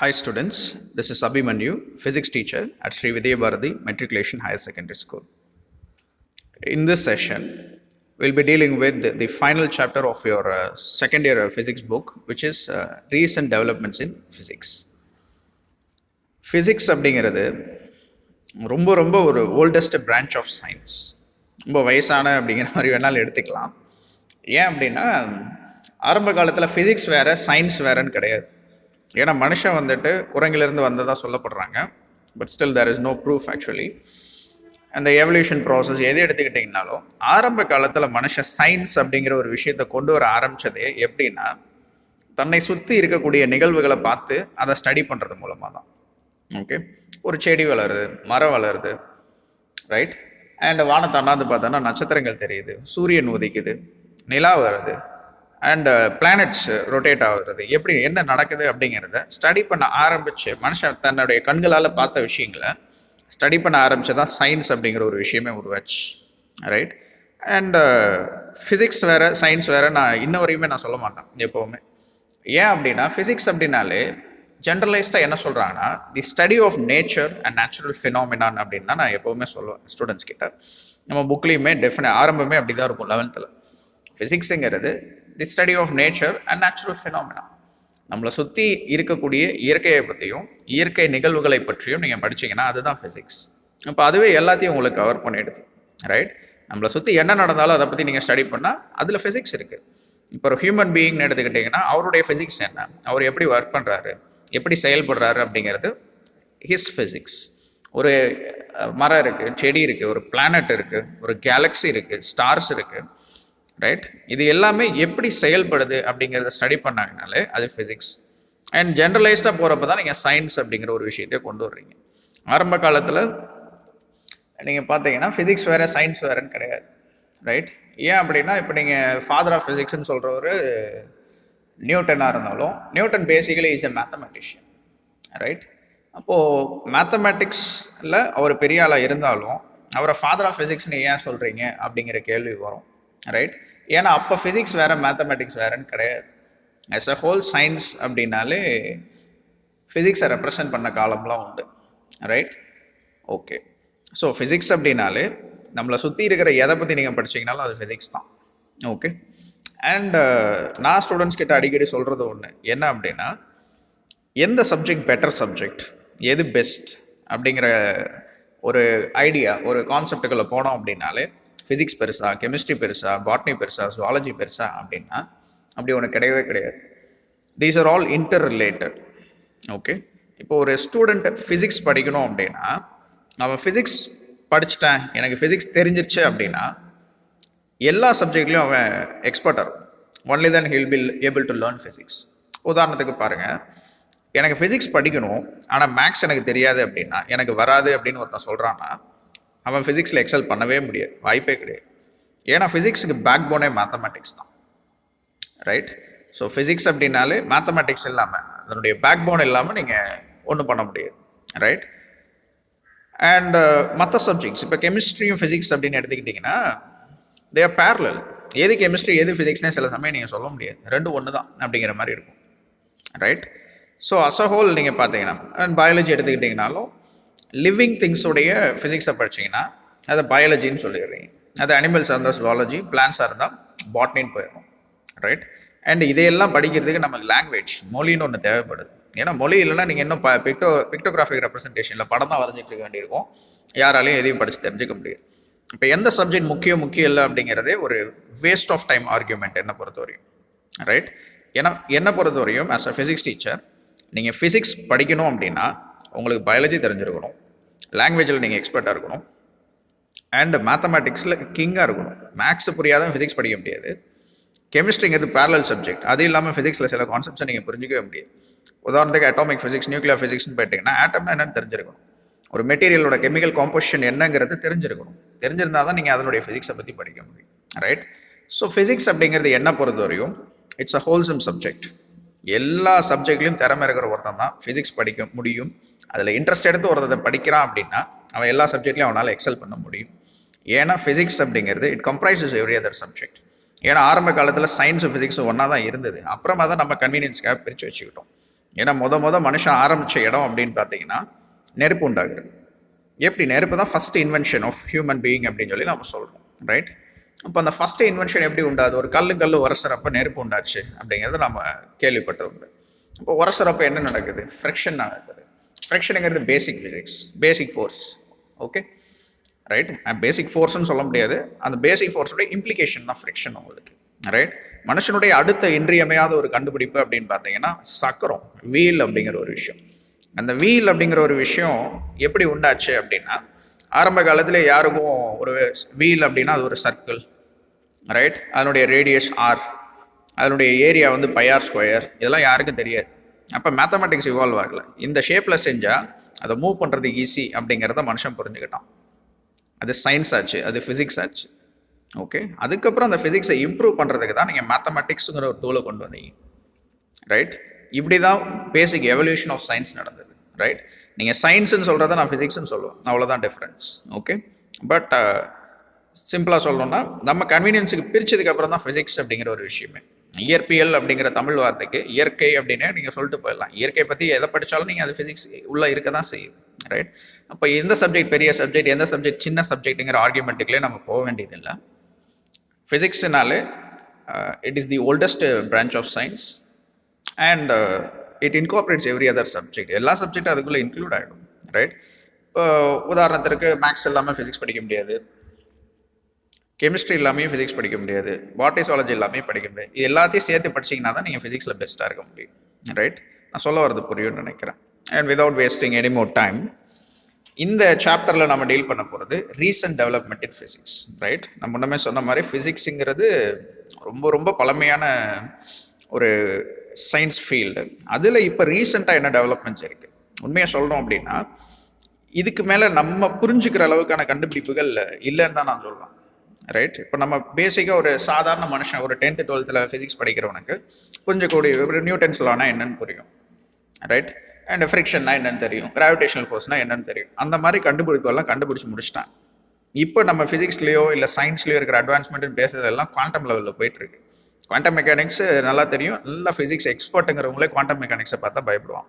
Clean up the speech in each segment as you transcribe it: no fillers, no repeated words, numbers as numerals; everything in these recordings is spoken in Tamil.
Hi students, this is Abhimanyu, physics teacher at Sri Vidya Bharati Matriculation Higher Secondary School. In this session, we'll be dealing with the final chapter of your second year physics book, which is recent developments in physics. Physics அப்படிங்கிறது ரொம்ப ரொம்ப ஒரு ஓல்டஸ்ட் பிரான்ச் ஆஃப் சயின்ஸ். ரொம்ப வயசான அப்படிங்கிற மாதிரி வேணாலும் எடுத்துக்கலாம். ஏன் அப்படின்னா ஆரம்ப காலத்தில் ஃபிசிக்ஸ் வேறு சயின்ஸ் வேறுன்னு கிடையாது. ஏன்னா மனுஷன் வந்துட்டு குரங்கிலிருந்து வந்ததாக சொல்லப்படுறாங்க. But still there is no proof actually. அந்த எவல்யூஷன் ப்ராசஸ் எது எடுத்துக்கிட்டிங்கனாலும் ஆரம்ப காலத்தில் மனுஷன் சயின்ஸ் அப்படிங்கிற ஒரு விஷயத்தை கொண்டு வர ஆரம்பித்ததே எப்படின்னா தன்னை சுற்றி இருக்கக்கூடிய நிகழ்வுகளை பார்த்து அதை ஸ்டடி பண்ணுறது மூலமாக தான். ஓகே, ஒரு செடி வளருது, மரம் வளருது, ரைட், அண்ட் வானத்தை அண்ணாந்து பார்த்தோன்னா நட்சத்திரங்கள் தெரியுது, சூரியன் உதிக்குது, நிலா வருது, அண்ட் பிளானட்ஸ் ரொட்டேட் ஆகுறது, எப்படி என்ன நடக்குது அப்படிங்கிறத ஸ்டடி பண்ண ஆரம்பித்து மனுஷன் தன்னுடைய கண்களால் பார்த்த விஷயங்களை ஸ்டடி பண்ண ஆரம்பித்ததான் சயின்ஸ் அப்படிங்கிற ஒரு விஷயமே உருவாச்சு, ரைட். அண்ட் ஃபிசிக்ஸ் வேறு சயின்ஸ் வேறு நான் இன்ன வரையுமே நான் சொல்ல மாட்டேன் எப்போவுமே. ஏன் அப்படின்னா ஃபிசிக்ஸ் அப்படின்னாலே ஜென்ரலைஸ்டாக என்ன சொல்கிறாங்கன்னா the study of nature and natural phenomenon அப்படின்னு தான் நான் எப்போவுமே சொல்லுவேன் ஸ்டூடெண்ட்ஸ் கிட்ட. நம்ம புக்லேயுமே ஆரம்பமே அப்படி தான் இருக்கும் 11th. ஃபிசிக்ஸுங்கிறது the study of nature and natural phenomena, நம்மளை சுற்றி இருக்கக்கூடிய இயற்கையை பற்றியும் இயற்கை நிகழ்வுகளை பற்றியும் நீங்கள் படிச்சிங்கன்னா அதுதான் ஃபிசிக்ஸ். இப்போ அதுவே எல்லாத்தையும் உங்களுக்கு கவர் பண்ணிடுது, ரைட். நம்மளை சுற்றி என்ன நடந்தாலும் அதை பற்றி நீங்கள் ஸ்டடி பண்ணால் அதில் ஃபிசிக்ஸ் இருக்குது. இப்போ ஒரு ஹியூமன் பீயிங்னு எடுத்துக்கிட்டிங்கன்னா அவருடைய ஃபிசிக்ஸ் என்ன, அவர் எப்படி ஒர்க் பண்ணுறாரு, எப்படி செயல்படுறாரு அப்படிங்கிறது ஹிஸ் ஃபிசிக்ஸ். ஒரு மரம் இருக்குது, செடி இருக்குது, ஒரு பிளானட் இருக்குது, ஒரு கேலக்ஸி இருக்குது, ஸ்டார்ஸ் இருக்குது, ரைட். இது எல்லாமே எப்படி செயல்படுது அப்படிங்கிறத ஸ்டடி பண்ணாங்கனாலே அது ஃபிசிக்ஸ். அண்ட் ஜென்ரலைஸ்டாக போகிறப்ப தான் நீங்கள் சயின்ஸ் அப்படிங்கிற ஒரு விஷயத்தை கொண்டு வர்றீங்க. ஆரம்ப காலத்தில் நீங்கள் பார்த்தீங்கன்னா ஃபிசிக்ஸ் வேறு சயின்ஸ் வேறுன்னு கிடையாது, ரைட். ஏன் அப்படின்னா இப்போ நீங்கள் ஃபாதர் ஆஃப் ஃபிசிக்ஸ்ன்னு சொல்கிற ஒரு நியூட்டனாக இருந்தாலும் Newton basically is a mathematician, right. அப்போது மேத்தமெட்டிக்ஸில் அவர் பெரிய ஆளாக இருந்தாலும் அவரை ஃபாதர் ஆஃப் ஃபிசிக்ஸ்னு ஏன் சொல்கிறீங்க அப்படிங்கிற கேள்வி வரும், ரைட். ஏன்னா அப்போ ஃபிசிக்ஸ் வேறு மேத்தமெட்டிக்ஸ் வேறுன்னு கிடையாது. ஆஸ் அ ஹோல் சயின்ஸ் அப்படின்னாலே ஃபிசிக்ஸை ரெப்ரசன்ட் பண்ண காலம்லாம் உண்டு, ரைட். ஓகே, ஸோ ஃபிசிக்ஸ் அப்படின்னாலே நம்மளை சுற்றி இருக்கிற எதை பற்றி நீங்கள் படிச்சிங்கனாலும் அது ஃபிசிக்ஸ் தான். ஓகே. அண்ட் நான் ஸ்டூடெண்ட்ஸ் கிட்ட அடிக்கடி சொல்கிறது ஒன்று என்ன அப்படின்னா எந்த சப்ஜெக்ட் பெட்டர் சப்ஜெக்ட், எது பெஸ்ட் அப்படிங்கிற ஒரு ஐடியா ஒரு கான்செப்டுக்குள்ளே போனோம் அப்படின்னாலே ஃபிசிக்ஸ் பெருசா, கெமிஸ்ட்ரி பெருசா, பாட்னி பெருசா, ஜுவாலஜி பெருசா அப்படின்னா அப்படி ஒன்று கிடையவே கிடையாது. These are all inter related. Okay, இப்போ ஒரு ஸ்டூடெண்ட் ஃபிசிக்ஸ் படிக்கணும் அப்படின்னா அவன் ஃபிசிக்ஸ் படிச்சுட்டேன் எனக்கு ஃபிசிக்ஸ் தெரிஞ்சிருச்சு அப்படின்னா எல்லா சப்ஜெக்ட்லையும் அவன் எக்ஸ்பர்ட்டாக இருக்கும். Only then he'll be able to learn physics. உதாரணத்துக்கு பாருங்கள், எனக்கு ஃபிசிக்ஸ் படிக்கணும் ஆனால் மேக்ஸ் எனக்கு தெரியாது அப்படின்னா எனக்கு வராது அப்படின்னு ஒருத்தன் சொல்கிறான்னா அவன் ஃபிசிக்ஸில் எக்ஸல் பண்ணவே முடியாது, வாய்ப்பே கிடையாது. ஏன்னா ஃபிசிக்ஸுக்கு பேக் போனே மேத்தமெட்டிக்ஸ் தான், ரைட். ஸோ ஃபிசிக்ஸ் அப்படின்னாலே மேத்தமெட்டிக்ஸ் இல்லாமல் அதனுடைய பேக் போன் இல்லாமல் நீங்கள் ஒன்றும் பண்ண முடியாது, ரைட். அண்ட் மற்ற சப்ஜெக்ட்ஸ் இப்போ கெமிஸ்ட்ரியும் ஃபிசிக்ஸ் அப்படின்னு எடுத்துக்கிட்டிங்கன்னா தே ஆர் பேரலல். எது கெமிஸ்ட்ரி எது ஃபிசிக்ஸ்னே சில சமயம் நீங்கள் சொல்ல முடியாது, ரெண்டும் ஒன்று தான் அப்படிங்கிற மாதிரி இருக்கும், right. So as a whole நீங்கள் பார்த்தீங்கன்னா அண்ட் பயாலஜி எடுத்துக்கிட்டிங்கனாலும் லிவிங் திங்ஸுடைய ஃபிசிக்ஸை படிச்சிங்கன்னா அதை பயாலஜின்னு சொல்லிடுறீங்க. அது அனிமல்ஸாக இருந்தால் ஜுவாலஜி, பிளான்ஸாக இருந்தால் பாட்னின்னு போயிடும், ரைட். அண்ட் இதையெல்லாம் படிக்கிறதுக்கு நமக்கு லாங்குவேஜ் மொழின்னு ஒன்று தேவைப்படுது. ஏன்னா மொழி இல்லைன்னா நீங்கள் இன்னும் பிக்டோகிராஃபிக் ரெப்ரசன்டேஷனில் படம் தான் வரைஞ்சிட்டு இருக்க வேண்டியிருக்கும், யாராலையும் எதையும் படித்து தெரிஞ்சுக்க முடியாது. இப்போ எந்த சப்ஜெக்ட் முக்கியம் இல்லை அப்படிங்கிறதே ஒரு வேஸ்ட் ஆஃப் டைம் ஆர்கியூமெண்ட் என்னை பொறுத்தவரையும், ரைட். ஏன்னா என்னை பொறுத்தவரையும் ஆஸ் அ ஃபிசிக்ஸ் டீச்சர் நீங்கள் ஃபிசிக்ஸ் படிக்கணும் அப்படின்னா உங்களுக்கு பயாலஜி தெரிஞ்சிருக்கணும், லாங்குவேஜில் நீங்கள் எக்ஸ்பர்ட்டாக இருக்கணும், அண்ட் மேத்தமெட்டிக்ஸில் கிங்காக இருக்கணும். மேக்ஸ் புரியாதவன் ஃபிசிக்ஸ் படிக்க முடியாது. கெமிஸ்ட்ரிங்கிறது பேரலல் சப்ஜெக்ட், அது இல்லாமல் ஃபிசிக்ஸில் சில கான்செப்ட்ஸை நீங்கள் புரிஞ்சிக்கவே முடியாது. உதாரணத்துக்கு அட்டாமிக் ஃபிசிக்ஸ், நியூக்ளியர் ஃபிசிக்ஸ்னு போயிட்டிங்கன்னா ஆட்டம்னா என்னென்னு தெரிஞ்சிருக்கணும், ஒரு மெட்டீரியலோட கெமிக்கல் காம்போசிஷன் என்னங்கிறது தெரிஞ்சிருக்கணும். தெரிஞ்சிருந்தால் தான் நீங்கள் அதனுடைய ஃபிசிக்ஸை பற்றி படிக்க முடியும், ரைட். ஸோ ஃபிசிக்ஸ் அப்படிங்கிறது என்ன பொறுத்தவரையும் இட்ஸ் அ ஹோல்சம் சப்ஜெக்ட். எல்லா சப்ஜெக்ட்லையும் திறமை இருக்கிற ஒருத்தன் தான் ஃபிசிக்ஸ் படிக்க முடியும். அதில் இன்ட்ரெஸ்ட் எடுத்து ஒருத்தரை படிக்கிறான் அப்படின்னா அவன் எல்லா சப்ஜெக்ட்லையும் அவனால் எக்ஸல் பண்ண முடியும். ஏன்னா ஃபிசிக்ஸ் அப்படிங்கிறது it comprises every other subject. ஏன்னா ஆரம்ப காலத்தில் சயின்ஸும் ஃபிசிக்ஸும் ஒன்றா தான் இருந்தது, அப்புறமா தான் நம்ம கன்வீனியன்ஸ்க்காக பிரித்து வச்சுக்கிட்டோம். ஏன்னா மனுஷன் ஆரம்பித்த இடம் அப்படின்னு பார்த்தீங்கன்னா நெருப்பு உண்டாகுது. எப்படி? நெருப்பு தான் first invention of human being அப்படின்னு சொல்லி நம்ம சொல்கிறோம், ரைட்? இப்போ அந்த ஃபஸ்ட்டு இன்வென்ஷன் எப்படி உண்டாது? ஒரு கல் உரசுறப்ப நெருப்பு உண்டாச்சு அப்படிங்கிறது நம்ம கேள்விப்பட்டது உண்டு. இப்போ உரசுறப்ப என்ன நடக்குது? ஃப்ரிக்ஷன் நடக்குது. ஃப்ரிக்ஷனுங்கிறது basic physics, basic force. Okay, right? Basic ஃபோர்ஸ்ன்னு சொல்ல முடியாது, அந்த பேசிக் ஃபோர்ஸோட இம்ப்ளிகேஷன் தான் ஃப்ரிக்ஷன் உங்களுக்கு, ரைட்? மனுஷனுடைய அடுத்த இன்றியமையாத ஒரு கண்டுபிடிப்பு அப்படின்னு பார்த்தீங்கன்னா சக்கரம், வீல் அப்படிங்கிற ஒரு விஷயம். அந்த வீல் அப்படிங்கிற ஒரு விஷயம் எப்படி உண்டாச்சு அப்படின்னா, ஆரம்ப காலத்தில் யாருக்கும் ஒரு வீல் அப்படின்னா அது ஒரு சர்க்கிள், ரைட்? அதனுடைய ரேடியஸ் ஆர், அதனுடைய ஏரியா வந்து பைஆர் ஸ்கொயர், இதெல்லாம் யாருக்கும் தெரியாது. அப்போ மேத்தமெட்டிக்ஸ் இவால்வ் ஆகலை. இந்த ஷேப்பில் செஞ்சால் அதை மூவ் பண்ணுறது ஈஸி அப்படிங்கிறத மனுஷன் புரிஞ்சுக்கிட்டான். அது சயின்ஸ் ஆச்சு, அது ஃபிசிக்ஸ் ஆச்சு. ஓகே, அதுக்கப்புறம் அந்த ஃபிசிக்ஸை இம்ப்ரூவ் பண்ணுறதுக்கு தான் நீங்கள் மேத்தமெட்டிக்ஸுங்கிற ஒரு டூலை கொண்டு வந்தீங்க, ரைட்? இப்படி தான் பேசிக் எவல்யூஷன் ஆஃப் சயின்ஸ் நடந்தது, ரைட்? நீங்கள் சயின்ஸுன்னு சொல்கிறத நான் ஃபிசிக்ஸ்ன்னு சொல்லுவேன், அவ்வளோதான் டிஃப்ரென்ஸ். ஓகே, பட் சிம்பிளாக சொல்லணும்னா நம்ம கன்வீனியன்ஸுக்கு பிரித்ததுக்கப்புறம் தான் ஃபிசிக்ஸ் அப்படிங்கிற ஒரு விஷயமே. இயற்பியல் அப்படிங்கிற தமிழ் வார்த்தைக்கு இயற்கை அப்படின்னே நீங்கள் சொல்லிட்டு போயிடலாம். இயற்கை பற்றி எதை படித்தாலும் நீங்கள் அது ஃபிசிக்ஸ் உள்ளே இருக்க தான் செய்யும், ரைட்? அப்போ எந்த சப்ஜெக்ட் பெரிய சப்ஜெக்ட், எந்த சப்ஜெக்ட் சின்ன சப்ஜெக்ட்டுங்கிற ஆர்கியூமெண்ட்டுக்குள்ளே நம்ம போக வேண்டியதில்லை. ஃபிசிக்ஸ்னாலே it is the oldest branch of science and it incorporates every other subject. எல்லா சப்ஜெக்டும் அதுக்குள்ளே இன்க்ளூட் ஆகிடும், ரைட்? இப்போ உதாரணத்திற்கு மேக்ஸ் இல்லாமல் ஃபிசிக்ஸ் படிக்க முடியாது, கெமிஸ்ட்ரி இல்லாமல் ஃபிசிக்ஸ் படிக்க முடியாது, பாட்டனிசாலஜி இல்லாமல் படிக்க முடியாது. இது எல்லாத்தையும் சேர்த்து படிச்சிங்கன்னா தான் நீங்கள் ஃபிசிக்ஸில் பெஸ்ட்டாக இருக்க முடியும், ரைட்? நான் சொல்ல வரது புரியும்னு நினைக்கிறேன். And without wasting any more time, இந்த சாப்டரில் நம்ம டீல் பண்ண போகிறது ரீசன்ட் டெவலப்மெண்ட் இன் ஃபிசிக்ஸ், ரைட்? நம்ம முன்னமே சொன்ன மாதிரி ஃபிசிக்ஸுங்கிறது ரொம்ப ரொம்ப பழமையான ஒரு சயின்ஸ் ஃபீல்டு. அதில் இப்போ ரீசெண்டாக என்ன டெவலப்மெண்ட்ஸ் இருக்குது உண்மையாக சொல்லணும் அப்படின்னா, இதுக்கு மேலே நம்ம புரிஞ்சுக்கிற அளவுக்கான கண்டுபிடிப்புகள் இல்லைன்னு தான் நான் சொல்லுவேன், ரைட்? இப்போ நம்ம பேசிக்காக ஒரு சாதாரண மனுஷன் ஒரு 10th 12th ஃபிசிக்ஸ் படிக்கிறவனுக்கு புரிஞ்சக்கூடிய ஒரு நியூட்டன்ஸ் லானா என்னன்னு புரியும், ரைட்? அண்ட் ஃப்ரிக்ஷன்னா என்னன்னு தெரியும், கிராவிடேஷனல் ஃபோர்ஸ்னால் என்னன்னு தெரியும். அந்த மாதிரி கண்டுபிடிப்பெல்லாம் கண்டுபிடிச்சி முடிச்சிட்டாங்க. இப்போ நம்ம ஃபிசிக்ஸ்லேயோ இல்லை சயின்ஸ்லேயோ இருக்கிற அட்வான்ஸ்மெண்ட்னு பேசுறதெல்லாம் குவாண்டம் லெவலில் போயிட்டுருக்கு. குவாண்டம் மெக்கானிக்ஸ் நல்லா தெரியும், நல்லா ஃபிசிக்ஸ் எக்ஸ்பர்ட்டுங்கிறவங்களே குவாண்டம் மெக்கானிக்ஸை பார்த்தா பயப்படுவான்,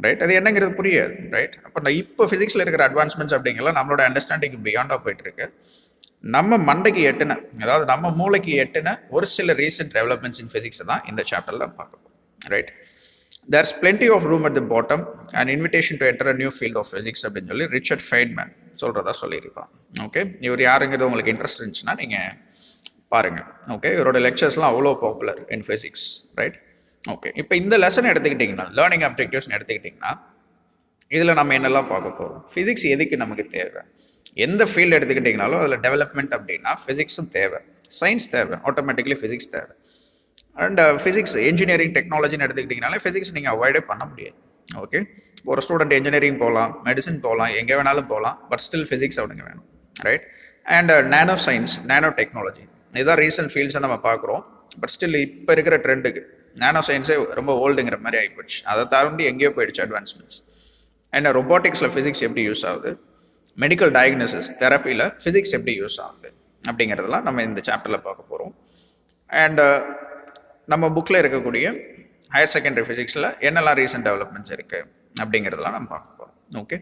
ரைட்? அது என்னங்கிறது புரியாது, ரைட்? அப்போ நான் இப்போ ஃபிசிக்ஸில் இருக்கிற அட்வான்ஸ்மெண்ட்ஸ் அப்படிங்கலாம் நம்மளோட அண்டர்ஸ்டாண்டிங் பியாண்டாக போயிட்டுருக்கு. நம்ம மண்டைக்கு எட்டுன, அதாவது நம்ம மூளைக்கு எட்டுன ஒரு சில ரீசெண்ட் டெவலப்மெண்ட்ஸ் இன் ஃபிசிக்ஸ் தான் இந்த சாப்டரில் பார்க்க போகிறோம், right? There's plenty of room at the bottom and invitation to enter a new field of physics அப்படின்னு சொல்லி ரிச்சர்ட் ஃபெய்ன்மேன் சொல்கிறதா சொல்லியிருப்பான். ஓகே, இவர் யாருங்கிறது உங்களுக்கு இன்ட்ரெஸ்ட் இருந்துச்சுன்னா நீங்கள் பாருங்கள். ஓகே, இவரோட லெக்சர்ஸ்லாம் அவ்வளோ பாப்புலர் இன் ஃபிசிக்ஸ், ரைட்? ஓகே, இப்போ இந்த லெசன் எடுத்துக்கிட்டிங்கன்னா, லேர்னிங் அப்ஜெக்டிவ்ஸ்னு எடுத்துக்கிட்டிங்கன்னா, இதில் நம்ம என்னெல்லாம் பார்க்க போகிறோம்? ஃபிசிக்ஸ் எதுக்கு நமக்கு தேவை? எந்த ஃபீல்டு எடுத்துக்கிட்டிங்கனாலும் அதில் டெவலப்மெண்ட் அப்படின்னா ஃபிசிக்ஸும் தேவை, சயின்ஸ் தேவை, ஆட்டோமேட்டிக்லி ஃபிசிக்ஸ் தேவை. அண்ட் ஃபிசிக்ஸ் இன்ஜினியரிங் டெக்னாலஜின்னு எடுத்துக்கிட்டிங்கனாலே ஃபிசிக்ஸ் நீங்கள் அவாய்டே பண்ண முடியாது. ஓகே, ஒரு ஸ்டூடெண்ட் இன்ஜினியரிங் போகலாம், மெடிசன் போகலாம், எங்கே வேணாலும் போகலாம், பட் ஸ்டில் ஃபிசிக்ஸ் அவனுங்க வேணும், right? And nano science, nano technology, இதுதான் ரீசன்ட் ஃபீல்ட்ஸை நம்ம பார்க்குறோம். பட் ஸ்டில் இப்போ இருக்கிற ட்ரெண்டுக்கு நானோ சயின்ஸே ரொம்ப ஓல்டுங்கிற மாதிரி ஆகிப்போச்சு. அதை தாண்டி எங்கேயோ போயிடுச்சு அட்வான்ஸ்மெண்ட்ஸ். அண்ட் ரொபோட்டிக்ஸில் ஃபிசிக்ஸ் எப்படி யூஸ் ஆகுது, மெடிக்கல் டயக்னோசிஸ் தெரப்பியில் ஃபிசிக்ஸ் எப்படி யூஸ் ஆகுது அப்படிங்கிறதெல்லாம் நம்ம இந்த சாப்டரில் பார்க்க போகிறோம். அண்ட் நம்ம புக்கில் இருக்கக்கூடிய ஹையர் செகண்டரி ஃபிசிக்ஸில் என்னெல்லாம் ரீசன்ட் டெவலப்மெண்ட்ஸ் இருக்குது அப்படிங்கிறதெல்லாம் நம்ம பார்க்க போகிறோம். ஓகே,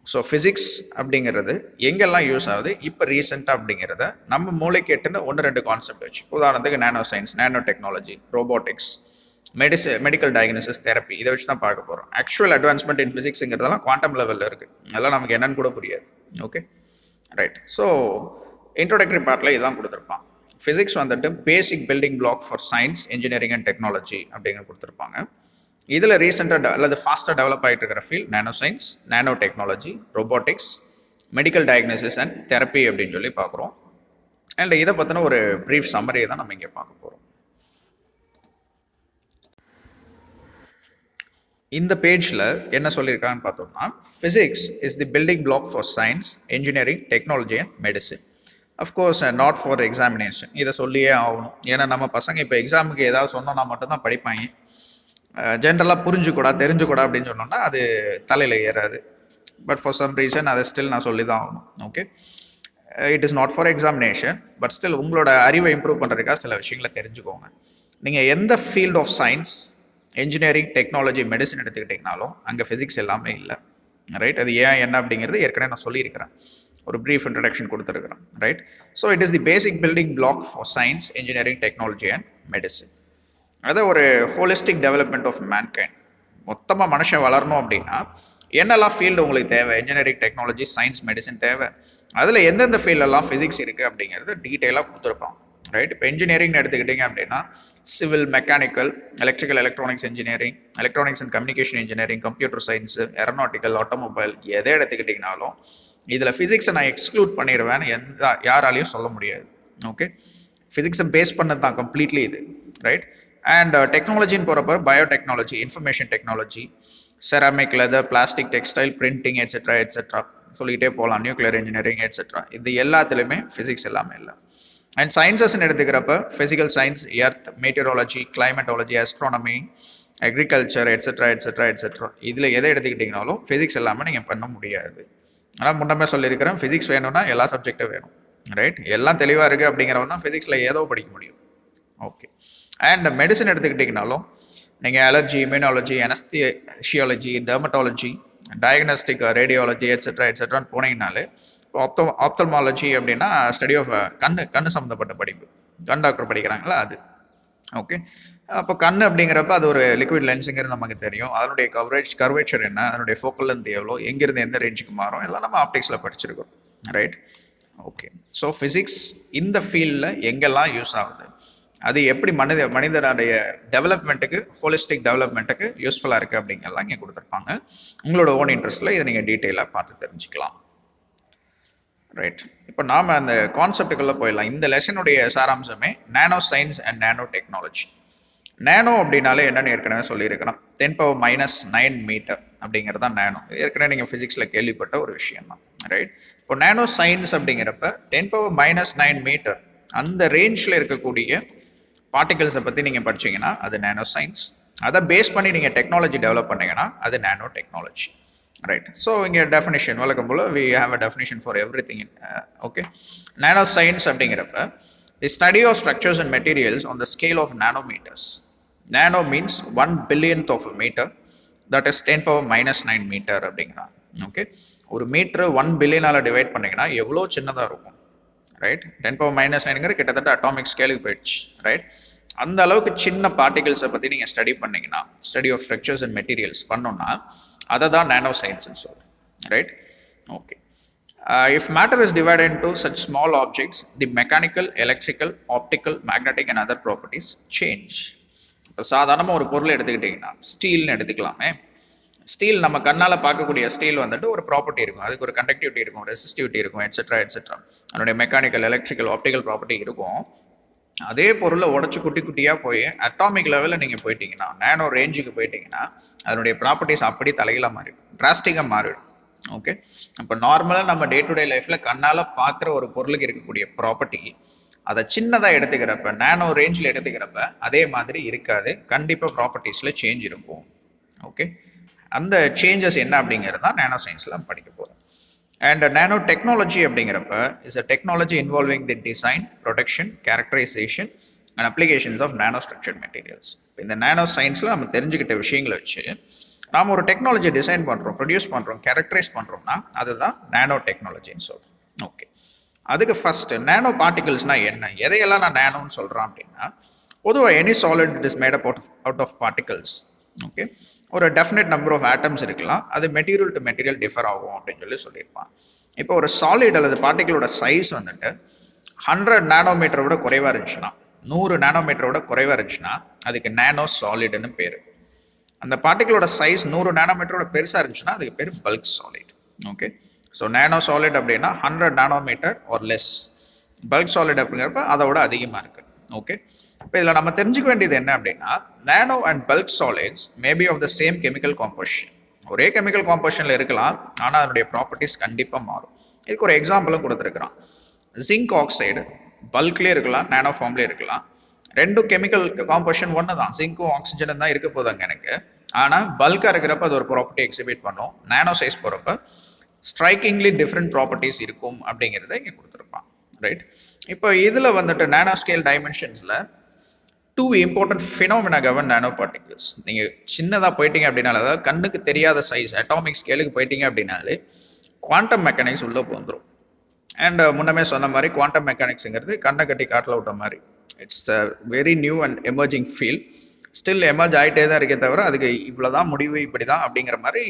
ஸோ ஃபிசிக்ஸ் அப்படிங்கிறது எங்கெல்லாம் யூஸ் ஆகுது இப்போ ரீசெண்டாக அப்படிங்கிறத நம்ம மூளைக்கு எட்டுன்னு 1-2 கான்செப்ட் வச்சு, உதாரணத்துக்கு நானோ science, nano technology, robotics, medical diagnosis, therapy, இதை வச்சு தான் பார்க்க போகிறோம். ஆக்சுவல் அட்வான்ஸ்மெண்ட் இன் ஃபிசிக்ஸுங்கிறதெல்லாம் குவாண்டம் லெவலில் இருக்குது, அதெல்லாம் நமக்கு என்னன்னு கூட புரியாது. Okay, right? ஸோ இன்ட்ரோடக்டரி பார்ட்டில் இதுதான் கொடுத்துருப்பான். ஃபிசிக்ஸ் வந்துட்டு பேசிக் building block for science, engineering and technology அப்படின்னு கொடுத்துருப்பாங்க. இதில் ரீசெண்டாக அல்லது ஃபாஸ்ட்டாக டெவலப் ஆகிட்டு இருக்கிற field nano science, nano technology, robotics, medical diagnosis and therapy அப்படின்னு சொல்லி பார்க்குறோம். அண்ட் இதை பற்றின ஒரு ப்ரீஃப் சம்மரியை தான் நம்ம இங்கே பார்க்க போகிறோம். இந்த பேஜில் என்ன சொல்லியிருக்காங்கன்னு பார்த்தோம்னா, physics is the building block for science, engineering, technology and medicine. Of course not for examination, இதை சொல்லியே ஆகணும். ஏன்னா நம்ம பசங்க இப்போ எக்ஸாமுக்கு ஏதாவது சொன்னோன்னா மட்டும்தான் படிப்பாங்க. ஜென்ரலாக புரிஞ்சுக்கூடா தெரிஞ்சுக்கூடா அப்படின்னு சொன்னோன்னா அது தலையில் ஏறாது. பட் ஃபார் சம் ரீசன் அதை ஸ்டில் நான் சொல்லி தான் ஆகணும். Okay, it is not for examination, but still உங்களோட அறிவை இம்ப்ரூவ் பண்ணுறதுக்காக சில விஷயங்களை தெரிஞ்சுக்கோங்க. நீங்கள் எந்த field of science engineering, technology, medicine எடுத்துக்கிட்டிங்கனாலும் அங்கே ஃபிசிக்ஸ் எல்லாமே இல்லை. ரைட்? அது ஏன் என்ன அப்படிங்கிறது ஏற்கனவே நான் சொல்லியிருக்கிறேன், ஒரு ப்ரீஃப் இன்ட்ரடக்ஷன் கொடுத்துருக்குறேன். Right? So it is the basic building block for science, engineering, technology and medicine. அது ஒரு ஹோலிஸ்டிக் டெவலப்மெண்ட் ஆஃப் மேன்கைண்ட். மொத்தமாக மனுஷன் வளரணும் அப்படின்னா என்னெல்லாம் ஃபீல்டு உங்களுக்கு தேவை, இன்ஜினியரிங், டெக்னாலஜி, சயின்ஸ், மெடிசன் தேவை, அதில் எந்தெந்த ஃபீல்டெல்லாம் ஃபிசிக்ஸ் இருக்குது அப்படிங்கிறது டீட்டெயிலாக கொடுத்துருப்பான். ரைட்? இப்போ இன்ஜினியரிங் எடுத்துக்கிட்டிங்க அப்படின்னா civil, mechanical, electrical, electronics engineering, electronics and communication engineering, computer science, aeronautical, automobile, எதை எடுத்துக்கிட்டிங்கனாலும் இதில் ஃபிசிக்ஸை நான் எக்ஸ்க்ளூட் பண்ணிடுவேன் யாராலையும் சொல்ல முடியாது. ஓகே? ஃபிசிக்ஸை பேஸ் பண்ணது தான் கம்ப்ளீட்லி இது. ரைட்? அண்ட் டெக்னாலஜின்னு போகிறப்ப biotechnology, information technology, ceramic, leather, plastic, textile, printing, etcetera etcetera சொல்லிகிட்டே போகலாம், நியூக்ளியர் இன்ஜினியரிங் எட்ஸெட்ரா. இது எல்லாத்துலேயுமே ஃபிசிக்ஸ் எல்லாமே இல்லை. அண்ட் சயின்சஸ்ன்னு எடுத்துக்கிறப்ப physical science, earth, meteorology, climatology, astronomy, agriculture etcetera etcetera etcetera. இதில் எதை எடுத்துக்கிட்டிங்கனாலும் ஃபிசிக்ஸ் எல்லாமே நீங்கள் பண்ண முடியாது. ஆனால் முன்னமே சொல்லியிருக்கிறேன், ஃபிசிக்ஸ் வேணும்னா எல்லா சப்ஜெக்டும் வேணும். ரைட்? எல்லாம் தெளிவாக இருக்குது அப்படிங்கிறவங்க தான் ஃபிசிக்ஸில் ஏதோ படிக்க முடியும். ஓகே. அண்ட் மெடிசன் எடுத்துக்கிட்டிங்கனாலும் நீங்கள் allergy, immunology, anaesthesiology, dermatology, diagnostic, radiology etcetera எட்ஸெட்ரான்னு போனீங்கனாலே, ஆப்தல்மாலஜி அப்படின்னா ஸ்டடி ஆஃப் கண்ணு சம்மந்தப்பட்ட படிப்பு, கண் டாக்டர் படிக்கிறாங்களா அது. ஓகே. அப்போ கண் அப்படிங்கிறப்ப அது ஒரு லிக்விட் லென்ஸுங்கிறது நமக்கு தெரியும். அதனுடைய கர்வேச்சர் என்ன, அதனுடைய ஃபோக்கல் லென்த் எவ்வளோ, எங்கேருந்து எந்த ரேஞ்சுக்கு மாறும், எல்லாம் நம்ம ஆப்டிக்ஸில் படிச்சிருக்கோம். ரைட்? ஓகே. ஸோ ஃபிசிக்ஸ் இந்த ஃபீல்டில் எங்கெல்லாம் யூஸ் ஆகுது, அது எப்படி மனிதனுடைய டெவலப்மெண்ட்டுக்கு, ஹோலிஸ்டிக் டெவலப்மெண்ட்டுக்கு யூஸ்ஃபுல்லாக இருக்குது அப்படிங்கெல்லாம் இங்கே கொடுத்துருப்பாங்க. உங்களோட ஓன் இன்ட்ரெஸ்ட்டில் இதை நீங்கள் டீட்டெயிலாக பார்த்து தெரிஞ்சுக்கலாம். ரைட்? இப்போ நாம் அந்த கான்செப்டுக்குள்ளே போயிடலாம். இந்த லெசனுடைய சாராம்சமே nano science and nano technology. Nano அப்படின்னாலே என்னென்னு ஏற்கனவே சொல்லியிருக்கிறோம், 10⁻⁹ மீட்டர் அப்படிங்கிறது தான் நானோ. ஏற்கனவே நீங்கள் ஃபிசிக்ஸில் கேள்விப்பட்ட ஒரு விஷயம் தான். ரைட்? இப்போ நானோ சயின்ஸ் அப்படிங்கிறப்ப 10⁻⁹ மீட்டர் அந்த ரேஞ்சில் இருக்கக்கூடிய பார்ட்டிகல்ஸை பற்றி நீங்கள் படிச்சிங்கன்னா அது நானோ சயின்ஸ். அதை பேஸ் பண்ணி நீங்கள் டெக்னாலஜி டெவலப் பண்ணிங்கன்னா அது நானோ டெக்னாலஜி. ரைட்? ஸோ இங்கே டெஃபினிஷன் வழக்கம் போல் we have a definition for everything. Okay. Nano science அப்படிங்கிறப்ப the study of structures and materials on the scale of nanometres. Nano means 1 billionth of a meter, that is 10⁻⁹ metre அப்படிங்கிறாங்க. ஓகே. ஒரு மீட்டர் 1 பில்லியனால் டிவைட் பண்ணிங்கன்னா எவ்வளோ சின்னதாக இருக்கும். ரைட்? 10⁻⁹ கிட்டத்தட்ட அட்டாமிக் ஸ்கேலுக்கு போயிடுச்சு. ரைட்? அந்த அளவுக்கு சின்ன பார்ட்டிகல்ஸை பற்றி நீங்கள் ஸ்டடி பண்ணிங்கன்னா, study of structures and materials பண்ணோன்னா அதை தான் நானோ சயின்ஸ்னு சொல்கிறோம். Right? Okay. If matter is divided into such small objects, the mechanical, electrical, optical, magnetic and other properties change. இப்போ சாதாரணமாக ஒரு பொருள் எடுத்துக்கிட்டிங்கன்னா ஸ்டீல்னு எடுத்துக்கலாமே. ஸ்டீல் நம்ம கண்ணால் பார்க்கக்கூடிய ஸ்டீல் வந்துட்டு ஒரு ப்ராப்பர்ட்டி இருக்கும், அதுக்கு ஒரு கண்டக்டிவிட்டி இருக்கும், ரெசிஸ்டிவிட்டி இருக்கும், எட்ஸெட்ரா எட்ஸெட்ரா. அதனுடைய மெக்கானிக்கல், எலக்ட்ரிக்கல், ஆப்டிக்கல் ப்ராப்பர்ட்டி இருக்கும். அதே பொருளை உடச்சி குட்டி குட்டியாக போய் அட்டாமிக் லெவலில் நீங்கள் போயிட்டீங்கன்னா, நானோ ரேஞ்சுக்கு போயிட்டீங்கன்னா அதனுடைய ப்ராப்பர்ட்டிஸ் அப்படி தலைகளாக மாறிடும், டிராஸ்டிக்காக மாறிடும். ஓகே. அப்போ நார்மலாக நம்ம டே டு டே லைஃப்பில் கண்ணால் பார்க்குற ஒரு பொருளுக்கு இருக்கக்கூடிய ப்ராப்பர்ட்டி அதை சின்னதாக எடுத்துக்கிறப்ப, நானோ ரேஞ்சில் எடுத்துக்கிறப்ப அதே மாதிரி இருக்காது. கண்டிப்பாக ப்ராப்பர்ட்டிஸில் சேஞ்ச் இருக்கும். ஓகே. அந்த சேஞ்சஸ் என்ன அப்படிங்கிறது தான் நானோ சயின்ஸில் படிக்க போகிறோம். அண்ட் நானோ டெக்னாலஜி அப்படிங்கிறப்ப is a technology involving the design, production, characterization and applications of nanostructured materials. இந்த நானோ சயின்ஸில் நம்ம தெரிஞ்சுக்கிட்ட விஷயங்களை வச்சு நாம் ஒரு டெக்னாலஜி டிசைன் பண்ணுறோம், ப்ரொடியூஸ் பண்ணுறோம், கேரக்டரைஸ் பண்ணுறோம்னா அதுதான் நானோ டெக்னாலஜின்னு சொல்கிறோம். ஓகே. அதுக்கு ஃபஸ்ட்டு நானோ பார்ட்டிகல்ஸ்னால் என்ன, எதையெல்லாம் நான் நானோன்னு சொல்கிறேன் அப்படின்னா, பொதுவாக any solid it is made up out of particles. Okay. ஒரு டெஃபினட் நம்பர் ஆஃப் ஆட்டம்ஸ் இருக்கலாம், அது மெட்டீரியல் டு மெட்டீரியல் டிஃபர் ஆகும் அப்படின்னு சொல்லியிருப்பான். இப்போ ஒரு சாலிட் அல்லது பார்ட்டிகளோட சைஸ் வந்துட்டு 100 நானோமீட்டரை விட குறைவாக இருந்துச்சுன்னா, 100 நானோமீட்டரை விட குறைவாக இருந்துச்சுன்னா அதுக்கு நானோ சாலிடுன்னு பேர். அந்த பார்ட்டிகளோட சைஸ் 100 நானோமீட்டரோட பெருசாக இருந்துச்சுன்னா அதுக்கு பேர் bulk solid. Okay. So nano solid அப்படின்னா 100 nanometre or less. Bulk solid அப்படிங்கிறப்ப அதை விட அதிகமாக இருக்குது. ஓகே. இப்போ இதில் நம்ம தெரிஞ்சுக்க வேண்டியது என்ன அப்படின்னா, nano and bulk solids maybe of the same chemical composition. ஒரே கெமிக்கல் காம்போசிஷனில் இருக்கலாம், ஆனால் அதனுடைய ப்ராப்பர்ட்டிஸ் கண்டிப்பாக மாறும். இதுக்கு ஒரு எக்ஸாம்பிளும் கொடுத்துருக்குறான். ஜிங்க் ஆக்சைடு பல்க்லேயே இருக்கலாம், நானோ ஃபார்ம்லேயே இருக்கலாம். ரெண்டும் கெமிக்கல் காம்போசிஷன் ஒன்று தான், ஜிங்க்கும் ஆக்சிஜனும் தான் இருக்க போதாங்க எனக்கு. ஆனால் பல்காக இருக்கிறப்ப அது ஒரு ப்ராப்பர்ட்டி எக்ஸிபிட் பண்ணும், நானோ சைஸ் போகிறப்ப ஸ்ட்ரைக்கிங்லி டிஃப்ரெண்ட் ப்ராப்பர்ட்டிஸ் இருக்கும் அப்படிங்கிறத இங்கே கொடுத்துருப்பான். ரைட்? இப்போ இதில் வந்துட்டு நானோ ஸ்கேல் டைமென்ஷன்ஸில் two important phenomena govern nano particles. நீங்கள் சின்னதாக போயிட்டீங்க அப்படின்னால, அதாவது கண்ணுக்கு தெரியாத சைஸ் அட்டாமிக் ஸ்கேலுக்கு போயிட்டீங்க அப்படின்னாலே குவாண்டம் மெக்கானிக்ஸ் உள்ளே போந்துடும். அண்ட் முன்னமே சொன்ன மாதிரி குவாண்டம் மெக்கானிக்ஸுங்கிறது கண்ணை கட்டி காட்டில் விட்ட மாதிரி. It's a very new and emerging field. Still emerge ஆகிட்டே தான் இருக்கே தவிர அதுக்கு இவ்வளோ தான் முடிவு, இப்படி தான் அப்படிங்கிற மாதிரி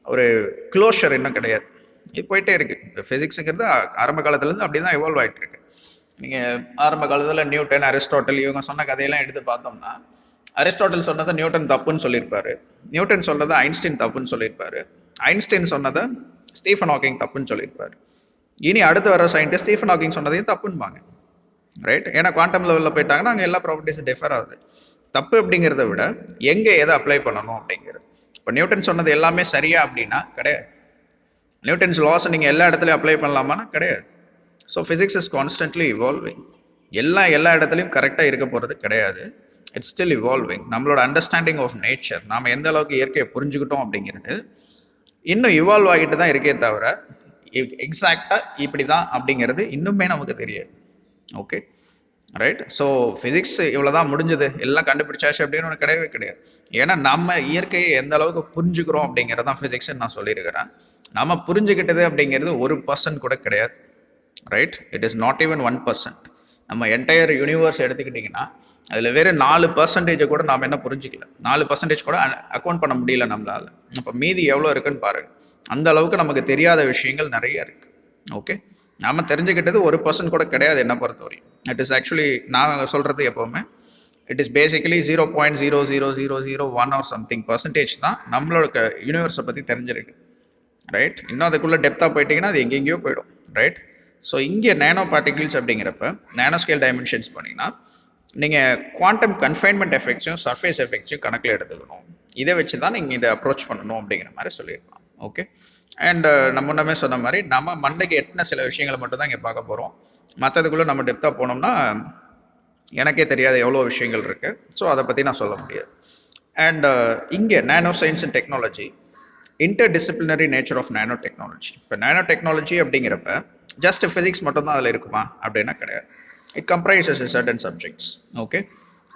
ஒரு க்ளோஷர் இன்னும் கிடையாது. இது போயிட்டே இருக்குது. ஃபிசிக்ஸுங்கிறது ஆரம்ப காலத்துலேருந்து அப்படி தான் எவால்வ் ஆகிட்டு இருக்கு. நீங்கள் ஆரம்ப காலத்தில் நியூட்டன், அரிஸ்டாட்டல் இவங்க சொன்ன கதையெல்லாம் எடுத்து பார்த்தோம்னா, அரிஸ்டாட்டல் சொன்னதை நியூட்டன் தப்புன்னு சொல்லியிருப்பாரு, நியூட்டன் சொன்னதை ஐன்ஸ்டீன் தப்புன்னு சொல்லியிருப்பாரு, ஐன்ஸ்டீன் சொன்னதை ஸ்டீஃபன் ஹாக்கிங் தப்புன்னு சொல்லியிருப்பாரு. இனி அடுத்து வர சயின்டிஸ்ட் ஸ்டீஃபன் ஹாக்கிங் சொன்னதையும் தப்புன்பாங்க, ரைட்? ஏன்னா குவாண்டம் லெவலில் போயிட்டாங்கன்னா அங்கே எல்லா ப்ராப்பர்ட்டிஸும் டிஃபர் ஆகுது. தப்பு அப்படிங்கிறத விட எங்கே எதை அப்ளை பண்ணணும் அப்படிங்கிறது. இப்போ நியூட்டன் சொன்னது எல்லாமே சரியா அப்படின்னா கிடையாது. நியூட்டன்ஸ் லாஸ் நீங்கள் எல்லா இடத்துலையும் அப்ளை பண்ணலாமான்னா கிடையாது. So physics is constantly evolving. எல்லா இடத்துலையும் கரெக்டாக இருக்க போகிறது கிடையாது. It's still evolving. நம்மளோட அண்டர்ஸ்டாண்டிங் ஆஃப் நேச்சர், நாம் எந்த அளவுக்கு இயற்கையை புரிஞ்சுக்கிட்டோம் அப்படிங்கிறது இன்னும் இவால்வ் ஆகிட்டு தான் இருக்கே தவிர எக்ஸாக்டாக இப்படி தான் அப்படிங்கிறது இன்னுமே நமக்கு தெரியாது. Okay, right? ஸோ ஃபிசிக்ஸ் இவ்வளோ தான் முடிஞ்சது, எல்லாம் கண்டுபிடிச்சாச்சு அப்படின்னு ஒன்று கிடையவே கிடையாது. ஏன்னா நம்ம இயற்கையை எந்த அளவுக்கு புரிஞ்சுக்கிறோம் அப்படிங்கிறது தான் ஃபிசிக்ஸ்ன்னு நான் சொல்லியிருக்கிறேன். நம்ம புரிஞ்சுக்கிட்டது அப்படிங்கிறது 1% கூட கிடையாது, right? It is not even 1%. நம்ம என்டையர் யூனிவர்ஸ் எடுத்துக்கிட்டிங்கன்னா அதில் வேறு 4% கூட நாம் என்ன புரிஞ்சிக்கல, 4% கூட அக்கௌண்ட் பண்ண முடியல நம்மளால். அப்போ மீதி எவ்வளோ இருக்குன்னு பாருங்கள். அந்த அளவுக்கு நமக்கு தெரியாத விஷயங்கள் நிறைய இருக்குது. ஓகே, நாம் தெரிஞ்சுக்கிட்டது 1% கூட கிடையாது என்னை பொறுத்தவரையும். இட் இஸ் ஆக்சுவலி, நான் சொல்கிறது எப்போவுமே it is basically 0.00001 or something percentage தான் நம்மளோட யூனிவர்ஸை பற்றி தெரிஞ்சிருக்கு, ரைட்? இன்னும் அதுக்குள்ளே டெப்த்தாக போயிட்டிங்கன்னா அது எங்கெங்கேயோ போயிடும், ரைட்? ஸோ இங்கே நேனோ பார்ட்டிகிள்ஸ் அப்படிங்கிறப்ப நேனோ ஸ்கேல் டைமென்ஷன்ஸ் பண்ணிங்கன்னா நீங்கள் குவாண்டம் கன்ஃபைன்மெண்ட் எஃபெக்ட்ஸையும் சர்ஃபேஸ் எஃபெக்ட்ஸையும் கணக்கில் எடுத்துக்கணும். இதை வச்சு தான் நீங்கள் இதை அப்ரோச் பண்ணணும் அப்படிங்கிற மாதிரி சொல்லியிருக்கலாம். ஓகே, அண்ட் நம்ம முன்னமே சொன்ன மாதிரி நம்ம மண்டைக்கு எட்டின சில விஷயங்களை மட்டும் தான் இங்கே பார்க்க போகிறோம். மற்றதுக்குள்ளே நம்ம டெப்த்தாக போனோம்னா எனக்கே தெரியாத எவ்வளோ விஷயங்கள் இருக்குது. ஸோ அதை பற்றி நான் சொல்ல முடியாது. அண்ட் இங்கே nanoscience and technology, interdisciplinary nature of nanotechnology. இப்போ நேனோ டெக்னாலஜி அப்படிங்கிறப்ப ஜஸ்ட் ஃபிசிக்ஸ் மட்டும்தான் அதில் இருக்குமா அப்படின்னா கிடையாது. It comprises certain subjects. Okay,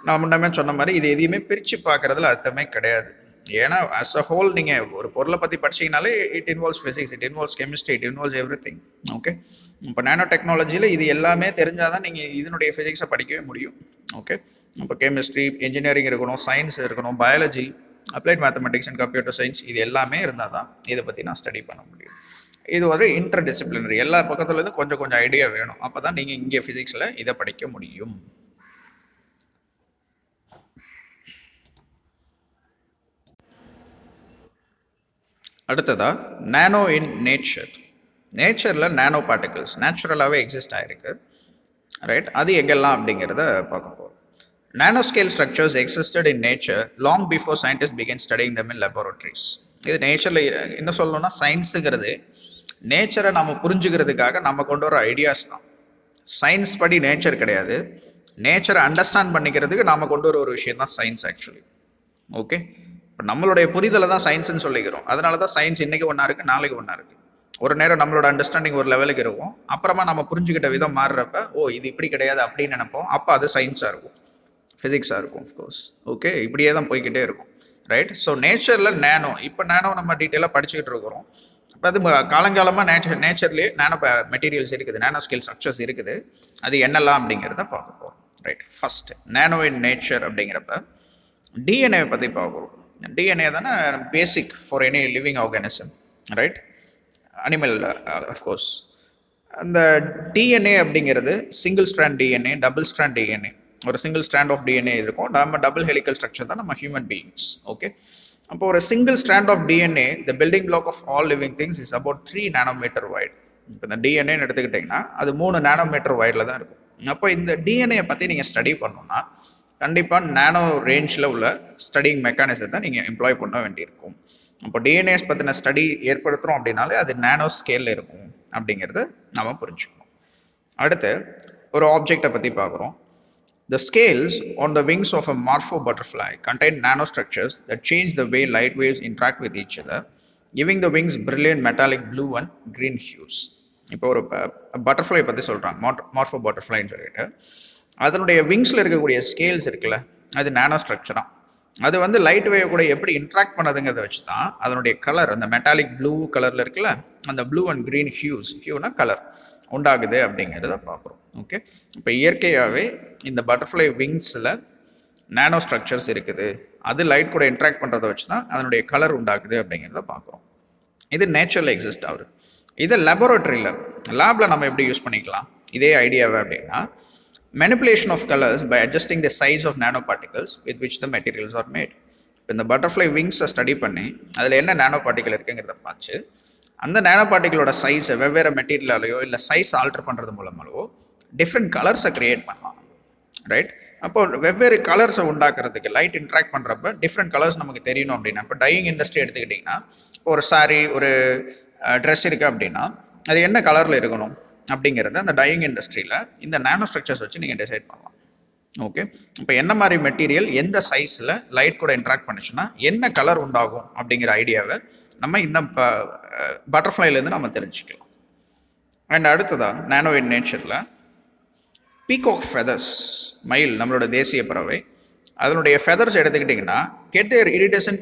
நான் முன்னமே சொன்ன மாதிரி இது எதையுமே பிரித்து பார்க்குறதுல அர்த்தமே கிடையாது. ஏன்னா ஆஸ் அ ஹோல் நீங்கள் ஒரு பொருளை பற்றி படிச்சிங்கனாலே it involves physics, it involves chemistry, it involves everything. Okay, இப்போ நேனோ டெக்னாலஜியில் இது எல்லாமே தெரிஞ்சால் தான் நீங்கள் இதனுடைய ஃபிசிக்ஸை படிக்கவே முடியும். ஓகே, இப்போ கெமிஸ்ட்ரி, இன்ஜினியரிங் இருக்கணும், சயின்ஸ் இருக்கணும், biology, applied mathematics and computer science, இது எல்லாமே இருந்தால் தான் இதை பற்றி நான் ஸ்டடி பண்ண முடியும். இது ஒரு இன்டர் டிசிப்ளினரி, எல்லா பக்கத்துலேருந்து கொஞ்சம் கொஞ்சம் ஐடியா வேணும். அப்போ தான் நீங்கள் இங்கே ஃபிசிக்ஸில் இதை படிக்க முடியும். அடுத்ததா நேனோ இன் நேச்சர். நேச்சரில் நேனோ பார்ட்டிகல்ஸ் நேச்சுரலாகவே எக்ஸிஸ்ட் ஆகிருக்கு, ரைட்? அது எங்கெல்லாம் அப்படிங்கிறத பார்க்க போகிறோம். Nano scale structures existed in nature long before scientist begin studying them in laboratories. இது நேச்சரில் என்ன சொல்லணும்னா, சயின்ஸுங்கிறது நேச்சரை நம்ம புரிஞ்சுக்கிறதுக்காக நம்ம கொண்டு வர ஐடியாஸ் தான். சயின்ஸ் படி நேச்சர் கிடையாது. நேச்சரை அண்டர்ஸ்டாண்ட் பண்ணிக்கிறதுக்கு நாம் கொண்டு வர ஒரு விஷயம் தான் சயின்ஸ் ஆக்சுவலி. ஓகே, இப்போ நம்மளுடைய புரிதலை தான் சயின்ஸ்ன்னு சொல்லிக்கிறோம். அதனால தான் சயின்ஸ் இன்றைக்கி ஒன்றா இருக்குது, நாளைக்கு ஒன்றா இருக்குது. ஒரு நேரம் நம்மளோட அண்டர்ஸ்டாண்டிங் ஒரு லெவலுக்கு இருக்கும், அப்புறமா நம்ம புரிஞ்சுக்கிட்ட விதம் மாறுறப்ப ஓ இது இப்படி கிடையாது அப்படின்னு நினைப்போம். அப்போ அது சயின்ஸாக இருக்கும், ஃபிசிக்ஸாக இருக்கும், ஆஃப்கோர்ஸ். ஓகே, இப்படியே தான் போய்கிட்டே இருக்கும், ரைட்? ஸோ நேச்சரில் நேனோ, இப்போ நேனோ நம்ம டீட்டெயிலாக படிச்சுக்கிட்டு இருக்கிறோம். இப்போ அது காலங்காலமாக நேச்சர்லேயே நேனோ மெட்டீரியல்ஸ் இருக்குது, நேனோ ஸ்கேல் ஸ்ட்ரக்சர்ஸ் இருக்குது. அது என்னெல்லாம் அப்படிங்கிறத பார்க்க போகிறோம், right? First nano in nature அப்படிங்கிறப்ப டிஎன்ஏ பற்றி பார்க்குறோம். டிஎன்ஏ தானே basic for any living organism, right? Animal of course. அந்த டிஎன்ஏ அப்படிங்கிறது single strand DNA, double strand DNA. ஒரு சிங்கிள் ஸ்ட்ராண்ட் ஆஃப் டிஎன்ஏ இருக்கும், நம்ம டபுள் ஹெலிக்கல் ஸ்ட்ரக்சர் தான் நம்ம ஹியூமன் பீயிங்ஸ். ஓகே, அப்போ ஒரு single strand of DNA, the building block of all living things is about 3 nanometre wide. இப்போ இந்த டிஎன்ஏன்னு எடுத்துக்கிட்டிங்கன்னா அது 3 நானோமீட்டர் வைடில் தான் இருக்கும். அப்போ இந்த டிஎன்ஏ பற்றி நீங்கள் ஸ்டடி பண்ணணும்னா கண்டிப்பாக நானோ ரேஞ்சில் உள்ள ஸ்டடிங் மெக்கானிசத்தை நீங்கள் எம்ப்ளாய் பண்ண வேண்டியிருக்கும். அப்போ டிஎன்ஏஸ் பற்றின ஸ்டடி ஏற்படுத்துகிறோம் அப்படின்னாலே அது நானோ ஸ்கேலில் இருக்கும் அப்படிங்கிறத நம்ம புரிஞ்சுக்கணும். அடுத்து ஒரு ஆப்ஜெக்டை பற்றி பார்க்குறோம். The scales on the wings of a morpho butterfly contain nanostructures that change the way light waves interact with each other, giving the wings brilliant metallic blue and green hues. இப்போ ஒரு பட்டர்ஃப்ளை பற்றி சொல்கிறாங்க, மார்ஃபோ பட்டர்ஃப்ளைன்னு சொல்லிட்டு. அதனுடைய விங்ஸில் இருக்கக்கூடிய ஸ்கேல்ஸ் இருக்குல்ல, அது நானோ ஸ்ட்ரக்சராக. அது வந்து லைட் வேவ் கூட எப்படி இன்ட்ராக்ட் பண்ணதுங்கிறத வச்சு தான் அதனுடைய கலர், அந்த மெட்டாலிக் ப்ளூ கலரில் இருக்குல்ல, அந்த ப்ளூ அண்ட் க்ரீன் ஹியூனா கலர் உண்டாகுது அப்படிங்கிறத பார்க்குறோம். ஓகே, இப்போ இயற்கையாகவே இந்த பட்டர்ஃப்ளை விங்ஸில் நானோ ஸ்ட்ரக்சர்ஸ் இருக்குது. அது லைட் கூட இன்ட்ராக்ட் பண்ணுறதை வச்சு தான் அதனுடைய கலர் உண்டாகுது அப்படிங்கிறத பார்க்குறோம். இது நேச்சுரலில் எக்ஸிஸ்ட் ஆகுது. இதை லேபரேட்டரியில், லேபில் நம்ம எப்படி யூஸ் பண்ணிக்கலாம் இதே ஐடியாவை அப்படின்னா, manipulation of colors by adjusting the size of nanoparticles with which the materials are made. இந்த பட்டர்ஃப்ளை விங்ஸை ஸ்டடி பண்ணி அதில் என்ன நானோ பார்ட்டிகல் இருக்குங்கிறத பார்த்து அந்த நானோ பார்ட்டிகளோட சைஸை வெவ்வேறு மெட்டீரியலாலேயோ இல்லை சைஸ் ஆல்டர் பண்ணுறது மூலமாகவோ டிஃப்ரெண்ட் கலர்ஸை க்ரியேட் பண்ணலாம். ரைட், அப்போது வெவ்வேறு கலர்ஸை உண்டாக்குறதுக்கு லைட் இன்ட்ராக்ட் பண்ணுறப்ப டிஃப்ரெண்ட் கலர்ஸ் நமக்கு தெரியணும் அப்படின்னா, இப்போ டையிங் இண்டஸ்ட்ரி எடுத்துக்கிட்டிங்கன்னா, இப்போ ஒரு சாரீ ஒரு ட்ரெஸ் இருக்குது அப்படின்னா அது என்ன கலரில் இருக்கணும் அப்படிங்கிறது அந்த டையிங் இண்டஸ்ட்ரியில் இந்த நானோ ஸ்ட்ரக்சர்ஸ் வச்சு நீங்கள் டிசைட் பண்ணலாம். ஓகே, இப்போ என்ன மாதிரி மெட்டீரியல் எந்த சைஸில் லைட் கூட இன்ட்ராக்ட் பண்ணிச்சுன்னா என்ன கலர் உண்டாகும் அப்படிங்கிற ஐடியாவை நம்ம இந்த பட்டர்ஃப்ளைலேருந்து நம்ம தெரிஞ்சுக்கலாம். அண்ட் அடுத்ததாக நானோ இன் நேச்சரில் பீகாக் ஃபெதர்ஸ், மயில் நம்மளோட தேசிய பறவை, அதனுடைய ஃபெதர்ஸ் எடுத்துக்கிட்டிங்கன்னா get their iridescent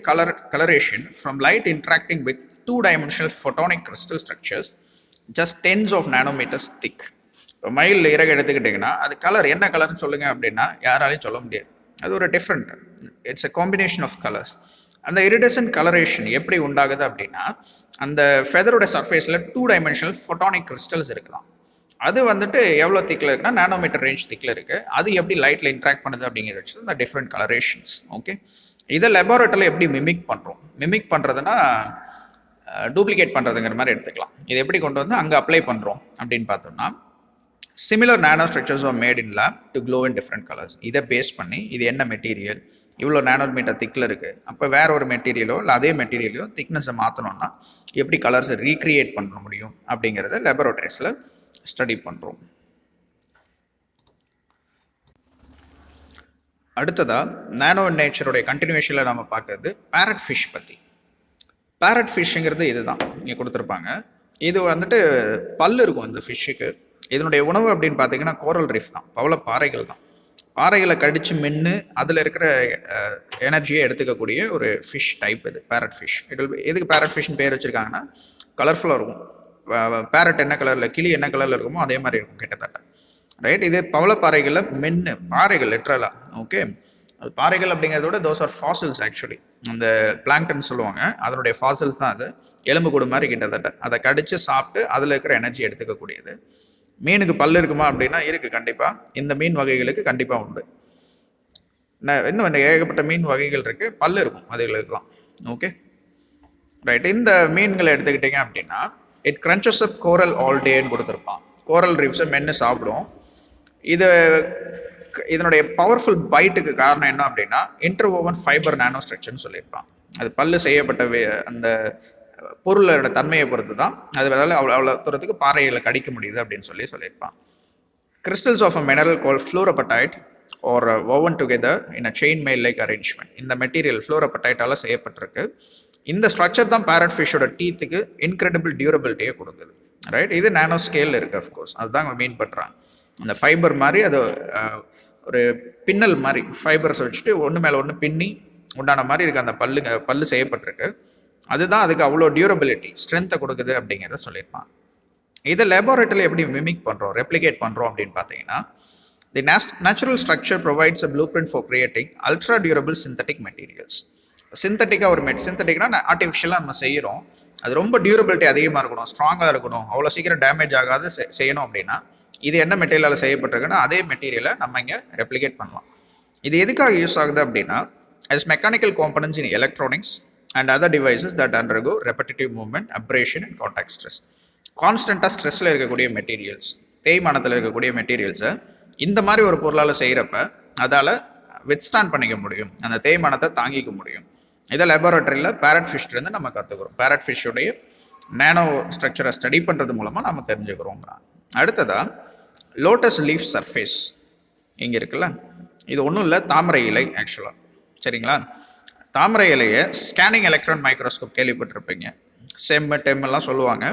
coloration from light interacting with 2-dimensional photonic crystal structures just tens of nanometers thick. இப்போ மயில் இறகு எடுத்துக்கிட்டிங்கன்னா அது கலர் என்ன கலர்னு சொல்லுங்கள் அப்படின்னா யாராலையும் சொல்ல முடியாது. அது ஒரு different, it's a combination of colours. அந்த இரிடசன்ட் கலரேஷன் எப்படி உண்டாகுது அப்படின்னா, அந்த ஃபெதரோட சர்ஃபேஸில் 2-dimensional photonic crystals இருக்கலாம். அது வந்துட்டு எவ்வளோ திக்கில் இருக்குன்னா நானோமீட்டர் ரேஞ்ச் திக்கில் இருக்குது. அது எப்படி லைட்டில் இன்ட்ராக்ட் பண்ணுது அப்படிங்கிறத வச்சு இந்த டிஃப்ரெண்ட் கலரேஷன்ஸ். ஓகே, இதை லெபார்ட்டரியில் எப்படி மிமிக் பண்ணுறோம்? மிமிக் பண்ணுறதுன்னா டூப்ளிகேட் பண்ணுறதுங்கிற மாதிரி எடுத்துக்கலாம். இது எப்படி கொண்டு வந்து அங்கே அப்ளை பண்ணுறோம் அப்படின்னு பார்த்தோம்னா, similar nano structures are made in lab to glow in different colours. இதை பேஸ் பண்ணி இது என்ன மெட்டீரியல், இவ்வளோ நானோமீட்டர் திக்கில் இருக்குது, அப்போ வேற ஒரு மெட்டீரியலோ இல்லை அதே மெட்டீரியலையோ திக்னஸை மாற்றணும்னா எப்படி கலர்ஸை ரீக்ரியேட் பண்ண முடியும் அப்படிங்கிறத லெபரட்டரிஸில் ஸ்டடி பண்ணுறோம். அடுத்ததாக நானோ நேச்சருடைய கண்டினியூஷனில் நம்ம பார்க்கறது பேரட் ஃபிஷ் பற்றி. பேரட் ஃபிஷ்ஷுங்கிறது இதுதான் இங்கே கொடுத்துருப்பாங்க. இது வந்துட்டு பல் இருக்கும் இந்த ஃபிஷ்ஷுக்கு. இதனுடைய உணவு அப்படின்னு பார்த்தீங்கன்னா கோரல் ரீஃப் தான், பவள பாறைகள் தான். பாறைகளை கடித்து மென்று அதில் இருக்கிற எனர்ஜியை எடுத்துக்கக்கூடிய ஒரு ஃபிஷ் டைப் இது பேரட் ஃபிஷ். எதுக்கு பேரட் ஃபிஷ்னு பேர் வச்சுருக்காங்கன்னா, கலர்ஃபுல்லாக இருக்கும். பேரட் என்ன கலரில், கிளி என்ன கலரில் இருக்குமோ அதே மாதிரி இருக்கும் கிட்டத்தட்ட. ரைட், இது பவளப்பாறைகளில் மென்று பாறைகள் லிட்ரலாக. ஓகே, அது பாறைகள் அப்படிங்கிறத விட தோஸ் ஆர் ஃபாசில்ஸ் ஆக்சுவலி. அந்த பிளாங்டன் சொல்லுவாங்க, அதனுடைய ஃபாசில்ஸ் தான் அது. எலும்பு கூடு மாதிரி கிட்டத்தட்ட. அதை கடித்து சாப்பிட்டு அதில் இருக்கிற எனர்ஜி எடுத்துக்கக்கூடியது. மீனுக்கு பல் இருக்குமா அப்படின்னா இருக்குது, கண்டிப்பாக. இந்த மீன் வகைகளுக்கு கண்டிப்பாக உண்டு. இன்னும் ஏகப்பட்ட மீன் வகைகள் இருக்குது, பல் இருக்கும் அதுகளுக்குலாம். ஓகே ரைட், இந்த மீன்களை எடுத்துக்கிட்டிங்க அப்படின்னா it crunches up coral all டேன்னு கொடுத்துருப்பான். கோரல் ரீஃப்ஸை மென்று சாப்பிடும். இதனுடைய பவர்ஃபுல் பைட்டுக்கு காரணம் என்ன அப்படின்னா இன்டர்வோவன் ஃபைபர் நானோ ஸ்ட்ரக்சர்னு சொல்லியிருப்பான். அது பல்லு செய்யப்பட்ட அந்த பொருளோட தன்மையை பொறுத்து தான் அது வேலை அவ்வளோ தூரத்துக்கு பாறைகளை கடிக்க முடியுது அப்படின்னு சொல்லியிருப்பான். Crystals of a mineral called fluorapatite are woven together in a chain mail like arrangement. இந்த மெட்டீரியல் ஃப்ளூரோபடைட்டால் செய்யப்பட்டிருக்கு. இந்த ஸ்ட்ரக்சர் தான் பேரட் ஃபிஷ்ஷோட டீத்துக்கு இன்க்ரெடிபிள் டியூரபிலிட்டியை கொடுக்குது. ரைட், இது நானோ ஸ்கேலில் இருக்குது. அஃப்கோர்ஸ் அதுதான் அவங்க மீன் பண்ணுறாங்க. அந்த ஃபைபர் மாதிரி அது ஒரு பின்னல் மாதிரி ஃபைபர்ஸை வச்சுட்டு ஒன்று மேலே ஒன்று பின்னி உண்டான மாதிரி இருக்குது. அந்த பல்லு செய்யப்பட்டிருக்கு. அதுதான் அதுக்கு அவ்வளோ டியூரபிலிட்டி, ஸ்ட்ரென்த்தை கொடுக்குது அப்படிங்கிறத சொல்லியிருப்பான். இதை லேபரேட்டரியில் எப்படி மிமிக் பண்ணுறோம், ரெப்ளிகேட் பண்ணுறோம் அப்படின்னு பார்த்தீங்கன்னா, the natural structure provides a blueprint for creating ultra durable synthetic materials. சிந்தட்டிக்காக ஒரு சிந்தட்டிக்னா ஆர்டிஃபிஷியலாக நம்ம செய்கிறோம். அது ரொம்ப டியூரபிலிட்டி அதிகமாக இருக்கணும், ஸ்ட்ராங்காக இருக்கணும், அவ்வளோ சீக்கிரம் டேமேஜ் ஆகாது செய்யணும் அப்படின்னா இது என்ன மெட்டீரியலால் செய்யப்பட்டிருக்குன்னா அதே மெட்டீரியலை நம்ம இங்கே ரெப்ளிகேட் பண்ணலாம். இது எதுக்காக யூஸ் ஆகுது அப்படின்னா, as mechanical components in electronics and other devices that undergo repetitive movement, abrasion and contact stress. கான்ஸ்டண்ட்டாக ஸ்ட்ரெஸ்ஸில் இருக்கக்கூடிய மெட்டீரியல்ஸ், தேய்மானத்தில் இருக்கக்கூடிய மெட்டீரியல்ஸை இந்த மாதிரி ஒரு பொருளால் செய்கிறப்ப அதால் வித்ஸ்டாண்ட் பண்ணிக்க முடியும், அந்த தேய்மானத்தை தாங்கிக்க முடியும். இதை லெபார்ட்டரியில் பேரட் ஃபிஷ்லேருந்து நம்ம கற்றுக்குறோம். பேரட் ஃபிஷ்ஷுடைய நானோ ஸ்ட்ரக்சரை ஸ்டடி பண்ணுறது மூலமாக நம்ம தெரிஞ்சுக்கிறோம். அடுத்ததாக லோட்டஸ் லீஃப் சர்ஃபேஸ் இங்கே இருக்குல்ல, இது ஒன்றும் இல்லை, தாமரை இலை ஆக்சுவலாக. சரிங்களா, தாமரை இலையை ஸ்கேனிங் எலக்ட்ரான் மைக்ரோஸ்கோப் கேள்விப்பட்டிருப்பீங்க, செம் டெம் எல்லாம் சொல்லுவாங்க.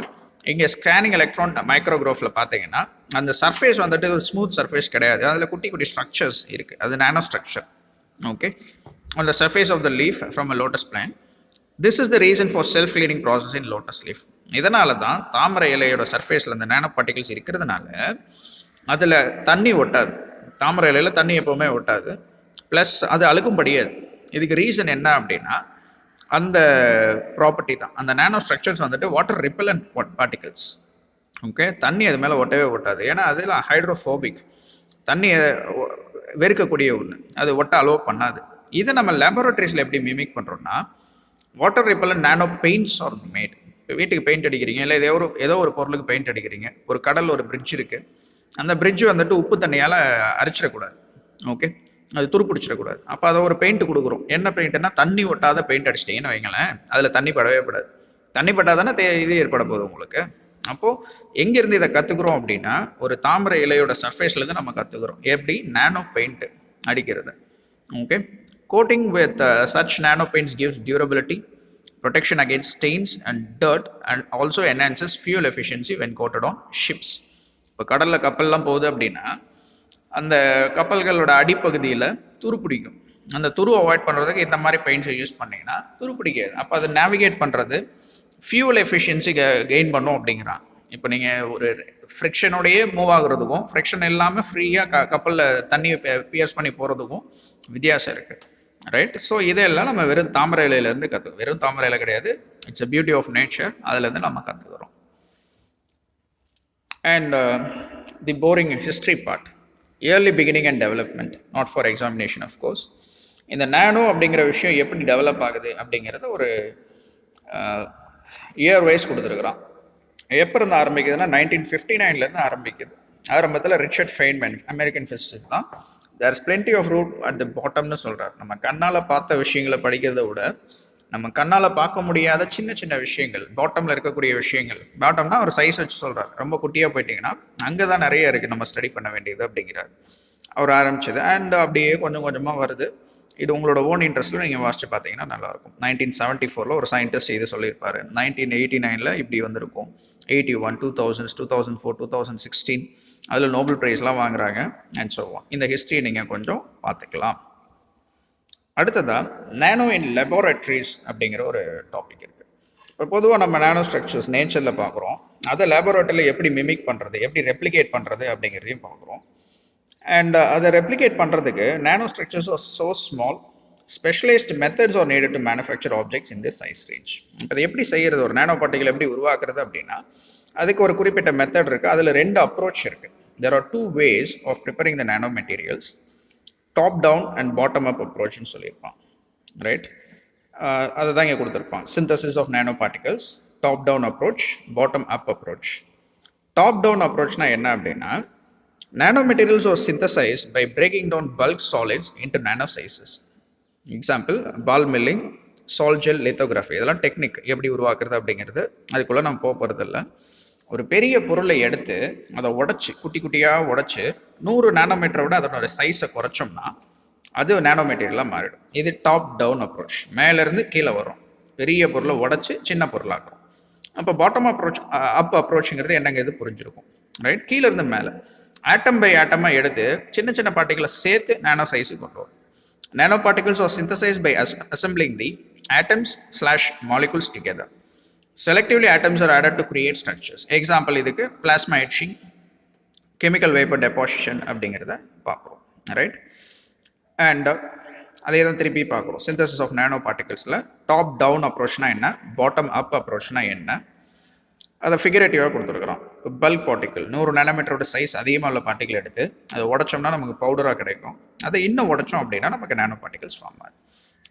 இங்கே ஸ்கேனிங் எலக்ட்ரான் மைக்ரோகிராஃபில் பார்த்தீங்கன்னா அந்த சர்ஃபேஸ் வந்துட்டு ஒரு ஸ்மூத் சர்ஃபேஸ் கிடையாது, அதில் குட்டி குட்டி ஸ்ட்ரக்சர்ஸ் இருக்குது, அது nano structure. Okay, on the surface of the leaf from a lotus plant. This is the reason for self cleaning process in lotus leaf. இதனால தான் தாமரை இலையோட சர்ஃபேஸில் இந்த நானோ பார்ட்டிகல்ஸ் இருக்கிறதுனால அதில் தண்ணி ஒட்டாது. தாமரை இலையில் தண்ணி எப்போவுமே ஒட்டாது, ப்ளஸ் அது அழுக்கும் படியாது. இதுக்கு ரீசன் என்ன அப்படின்னா அந்த ப்ராப்பர்ட்டி தான். அந்த நானோ ஸ்ட்ரக்சர்ஸ் வந்துட்டு வாட்டர் ரிப்பலண்ட் பார்ட்டிகல்ஸ். ஓகே, தண்ணி அது மேலே ஒட்டவே ஒட்டாது, ஏன்னா அதில் ஹைட்ரோஃபோபிக், தண்ணியை வெறுக்கக்கூடிய ஒன்று, அது ஒட்ட அலோவ் பண்ணாது. இதை நம்ம லேபரட்டரிஸில் எப்படி மிமிக் பண்ணுறோம்னா, வாட்டர் ரிப்பலண்ட் நானோ பெயிண்ட்ஸ் ஆர் மேட். இப்போ வீட்டுக்கு பெயிண்ட் அடிக்கிறீங்க, இல்லை ஏதோ ஒரு பொருளுக்கு பெயிண்ட் அடிக்கிறீங்க, ஒரு கடல் ஒரு பிரிட்ஜ் இருக்குது, அந்த பிரிட்ஜ் வந்துட்டு உப்பு தண்ணியால் அரிச்சிடக்கூடாது. ஓகே, அது துருப்பிடிச்சிடக்கூடாது. அப்போ அதை ஒரு பெயிண்ட் கொடுக்குறோம். என்ன பெயிண்ட்னா, தண்ணி ஒட்டாத பெயிண்ட் அடிச்சிட்டிங்கன்னு வைங்களேன், அதில் தண்ணி படவே படாது. தண்ணி பட்டாதானே இது ஏற்பட போகுது உங்களுக்கு. அப்போது எங்கேருந்து இதை கற்றுக்குறோம் அப்படின்னா, ஒரு தாமரை இலையோட சர்ஃபேஸ்லேருந்து நம்ம கற்றுக்குறோம் எப்படி நானோ பெயிண்ட் அடிக்கிறது. Okay, coating with such nano paints gives durability, protection against stains and dirt, and also enhances fuel efficiency when coated on ships. இப்போ கடலில் கப்பல்லாம் போகுது அப்படின்னா அந்த கப்பல்களோட அடிப்பகுதியில் துரு பிடிக்கும். அந்த துரு அவாய்ட் பண்ணுறதுக்கு இந்த மாதிரி பெயிண்ட்ஸை யூஸ் பண்ணிங்கன்னா துரு பிடிக்காது. அப்போ அதை நேவிகேட் பண்ணுறது ஃபியூல் எஃபிஷியன்சி கெயின் பண்ணும் அப்படிங்கிறான். இப்போ நீங்கள் ஒரு ஃப்ரிக்ஷனோடையே மூவ் ஆகுறதுக்கும் ஃப்ரிக்ஷன் இல்லாமல் ஃப்ரீயாக கப்பலில் தண்ணி பியர்ஸ் பண்ணி போகிறதுக்கும் வித்தியாசம் இருக்குது. ரைட், ஸோ இதெல்லாம் நம்ம வெறும் தாமரை இலையிலேருந்து கற்றுக்கணும். வெறும் தாமரை இலை கிடையாது, it's a beauty of nature, அதுலேருந்து நம்ம கற்றுக்கிறோம். And the boring history part, early beginning and development, not for examination of course. இந்த நானோ அப்படிங்கிற விஷயம் எப்படி டெவலப் ஆகுது அப்படிங்கிறத ஒரு இயர் வைஸ் கொடுத்துருக்குறான். எப்போ இருந்து ஆரம்பிக்குதுன்னா 1959 ஆரம்பிக்குது. ஆரம்பத்தில் ரிச்சர்ட் ஃபெய்ன்மேன், அமெரிக்கன் ஃபிசிசிஸ்ட் தான், there's plenty of room at the பாட்டம்னு சொல்கிறார். நம்ம கண்ணால் பார்த்த விஷயங்களை படிக்கிறத விட நம்ம கண்ணால் பார்க்க முடியாத சின்ன சின்ன விஷயங்கள், பாட்டமில் இருக்கக்கூடிய விஷயங்கள், பாட்டம்னா ஒரு சைஸ் வச்சு சொல்கிறார், ரொம்ப குட்டியாக போயிட்டிங்கன்னா அங்கே தான் நிறைய இருக்குது நம்ம ஸ்டடி பண்ண வேண்டியது அப்படிங்கிறார் அவர் ஆரம்பிச்சது. அண்ட் அப்படியே கொஞ்சம் கொஞ்சமாக வருது. இது உங்களோட ஓன் இன்ட்ரெஸ்ட்டில் நீங்கள் வாசித்து பார்த்தீங்கன்னா நல்லாயிருக்கும். 1974 ஒரு சயின்டிஸ்ட் இது சொல்லியிருப்பார். 1989 இப்படி வந்திருக்கும். 81, 2000, 2004, 2016 அதில் நோபல் ப்ரைஸ்லாம் வாங்குறாங்க அண்ட் ஸோ ஆன். இந்த ஹிஸ்ட்ரி நீங்கள் கொஞ்சம் பார்த்துக்கலாம். அடுத்ததாக நானோ இன் லெபார்ட்ரிஸ் அப்படிங்கிற ஒரு டாபிக் இருக்குது. இப்போ பொதுவாக நம்ம நானோ ஸ்ட்ரக்சர்ஸ் நேச்சரில் பார்க்குறோம், அதை லேபரேட்டரியில் எப்படி மிமிக் பண்ணுறது, எப்படி ரெப்ளிகேட் பண்ணுறது அப்படிங்கிறதையும் பார்க்குறோம். அண்ட் அதை ரெப்ளிகேட் பண்ணுறதுக்கு nano structures are so small, specialised methods are needed to manufacture objects in this size range. அதை எப்படி செய்கிறது, ஒரு நானோ பார்ட்டிகல் எப்படி உருவாக்குறது அப்படின்னா அதுக்கு ஒரு குறிப்பிட்ட மெத்தட் இருக்குது. அதில் 2 அப்ரோச் இருக்குது. There are 2 ways of preparing the nano materials, top down and bottom up approach ன்னு சொல்லியிருப்பான். ரைட், அதை தான் இங்கே கொடுத்துருப்பான். Synthesis of nano particles, top down approach, bottom up approach. Top down அப்ரோச்னா என்ன அப்படின்னா, nano materials are synthesise by breaking down bulk solids into nano sizes. Example ball milling, sol gel lithography, இதெல்லாம் டெக்னிக் எப்படி உருவாக்குறது அப்படிங்கிறது அதுக்குள்ளே நம்ம போகிறதில்ல. ஒரு பெரிய பொருளை எடுத்து அதை உடச்சி குட்டி குட்டியாக உடச்சி 100 நானோமீட்டரை விட அதனோட சைஸை குறைச்சோம்னா அது நானோ மெட்டீரியலாக மாறிடும். இது டாப் டவுன் அப்ரோச், மேலேருந்து கீழே வரும், பெரிய பொருளை உடச்சி சின்ன பொருளாக்குறோம். அப்போ பாட்டம் அப்ரோச் அப் அப்ரோச்சுங்கிறது என்னங்க இது புரிஞ்சிருக்கும். ரைட், கீழேருந்து மேலே ஆட்டம் பை ஆட்டமாக எடுத்து சின்ன சின்ன பார்ட்டிகளை சேர்த்து நானோ சைஸுக்கு கொண்டு வரும். Nanoparticles are synthesised by assembling the atoms/molecules together. Selectively atoms are added to create structures. Example இதுக்கு plasma etching, chemical vapor deposition அப்படிங்கிறத பார்க்குறோம். ரைட், அண்ட் அதே தான் திருப்பி பார்க்குறோம். சிந்தசிஸ் ஆஃப் நானோ பார்ட்டிகல்ஸில் டாப் டவுன் அப்ரோச்னா என்ன, பாட்டம் அப் அப்ரோச்னா என்ன, அதை ஃபிகரேட்டிவாக கொடுத்துருக்குறோம். பல்க் பார்ட்டிக்கல் 100 நானோமீட்டரோட சைஸ் அதிகமாக உள்ள பார்ட்டிகல் எடுத்து அதை உடைச்சோம்னா நமக்கு பவுடராக கிடைக்கும். அதை இன்னும் உடைச்சோம் அப்படின்னா நமக்கு நானோ பார்ட்டிகல்ஸ் ஃபார்ம் ஆகும்.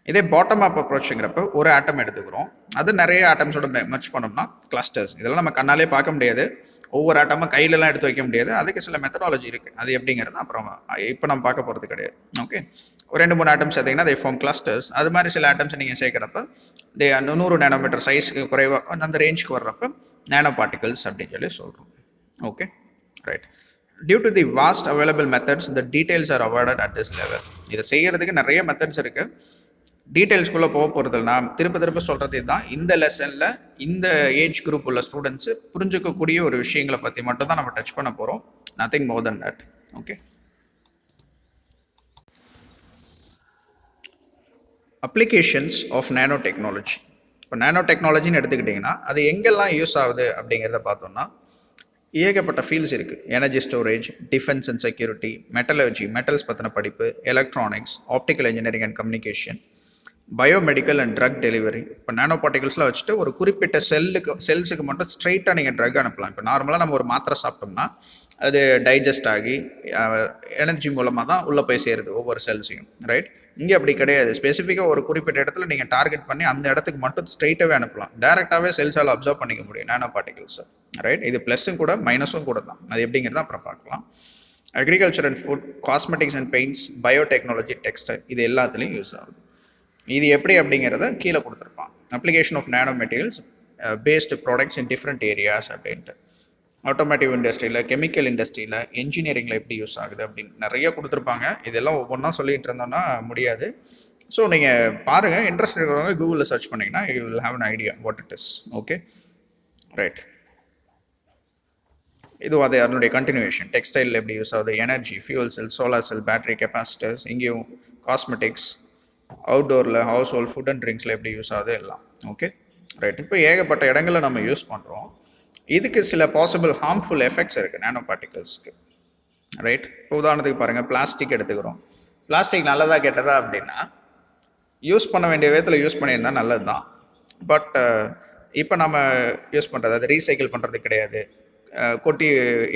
இதே பாட்டம் அப் அப்ரோச்சுங்கிறப்ப ஒரு ஆட்டம் எடுத்துக்கிறோம், அது நிறைய ஆட்டம்ஸோட மெர்ஜ் பண்ணோம்னா கிளஸ்டர்ஸ். இதெல்லாம் நம்ம கண்ணாலே பார்க்க முடியாது, ஒவ்வொரு ஆட்டமாக கையிலலாம் எடுத்து வைக்க முடியாது, அதுக்கு சில மெத்தடாலஜி இருக்குது. அது எப்படிங்கிறது அப்புறம் இப்போ நம்ம பார்க்க போகிறது கிடையாது. ஓகே, ஒரு 2-3 ஆட்டம்ஸ் சேர்த்திங்கன்னா they form கிளஸ்டர்ஸ். அது மாதிரி சில ஆட்டம்ஸ் நீங்கள் சேர்க்குறப்ப 100 நானோமீட்டர் சைஸ்க்கு குறைவாக அந்த ரேஞ்சுக்கு வர்றப்ப நானோ பார்ட்டிகல்ஸ் அப்படின்னு சொல்லி சொல்கிறோம். Okay, right. Due to the vast available methods, the details are avoided at this level. இதை செய்கிறதுக்கு நிறைய மெத்தட்ஸ் இருக்குது, டீட்டெயில்ஸ்குள்ளே போக போகிறது நான் திருப்ப சொல்கிறது தான், இந்த லெசனில் இந்த ஏஜ் குரூப் உள்ள ஸ்டூடெண்ட்ஸு புரிஞ்சுக்கக்கூடிய ஒரு விஷயங்களை பற்றி மட்டும் தான் நம்ம டச் பண்ண போகிறோம். Nothing more than that. Okay, applications of nanotechnology. இப்போ நேனோ டெக்னாலஜின்னு எடுத்துக்கிட்டிங்கன்னா அது எங்கெல்லாம் யூஸ் ஆகுது அப்படிங்கிறத பார்த்தோம்னா ஏகப்பட்ட ஃபீல்ட்ஸ் இருக்குது. Energy storage, defence and security, metallurgy, metals பற்றின படிப்பு, electronics, optical engineering and communication, biomedical and drug delivery. இப்போ நானோ பார்ட்டிகல்ஸ்லாம் வச்சுட்டு ஒரு குறிப்பிட்ட செல்ஸுக்கு மட்டும் ஸ்ட்ரைட்டாக நீங்கள் ட்ரக் அனுப்பலாம். இப்போ நார்மலாக நம்ம ஒரு மாத்திரை சாப்பிட்டோம்னா அது டைஜஸ்ட் ஆகி எனர்ஜி மூலமாக தான் உள்ளே போய் சேருது ஒவ்வொரு செல்ஸையும், ரைட்? இங்கே அப்படி கிடையாது. ஸ்பெசிஃபிக்காக ஒரு குறிப்பிட்ட இடத்துல நீங்கள் டார்கெட் பண்ணி அந்த இடத்துக்கு மட்டும் ஸ்ட்ரைட்டாகவே அனுப்பலாம். டேரெக்டாகவே செல்ஸால் அப்சர்வ் பண்ணிக்க முடியும் நானோ பார்ட்டிகல்ஸை, ரைட்? இது ப்ளஸ்ஸும் கூட மைனஸும் கூட தான். அது எப்படிங்கிறத அப்புறம் பார்க்கலாம். Agriculture and food, cosmetics and paints, biotechnology, textile, இது எல்லாத்துலேயும் யூஸ் ஆகுது. இது எப்படி அப்படிங்கிறத கீழே கொடுத்துருப்பான். Application of nano materials based products in different areas அப்படின்ட்டு. ஆட்டோமேட்டிவ் இண்டஸ்ட்ரியில், கெமிக்கல் இண்டஸ்ட்ரியில், என்ஜினியரிங்கில் எப்படி யூஸ் ஆகுது அப்படின்னு நிறைய கொடுத்துருப்பாங்க. இதெல்லாம் ஒவ்வொன்றா சொல்லிகிட்டு இருந்தோம்னா முடியாது. ஸோ நீங்கள் பாருங்கள், இன்ட்ரெஸ்ட் இருக்கிறவங்க கூகுளில் சர்ச் பண்ணிங்கன்னா you will have an idea what it is. Okay, right. இது அதனுடைய கண்டினியூஷன். டெக்ஸ்டைலில் எப்படி யூஸ் ஆகுது, energy, fuel cell, solar cell, battery, capacitors, இங்கேயும் காஸ்மெட்டிக்ஸ், அவுட்டோரில், ஹவுஸ் ஹோல்ட், ஃபுட் அண்ட் ட்ரிங்க்ஸில் எப்படி யூஸ் ஆகுது எல்லாம். Okay, right. இப்போ ஏகப்பட்ட இடங்களில் நம்ம யூஸ் பண்ணுறோம். இதுக்கு சில பாசிபிள் ஹார்ம்ஃபுல் எஃபெக்ட்ஸ் இருக்குது நேனோ பார்ட்டிகல்ஸ்க்கு, ரைட்? இப்போ உதாரணத்துக்கு பாருங்கள், பிளாஸ்டிக் எடுத்துக்கிறோம். பிளாஸ்டிக் நல்லதா கெட்டதா அப்படின்னா யூஸ் பண்ண வேண்டிய விதத்தில் யூஸ் பண்ணியிருந்தா நல்லது தான். பட் இப்போ நம்ம யூஸ் பண்ணுறது அது ரீசைக்கிள் பண்ணுறது கிடையாது. கொட்டி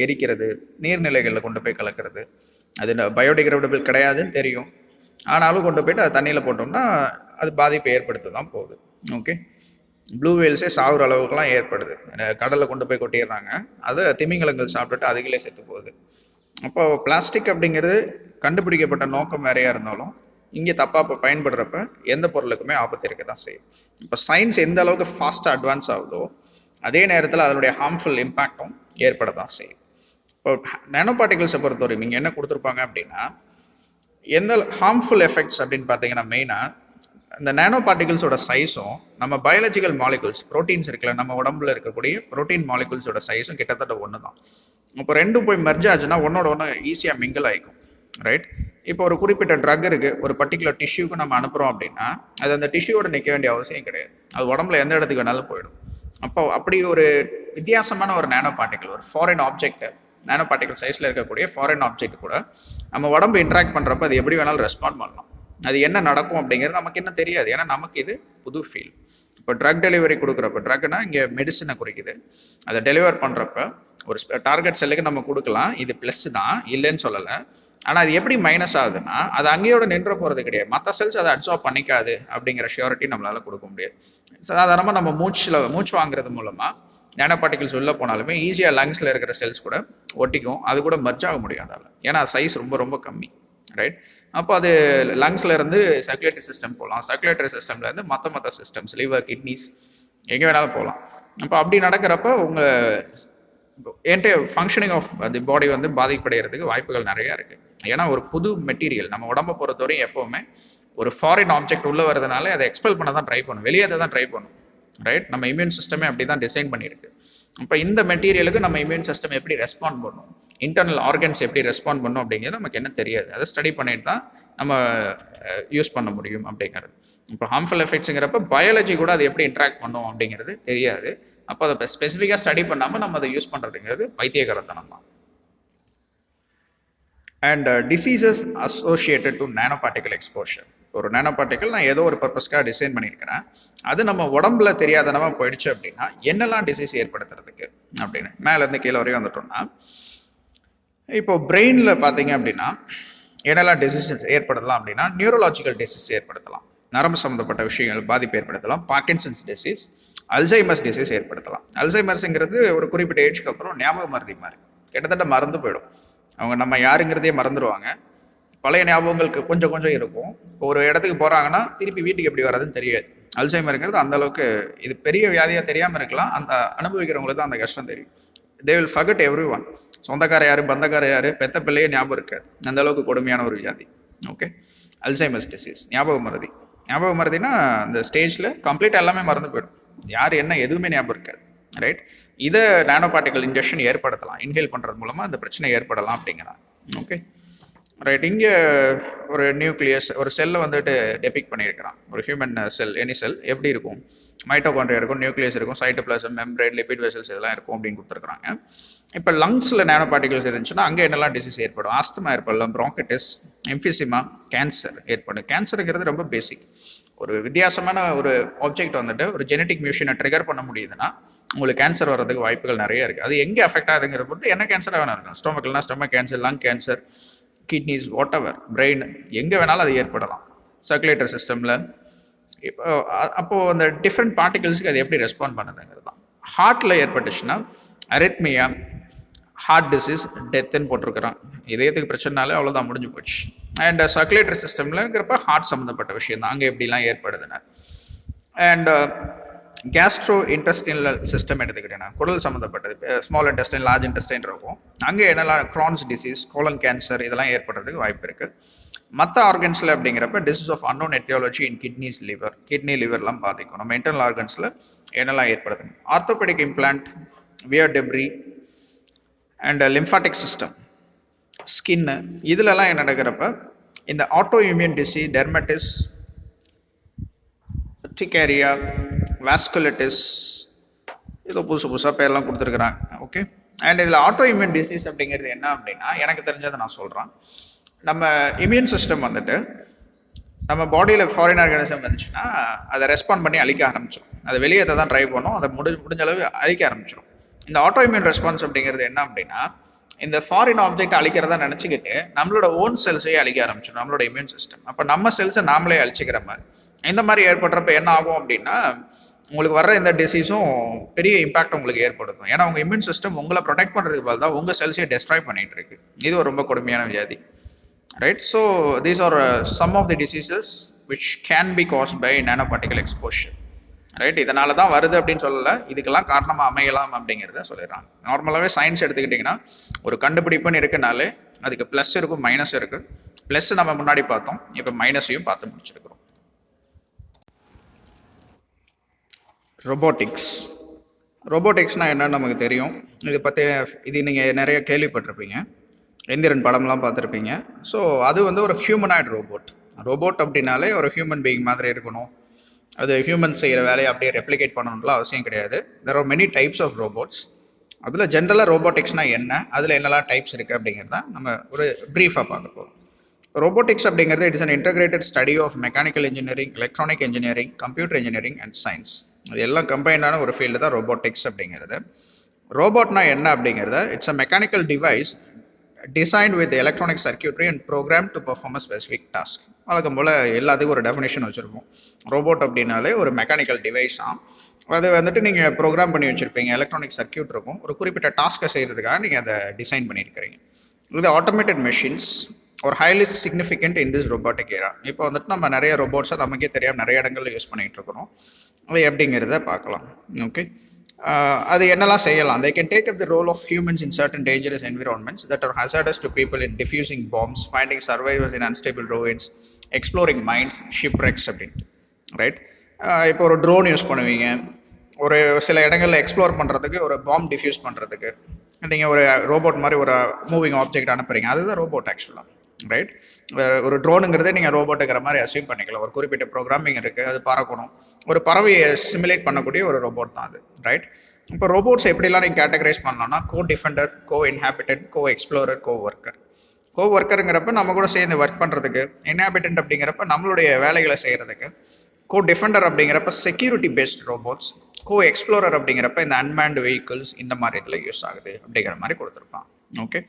எரிக்கிறது, நீர்நிலைகளில் கொண்டு போய் கலக்கிறது, அது பயோடிகிரேடபிள் கிடையாதுன்னு தெரியும். ஆனாலும் கொண்டு போய்ட்டு அது தண்ணியில் போட்டோம்னா அது பாதிப்பை ஏற்படுத்த தான் போகுது. ஓகே, ப்ளூ வேல்ஸே சாகுற அளவுக்குலாம் ஏற்படுது. கடலில் கொண்டு போய் கொட்டிடுறாங்க, அதை திமிங்கலங்கள் சாப்பிட்டுட்டு அதுகளே செத்து போகுது. அப்போ பிளாஸ்டிக் அப்படிங்கிறது கண்டுபிடிக்கப்பட்ட நோக்கம் வேறையாக இருந்தாலும் இங்கே தப்பாக பயன்படுறப்ப எந்த பொருளுக்குமே ஆபத்து இருக்க தான் செய்யும். இப்போ சயின்ஸ் எந்த அளவுக்கு ஃபாஸ்ட்டாக அட்வான்ஸ் ஆகுதோ அதே நேரத்தில் அதனுடைய ஹார்ம்ஃபுல் இம்பேக்டும் ஏற்பட தான் செய்யும். இப்போ நேனோ பார்ட்டிகல்ஸை பொறுத்தவரை நீங்கள் என்ன கொடுத்துருப்பாங்க அப்படின்னா, எந்த ஹார்ம்ஃபுல் எஃபெக்ட்ஸ் அப்படின்னு பார்த்தீங்கன்னா மெயினாக இந்த நேனோ பார்ட்டிகல்ஸோட சைஸும் நம்ம பயாலஜிக்கல் மாலிகுல்ஸ், ப்ரோட்டீன்ஸ் இருக்குல்ல, நம்ம உடம்புல இருக்கக்கூடிய ப்ரோட்டீன் மாலிகுல்ஸோட சைஸும் கிட்டத்தட்ட ஒன்று தான். இப்போ ரெண்டும் போய் மெர்ஜ் ஆச்சுன்னா ஒன்னோட ஒன்று ஈஸியாக மிங்கிள் ஆகிக்கும், ரைட்? இப்போ ஒரு குறிப்பிட்ட ட்ரக் இருக்குது, ஒரு பர்டிகுலர் டிஷ்யூக்கு நம்ம அனுப்புகிறோம் அப்படின்னா அது அந்த டிஷ்யூவோட நிற்க வேண்டிய அவசியம் கிடையாது. அது உடம்புல எந்த இடத்துக்கு வேணாலும் போயிடும். அப்போ அப்படி ஒரு வித்தியாசமான ஒரு நேனோ பார்ட்டிகல், ஒரு ஃபாரின் ஆப்ஜெக்ட், நேனோ பார்ட்டிகல் சைஸில் இருக்கக்கூடிய ஃபாரின் ஆப்ஜெக்ட் கூட நம்ம உடம்பு இன்ட்ராக்ட் பண்ணுறப்ப அது எப்படி வேணாலும் ரெஸ்பாண்ட் பண்ணலாம். அது என்ன நடக்கும் அப்படிங்கிறது நமக்கு என்ன தெரியாது, ஏன்னா நமக்கு இது புது ஃபீல். இப்போ ட்ரக் டெலிவரி கொடுக்குறப்ப, ட்ரக்னா இங்கே மெடிசனை குறிக்குது, அதை டெலிவர் பண்ணுறப்ப ஒரு டார்கெட் செல்லுக்கு நம்ம கொடுக்கலாம், இது ப்ளஸ் தான், இல்லைன்னு சொல்லலை. ஆனால் அது எப்படி மைனஸ் ஆகுதுன்னா அது அங்கேயோட நின்ற போகிறது கிடையாது, மற்ற செல்ஸ் அதை அப்சார்ப் பண்ணிக்காது அப்படிங்கிற ஷியூரிட்டி நம்மளால் கொடுக்க முடியாது. சாதாரணமாக நம்ம மூச்சு வாங்குறது மூலமாக நேனோ பார்ட்டிகல்ஸ் உள்ளே போனாலுமே ஈஸியாக லங்ஸில் இருக்கிற செல்ஸ் கூட ஒட்டிக்கும், அது கூட மர்ஜ் ஆக முடியாதால, ஏன்னா சைஸ் ரொம்ப ரொம்ப கம்மி, ரைட்? அப்போ அது லங்ஸில் இருந்து சர்க்குலேட்டரி சிஸ்டம் போகலாம், சர்க்குலேட்டரி சிஸ்டம்லேருந்து மற்ற சிஸ்டம்ஸ், லிவர், கிட்னிஸ், எங்கே வேணாலும் போகலாம். அப்போ அப்படி நடக்கிறப்ப உங்கள் என்டையர் ஃபங்க்ஷனிங் ஆஃப் தி பாடி வந்து பாதிப்படைகிறதுக்கு வாய்ப்புகள் நிறையா இருக்குது. ஏன்னா ஒரு புது மெட்டீரியல் நம்ம உடம்பை பொறுத்தவரையும் எப்போவுமே ஒரு ஃபாரின் ஆப்ஜெக்ட் உள்ளே வரதுனால அதை எக்ஸ்பெல் பண்ண தான் ட்ரை பண்ணும், வெளியே தான் ட்ரை பண்ணும், ரைட்? நம்ம இம்யூன் சிஸ்டமே அப்படி தான் டிசைன் பண்ணியிருக்கு. இப்போ இந்த மெட்டீரியலுக்கு நம்ம இம்யூன் சிஸ்டம் எப்படி ரெஸ்பாண்ட் பண்ணும், இன்டர்னல் ஆர்கன்ஸ் எப்படி ரெஸ்பாண்ட் பண்ணும் அப்படிங்கிறது நமக்கு என்ன தெரியாது. அதை ஸ்டடி பண்ணிட்டு தான் நம்ம யூஸ் பண்ண முடியும் அப்படிங்கிறது. இப்போ ஹார்ம்ஃபுல் எஃபெக்ட்ஸுங்கிறப்ப பயாலஜி கூட அது எப்படி இன்ட்ராக்ட் பண்ணும் அப்படிங்கிறது தெரியாது. அப்போ அதை ஸ்பெசிஃபிக்காக ஸ்டடி பண்ணாமல் நம்ம அதை யூஸ் பண்ணுறதுங்கிறது பைத்தியகரத்தனம் தான். And diseases associated to nano particle exposure. ஒரு நேனோ பார்ட்டிகல் நான் ஏதோ ஒரு பர்பஸ்க்காக டிசைன் பண்ணியிருக்கிறேன், அது நம்ம உடம்புல தெரியாதனமாக போயிடுச்சு அப்படின்னா என்னெல்லாம் டிசீஸ் ஏற்படுத்துறதுக்கு அப்படின்னு மேலேருந்து கீழே வரையும் வந்துட்டோம்னா, இப்போ பிரெயினில் பார்த்தீங்க அப்படின்னா என்னெல்லாம் டிசீசஸ் ஏற்படுத்தலாம் அப்படின்னா, நியூரலாஜிக்கல் டிசீஸ் ஏற்படுத்தலாம், நரம்பு சம்மந்தப்பட்ட விஷயங்கள் பாதிப்பு ஏற்படுத்தலாம், பார்க்கின்சன்ஸ் டிசீஸ், அல்சைமர்ஸ் டிசீஸ் ஏற்படுத்தலாம். அல்சைமர்ஸுங்கிறது ஒரு குறிப்பிட்ட ஏஜ்க்கு அப்புறம் ஞாபக மறதி மாதிரி கிட்டத்தட்ட மறந்து போயிடும், அவங்க நம்ம யாருங்கிறதே மறந்துடுவாங்க. பழைய ஞாபகங்களுக்கு கொஞ்சம் கொஞ்சம் இருக்கும். இப்போ ஒரு இடத்துக்கு போகிறாங்கன்னா திருப்பி வீட்டுக்கு எப்படி வர்றதுன்னு தெரியாது. அல்சைமருங்கிறது அந்த அளவுக்கு இது பெரிய வியாதியாக தெரியாமல் இருக்கலாம், அந்த அனுபவிக்கிறவங்களுக்கு தான் அந்த கஷ்டம் தெரியும். They will forget every one. சொந்தக்கார யார், பந்தக்கார யார், பெத்த பிள்ளையே ஞாபகம் இருக்காது, அந்த அளவுக்கு கொடுமையான ஒரு வியாதி. ஓகே, அல்சைமர்ஸ் டிசீஸ், ஞாபக மறதி. ஞாபகம் மறதினா அந்த ஸ்டேஜில் கம்ப்ளீட்டாக எல்லாமே மறந்து போயிடும், யார் என்ன எதுவுமே ஞாபகம் இருக்காது. ரைட், இதை நானோ பார்ட்டிகல் இன்ஜெக்ஷன் ஏற்படுத்தலாம், இன்ஹேல் பண்ணுறது மூலமாக அந்த பிரச்சனை ஏற்படலாம் அப்படிங்கிறாங்க. ஓகே ரைட், இங்கே ஒரு நியூக்ளியஸ் ஒரு செல்லை வந்துட்டு டெபிக் பண்ணியிருக்கிறான். ஒரு ஹியூமன் செல், எனி செல் எப்படி இருக்கும், மைட்டோகாண்ட்ரியா இருக்கும், நியூக்ளியஸ் இருக்கும், சைட்டோபிளாசம், மெம்பரேன், லிபிட் வெசல்ஸ் இதெல்லாம் இருக்கும் அப்படின்னு கொடுத்துருக்காங்க. இப்போ லங்ஸில் நானோ பார்ட்டிகல்ஸ் இருந்துச்சுன்னா அங்கே என்னெல்லாம் டிசீஸ் ஏற்படும், ஆஸ்துமா ஏற்படலாம், ப்ராங்கிட்டிஸ், எம்ஃபிசிமா, கேன்சர் ஏற்படும். கேன்சருங்கிறது ரொம்ப பேசிக். ஒரு வித்தியாசமான ஒரு ஆப்ஜெக்ட் வந்துட்டு ஒரு ஜெனட்டிக் மியூஷனை ட்ரிகர் பண்ண முடியுதுன்னா உங்களுக்கு கேன்சர் வர்றதுக்கு வாய்ப்புகள் நிறைய இருக்குது. அது எங்கே அஃபெக்ட் ஆகுதுங்கிறத பொறுத்து என்ன கேன்சராக வேணா இருக்கும். ஸ்டொமக்லாம் stomach cancer, lung cancer, kidneys, whatever, brain, எங்கே வேணாலும் அது ஏற்படலாம். சர்க்குலேட்டர் சிஸ்டமில் இப்போ அப்போது அந்த டிஃப்ரெண்ட் பார்ட்டிகல்ஸுக்கு அது எப்படி ரெஸ்பாண்ட் பண்ணுதுங்கிறது தான். ஹார்ட்டில் ஏற்பட்டுச்சுன்னா அரித்மியா, ஹார்ட் டிசீஸ், டெத்துன்னு போட்டிருக்கிறான். இதயத்துக்கு பிரச்சனைனாலே அவ்வளோதான், முடிஞ்சு போச்சு. அண்ட் சர்க்குலேட்டரி சிஸ்டம்லங்கிறப்ப ஹார்ட் சம்மந்தப்பட்ட விஷயம் தான், அங்கே எப்படிலாம் ஏற்படுதுன்னு. அண்ட் கேஸ்ட்ரோ இன்டெஸ்டினல் சிஸ்டம் எடுத்துக்கிட்டேன்னா குடல் சம்மந்தப்பட்டது, ஸ்மால் இன்டெஸ்டைன், லார்ஜ் இன்டெஸ்டைன் இருக்கும். அங்கே என்னெல்லாம் க்ரான்ஸ் டிசீஸ், கோலன் கேன்சர் இதெல்லாம் ஏற்படுறதுக்கு வாய்ப்பு இருக்குது. மற்ற ஆர்கன்ஸில் அப்படிங்கிறப்ப disease of unknown aetiology in kidneys, liver, kidney லிவர்லாம் பாதிக்கும். நம்ம இன்டர்னல் ஆர்கன்ஸில் என்னெல்லாம் ஏற்படுது, orthopaedic implant, wear debris and lymphatic system, skin, இதிலலாம் என்ன நடக்கிறப்ப இந்த ஆட்டோ இம்யூன் டிசீஸ், டெர்மட்டிஸ், டிகேரியா, வாஸ்குலிட்டிஸ், ஏதோ புதுசாக பேர்லாம் கொடுத்துருக்குறாங்க. ஓகே, அண்ட் இதில் ஆட்டோ இம்யூன் டிசீஸ் அப்படிங்கிறது என்ன அப்படின்னா, எனக்கு தெரிஞ்சதை நான் சொல்கிறேன். நம்ம இம்யூன் சிஸ்டம் வந்துட்டு நம்ம பாடியில் ஃபாரின் ஆர்கானிசம் வந்துச்சுன்னா அதை ரெஸ்பாண்ட் பண்ணி அழிக்க ஆரம்பிச்சிடும். அதை வெளியே தான் ட்ரை பண்ணும், அதை முடிஞ்ச அளவு அழிக்க ஆரம்பிச்சிடும். இந்த ஆட்டோ இம்யூன் ரெஸ்பான்ஸ் அப்படிங்கிறது என்ன அப்படின்னா, இந்த ஃபாரின் ஆப்ஜெக்ட் அழிக்கிறதா நினச்சிக்கிட்டு நம்மளோட ஓன் செல்ஸையே அழிக்க ஆரம்பிச்சிடும் நம்மளோட இம்யூன் சிஸ்டம். அப்போ நம்ம செல்ஸை நாமளே அழிச்சிக்கிற மாதிரி இந்த மாதிரி ஏற்படுறப்ப என்ன ஆகும் அப்படின்னா, உங்களுக்கு வர்ற இந்த டிசீஸும் பெரிய இம்பாக்ட் உங்களுக்கு ஏற்படுத்தும். ஏன்னா உங்கள் இம்யூன் சிஸ்டம் உங்களை ப்ரொடெக்ட் பண்ணுறதுக்கு பதில் தான் உங்கள் செல்ஸையே டெஸ்ட்ராய் பண்ணிகிட்டு இருக்கு. இது ஒரு ரொம்ப கொடுமையான வியாதி. Right, so these are some of the diseases which can be caused by nanoparticle exposure. Right, இதனால தான் வருது அப்படின்னு சொல்லலை, இதுக்கெல்லாம் காரணமாக அமையலாம் அப்படிங்கிறத சொல்லிடுறாங்க. நார்மலாகவே சயின்ஸ் எடுத்துக்கிட்டிங்கன்னா ஒரு கண்டுபிடிப்புன்னு இருக்குனாலே அதுக்கு ப்ளஸ் இருக்கும், மைனஸ் இருக்குது. ப்ளஸ் நம்ம முன்னாடி பார்த்தோம், இப்போ மைனஸையும் பார்த்து முடிச்சிருக்கிறோம். ரோபோட்டிக்ஸ்னால் என்னன்னு நமக்கு தெரியும். இதை பற்றி நீங்கள் நிறைய கேள்விப்பட்டிருப்பீங்க, எந்திரன் படம்லாம் பார்த்துருப்பீங்க. ஸோ அது வந்து ஒரு ஹியூமனாய்டு ரோபோட் அப்படின்னாலே ஒரு ஹியூமன் பீயிங் மாதிரி இருக்கணும். அது ஹியூமன் செய்கிற வேலையை அப்படியே ரெப்ளிகேட் பண்ணணும்லாம் அவசியம் கிடையாது. There are many types of robots. அதில் ஜென்ரலாக ரோபோட்டிக்ஸ்னால் என்ன, அதில் என்னெல்லாம் டைப்ஸ் இருக்குது அப்படிங்கிறது தான் நம்ம ஒரு ப்ரீஃபாக பார்க்க போகிறோம். ரோபோட்டிக்ஸ் அப்படிங்கிறது it's an integrated study of mechanical engineering, electronic engineering, computer engineering and science. அது எல்லாம் கம்பைண்டான ஒரு ஃபீல்டு தான் ரோபோட்டிக்ஸ் அப்படிங்கிறது. ரோபோட்னா என்ன அப்படிங்கிறத, it's a mechanical device designed with electronic circuitry and programmed to perform a specific task. வழக்கம் போல் எல்லாத்துக்கும் ஒரு டெஃபினேஷன் வச்சுருப்போம். ரோபோட் அப்படின்னாலே ஒரு மெக்கானிக்கல் டிவைஸ் தான். அது வந்துட்டு நீங்கள் ப்ரோக்ராம் பண்ணி வச்சுருப்பீங்க, எலக்ட்ரானிக் சர்க்கியூட் இருக்கும், ஒரு குறிப்பிட்ட டாஸ்க்கை செய்கிறதுக்காக நீங்கள் அதை டிசைன் பண்ணியிருக்கிறீங்க. இது ஆட்டோமேட்டட் மெஷின்ஸ் ஒரு highly significant in this robotic era. இப்போ வந்துட்டு நம்ம நிறைய ரோபோட்ஸை நமக்கே தெரியாமல் நிறைய இடங்களில் யூஸ் பண்ணிகிட்டு இருக்கிறோம். அது எப்படிங்கிறத பார்க்கலாம். ஓகே, அது என்னெல்லாம் செய்யலாம். They can take up the role of humans in certain dangerous environments that are hazardous to people in diffusing bombs, finding survivors in unstable ruins, exploring mines, shipwrecks அப்படின்ட்டு. ரைட், இப்போ ஒரு ட்ரோன் யூஸ் பண்ணுவீங்க, ஒரு சில இடங்களில் எக்ஸ்ப்ளோர் பண்ணுறதுக்கு, ஒரு பாம்பு டிஃப்யூஸ் பண்ணுறதுக்கு நீங்கள் ஒரு ரோபோட் மாதிரி ஒரு மூவிங் ஆப்ஜெக்ட் அனுப்புறீங்க, அதுதான் ரோபோட் ஆக்சுவலாக. ரைட், ஒரு ட்ரோனுங்கிறதே நீங்கள் ரோபோட்டுங்கிற மாதிரி அசியூம் பண்ணிக்கலாம். ஒரு குறிப்பிட்ட ப்ரோக்ராமிங் இருக்குது, அது பறக்கணும், ஒரு பறவையை சிமுலேட் பண்ணக்கூடிய ஒரு ரோபோட் தான் அது. ரைட், இப்போ ரோபோட்ஸ் எப்படிலாம் நீங்கள் கேட்டகரைஸ் பண்ணலாம்னா, கோ டிஃபெண்டர், கோ இன்ஹாபிட்டன்ட், கோ எக்ஸ்ப்ளோரர், கோ ஒர்க்கர். கோ ஒர்க்கருங்கிறப்ப நம்ம கூட சேர்ந்து ஒர்க் பண்ணுறதுக்கு, இன்ஹாபிட்டன்ட் அப்படிங்கிறப்ப நம்மளுடைய வேலைகளை செய்கிறதுக்கு, கோ டிஃபெண்டர் அப்படிங்கிறப்ப செக்யூரிட்டி பேஸ்ட் ரோபோட்ஸ், கோ எக்ஸ்ப்ளோரர் அப்படிங்கிறப்ப இந்த அன்மேன்டு வெஹிக்கிள்ஸ் இந்த மாதிரி இதில் யூஸ் ஆகுது அப்படிங்கிற மாதிரி கொடுத்துருப்பான். ஓகே,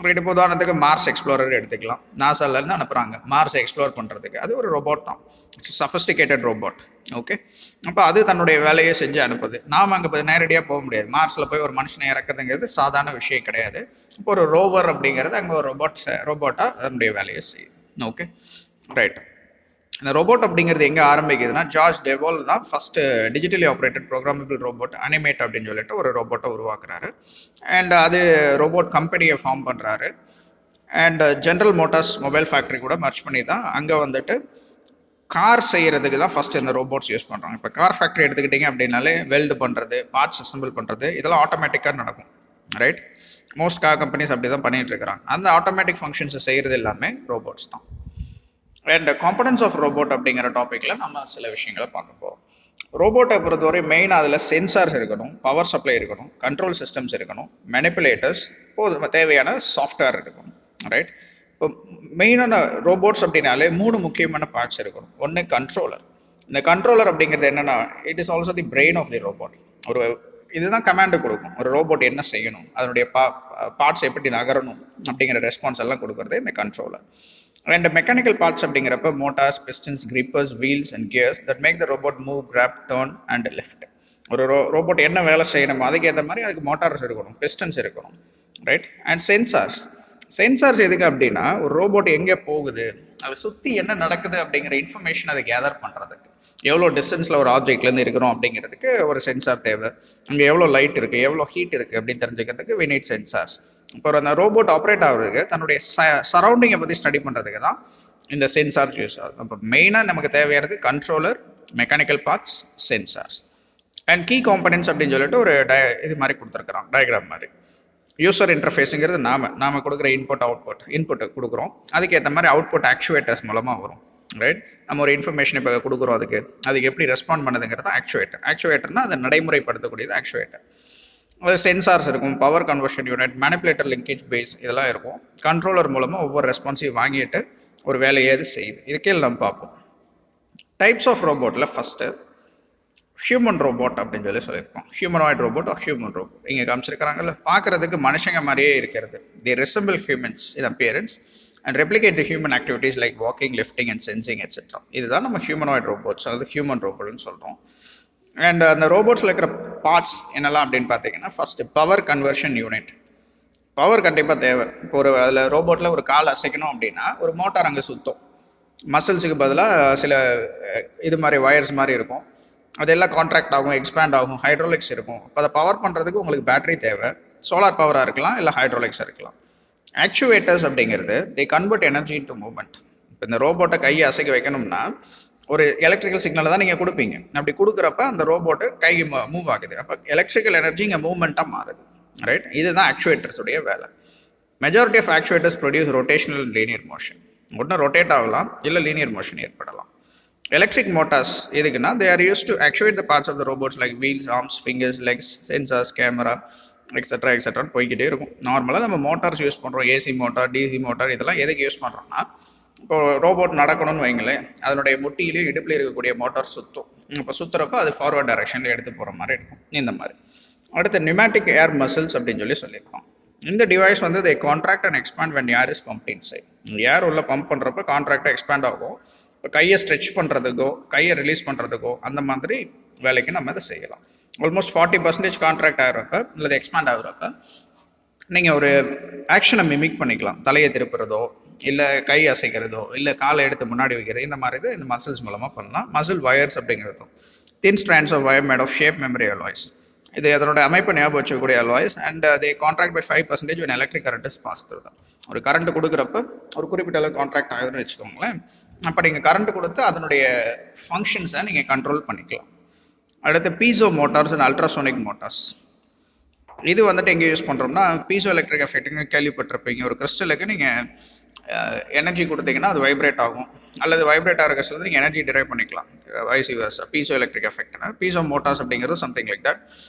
ரைட், இப்போ உதாரணத்துக்கு மார்ஸ் எக்ஸ்ப்ளோரர் எடுத்துக்கலாம். நாசாலேருந்து அனுப்புகிறாங்க மார்ஸை எக்ஸ்ப்ளோர் பண்ணுறதுக்கு, அது ஒரு ரோபோட் தான், இட்ஸ் சஃபிஸ்டிகேட்டட் ரோபோட். ஓகே, அப்போ அது தன்னுடைய வேலையை செஞ்சு அனுப்புது. நாம் அங்கே நேரடியாக போக முடியாது, மார்ஸில் போய் ஒரு மனுஷனை இறக்குறதுங்கிறது சாதாரண விஷயம் கிடையாது. இப்போ ஒரு ரோவர் அப்படிங்கிறது அங்கே ஒரு ரோபோட்டாக அதனுடைய வேலையை செய்யுது. ஓகே, ரைட், இந்த ரோபோட் அப்படிங்கிறது எங்கே ஆரம்பிக்குதுன்னா, ஜார்ஜ் டெவால் தான் first digitally operated programmable robot animate அப்படின்னு சொல்லிட்டு ஒரு ரோபோட்டை உருவாக்குறாரு. அண்ட் அது ரோபோட் கம்பெனியை ஃபார்ம் பண்ணுறாரு. And general Motors mobile factory கூட மர்ச் பண்ணி தான் அங்கே வந்துட்டு கார் செய்கிறதுக்கு தான் ஃபஸ்ட்டு இந்த ரோபோட்ஸ் யூஸ் பண்ணுறாங்க. இப்போ கார் ஃபேக்ட்ரி எடுத்துக்கிட்டிங்க அப்படின்னாலே வெல்டு பண்ணுறது, பார்ட்ஸ் அசம்பிள் பண்ணுறது, இதெல்லாம் ஆட்டோமேட்டிக்காக நடக்கும். ரைட், மோஸ்ட் கார் கம்பெனிஸ் அப்படி தான் பண்ணிகிட்டு இருக்கிறாங்க. அந்த ஆட்டோமேட்டிக் ஃபங்க்ஷன்ஸை செய்கிறது எல்லாமே ரோபோட்ஸ் தான். அண்ட் காம்பனன்ட்ஸ் ஆஃப் ரோபோட் அப்படிங்கிற டாப்பிக்கில் நம்ம சில விஷயங்களை பார்க்க போகிறோம். ரோபோட்டை பொறுத்தவரை மெயினாக அதில் சென்சார்ஸ் இருக்கணும், பவர் சப்ளை இருக்கணும், கண்ட்ரோல் சிஸ்டம்ஸ் இருக்கணும், மேனிப்புலேட்டர்ஸ், தேவையான சாஃப்ட்வேர் இருக்கணும். ரைட், இப்போ மெயினான ரோபோட்ஸ் அப்படின்னாலே 3 முக்கியமான பார்ட்ஸ் இருக்கணும். ஒன்று கண்ட்ரோலர். இந்த கண்ட்ரோலர் அப்படிங்கிறது என்னென்னா, it is also the brain of the robot. ஒரு இதுதான் கமாண்டு கொடுக்கும், ஒரு ரோபோட் என்ன செய்யணும், அதனுடைய பார்ட்ஸ் எப்படி நகரணும் அப்படிங்கிற ரெஸ்பான்ஸ் எல்லாம் கொடுக்குறது இந்த கண்ட்ரோலர். அண்ட் மெக்கானிக்கல் பார்ட்ஸ் அப்படிங்கிறப்ப motors, pistons, grippers, wheels and gears that make the robot move, grab, turn and lift. ஒரு ரோபோட் என்ன வேலை செய்யணுமோ அதுக்கேற்ற மாதிரி அதுக்கு மோட்டார்ஸ் இருக்கணும், பிஸ்டன்ஸ் இருக்கணும். Right, and sensors. சென்சார்ஸ் எதுக்கு அப்படின்னா, ஒரு ரோபோட் எங்கே போகுது, அதை சுற்றி என்ன நடக்குது அப்படிங்கிற இன்ஃபர்மேஷன் அதை கேதர் பண்ணுறதுக்கு. எவ்வளோ டிஸ்டன்ஸில் ஒரு ஆப்ஜெக்ட்லேருந்து இருக்கிறோம் அப்படிங்கிறதுக்கு ஒரு சென்சார் தேவை. அங்கே எவ்வளோ லைட் இருக்குது, எவ்வளோ ஹீட் இருக்குது அப்படின்னு தெரிஞ்சுக்கிறதுக்கு we need சென்சார்ஸ். இப்போ அந்த ரோபோட் ஆப்ரேட் ஆகுறதுக்கு தன்னுடைய சரௌண்டிங்கை பற்றி ஸ்டடி பண்ணுறதுக்கு தான் இந்த சென்சார்ஸ் யூஸ் ஆகுது. அப்போ மெயினாக நமக்கு தேவையானது controller, mechanical parts, sensors. And key components அப்படின்னு சொல்லிட்டு ஒரு இது மாதிரி கொடுத்துருக்குறோம், டயக்ராம் மாதிரி. யூசர் இன்டர்ஃபேஸுங்கிறது நாம கொடுக்குற இன்புட்டை கொடுக்குறோம், அதுக்கேற்ற மாதிரி அவுட்புட் ஆக்சுவேட்டர்ஸ் மூலமாக வரும். ரைட், நம்ம ஒரு இன்ஃபர்மேஷன் இப்போ கொடுக்குறோம், அதுக்கு எப்படி ரெஸ்பாண்ட் பண்ணுதுங்கிறது ஆக்சுவேட்டர்னா அதை நடைமுறைப்படுத்தக்கூடியது ஆக்சுவேட்டர். அது சென்சார்ஸ் இருக்கும், power conversion unit, manipulator, linkage base இதெல்லாம் இருக்கும். கண்ட்ரோலர் மூலமாக ஒவ்வொரு ரெஸ்பான்ஸையும் வாங்கிட்டு ஒரு வேலையை அது செய்யுது. இதுக்கே நம்ம பார்ப்போம். டைப்ஸ் ஆஃப் ரோபோட்டில் ஃபஸ்ட்டு ஹியூமன் ரோபோட் அப்படின்னு சொல்லியிருப்போம். Humanoid robot or human robot இங்கே காமிச்சிருக்கிறாங்கல்ல, பார்க்குறதுக்கு மனுஷங்க மாதிரியே இருக்கிறது. The resemble humans in appearance and replicate the human activities like walking, lifting and sensing etcetera. இதுதான் நம்ம ஹியூமனாய்ட் ரோபோட்ஸ், அதாவது ஹியூமன் ரோபோட்னு சொல்கிறோம். அண்ட் அந்த ரோபோட்ஸில் இருக்கிற பார்ட்ஸ் என்னெல்லாம் அப்படின்னு பார்த்தீங்கன்னா, first power conversion unit. Power கண்டிப்பாக தேவை. இப்போ அதில் ரோபோட்டில் ஒரு கால் அசைக்கணும் அப்படின்னா ஒரு மோட்டார் அங்கே சுற்றும். மசில்ஸுக்கு பதிலாக சில இது மாதிரி வயர்ஸ் மாதிரி இருக்கும், அதெல்லாம் கான்ட்ராக்ட் ஆகும், எக்ஸ்பேண்ட் ஆகும், ஹைட்ரோலிக்ஸ் இருக்கும். இப்போ அதை பவர் பண்ணுறதுக்கு உங்களுக்கு பேட்டரி தேவை. சோலார் பவராக இருக்கலாம், இல்லை ஹைட்ரோலிக்ஸ் இருக்கலாம். ஆக்சுவேட்டர்ஸ் அப்படிங்கிறது தே கன்வெர்ட் எனர்ஜி இன்டு மூவ்மெண்ட். இப்போ இந்த ரோபோட்டை கையை அசைக்க வைக்கணும்னா ஒரு எலக்ட்ரிக்கல் சிக்னலை தான் நீங்கள் கொடுப்பீங்க. அப்படி கொடுக்குறப்ப அந்த ரோபோட்டு கைக்கு மூவ் ஆகுது. அப்போ எலக்ட்ரிக்கல் எனர்ஜி இங்கே மூவ்மெண்ட்டாக மாறுது. ரைட், இதுதான் ஆக்சுவேட்டர்ஸுடைய வேலை. Majority of actuators produce rotational linear motion. ஒன்று ரொட்டேட் ஆகலாம், இல்லை லீனியர் மோஷன் ஏற்படலாம். எலக்ட்ரிக் மோட்டார்ஸ் எதுக்குன்னா, they are use to actuate the parts of the robots like wheels, arms, fingers, legs, sensors, camera எக்ஸட்ரான்னு போய்கிட்டே இருக்கும். நார்மலாக நம்ம மோட்டார்ஸ் யூஸ் பண்ணுறோம், ஏசி மோட்டார், டிசி மோட்டார், இதெல்லாம் எதுக்கு யூஸ் பண்ணுறோம்னா, இப்போ ரோபோட் நடக்கணும்னு வைங்களேன், அதனுடைய முட்டியிலையும் இடுப்பில் இருக்கக்கூடிய மோட்டார் சுற்றும். இப்போ சுற்றுறப்ப அது ஃபார்வர்ட் டைரக்ஷனில் எடுத்து போகிற மாதிரி இருக்கும். இந்த மாதிரி அடுத்து நியூமேட்டிக் ஏர் மசில்ஸ் அப்படின்னு சொல்லியிருக்கோம். இந்த டிவைஸ் வந்து they contract and expand when air is pumped inside. Air உள்ள பம்ப் பண்ணுறப்ப கான்ட்ராக்டாக எக்ஸ்பேண்ட் ஆகும். இப்போ கையை ஸ்ட்ரெச் பண்ணுறதுக்கோ, கையை ரிலீஸ் பண்ணுறதுக்கோ அந்த மாதிரி வேலைக்கு நம்ம அதை செய்யலாம். ஆல்மோஸ்ட் 40% கான்ட்ராக்ட் ஆகிறப்ப இல்லை எக்ஸ்பேண்ட் ஆகுறப்ப நீங்கள் ஒரு ஆக்ஷனை மிமிக் பண்ணிக்கலாம். தலையை திருப்புறதோ, இல்லை கை அசைக்கிறதோ, இல்லை காலை எடுத்து முன்னாடி வைக்கிறது, இந்த மாதிரி இது இந்த மசில்ஸ் மூலமாக பண்ணலாம். மசில் வயர்ஸ் அப்படிங்கிறதும் thin strands of wire made of shape memory alloys. இது அதனோட அமைப்பு ஞாபகம் வச்சக்கூடிய alloys. And they contract by 5% when electric current is passed through them. ஒரு கரண்ட் கொடுக்குறப்ப ஒரு குறிப்பிட்ட அளவு கான்ட்ராக்ட் ஆகுதுன்னு வச்சுக்கோங்களேன். அப்போ நீங்கள் கரண்ட் கொடுத்து அதனுடைய ஃபங்க்ஷன்ஸை நீங்கள் கண்ட்ரோல் பண்ணிக்கலாம். அடுத்து piezo Motors and ultrasonic motors. இது வந்துட்டு எங்கே யூஸ் பண்ணுறோம்னா, பீசோ எலக்ட்ரிக் எஃபெக்ட்டுங்க கேள்விப்பட்டிருப்பீங்க. ஒரு கிறிஸ்டலுக்கு நீங்கள் எனர்ஜி கொடுத்தீங்கன்னா அது வைப்ரேட் ஆகும், அல்லது வைப்ரேட் ஆகிற கிறிஸ்டல் நீங்கள் எனர்ஜி டிரைவ் பண்ணிக்கலாம். வைஸ் வர்சா பீசோ எலக்ட்ரிக் எஃபெக்ட்னா பீசோ மோட்டார்ஸ் அப்படிங்கிறது something like that.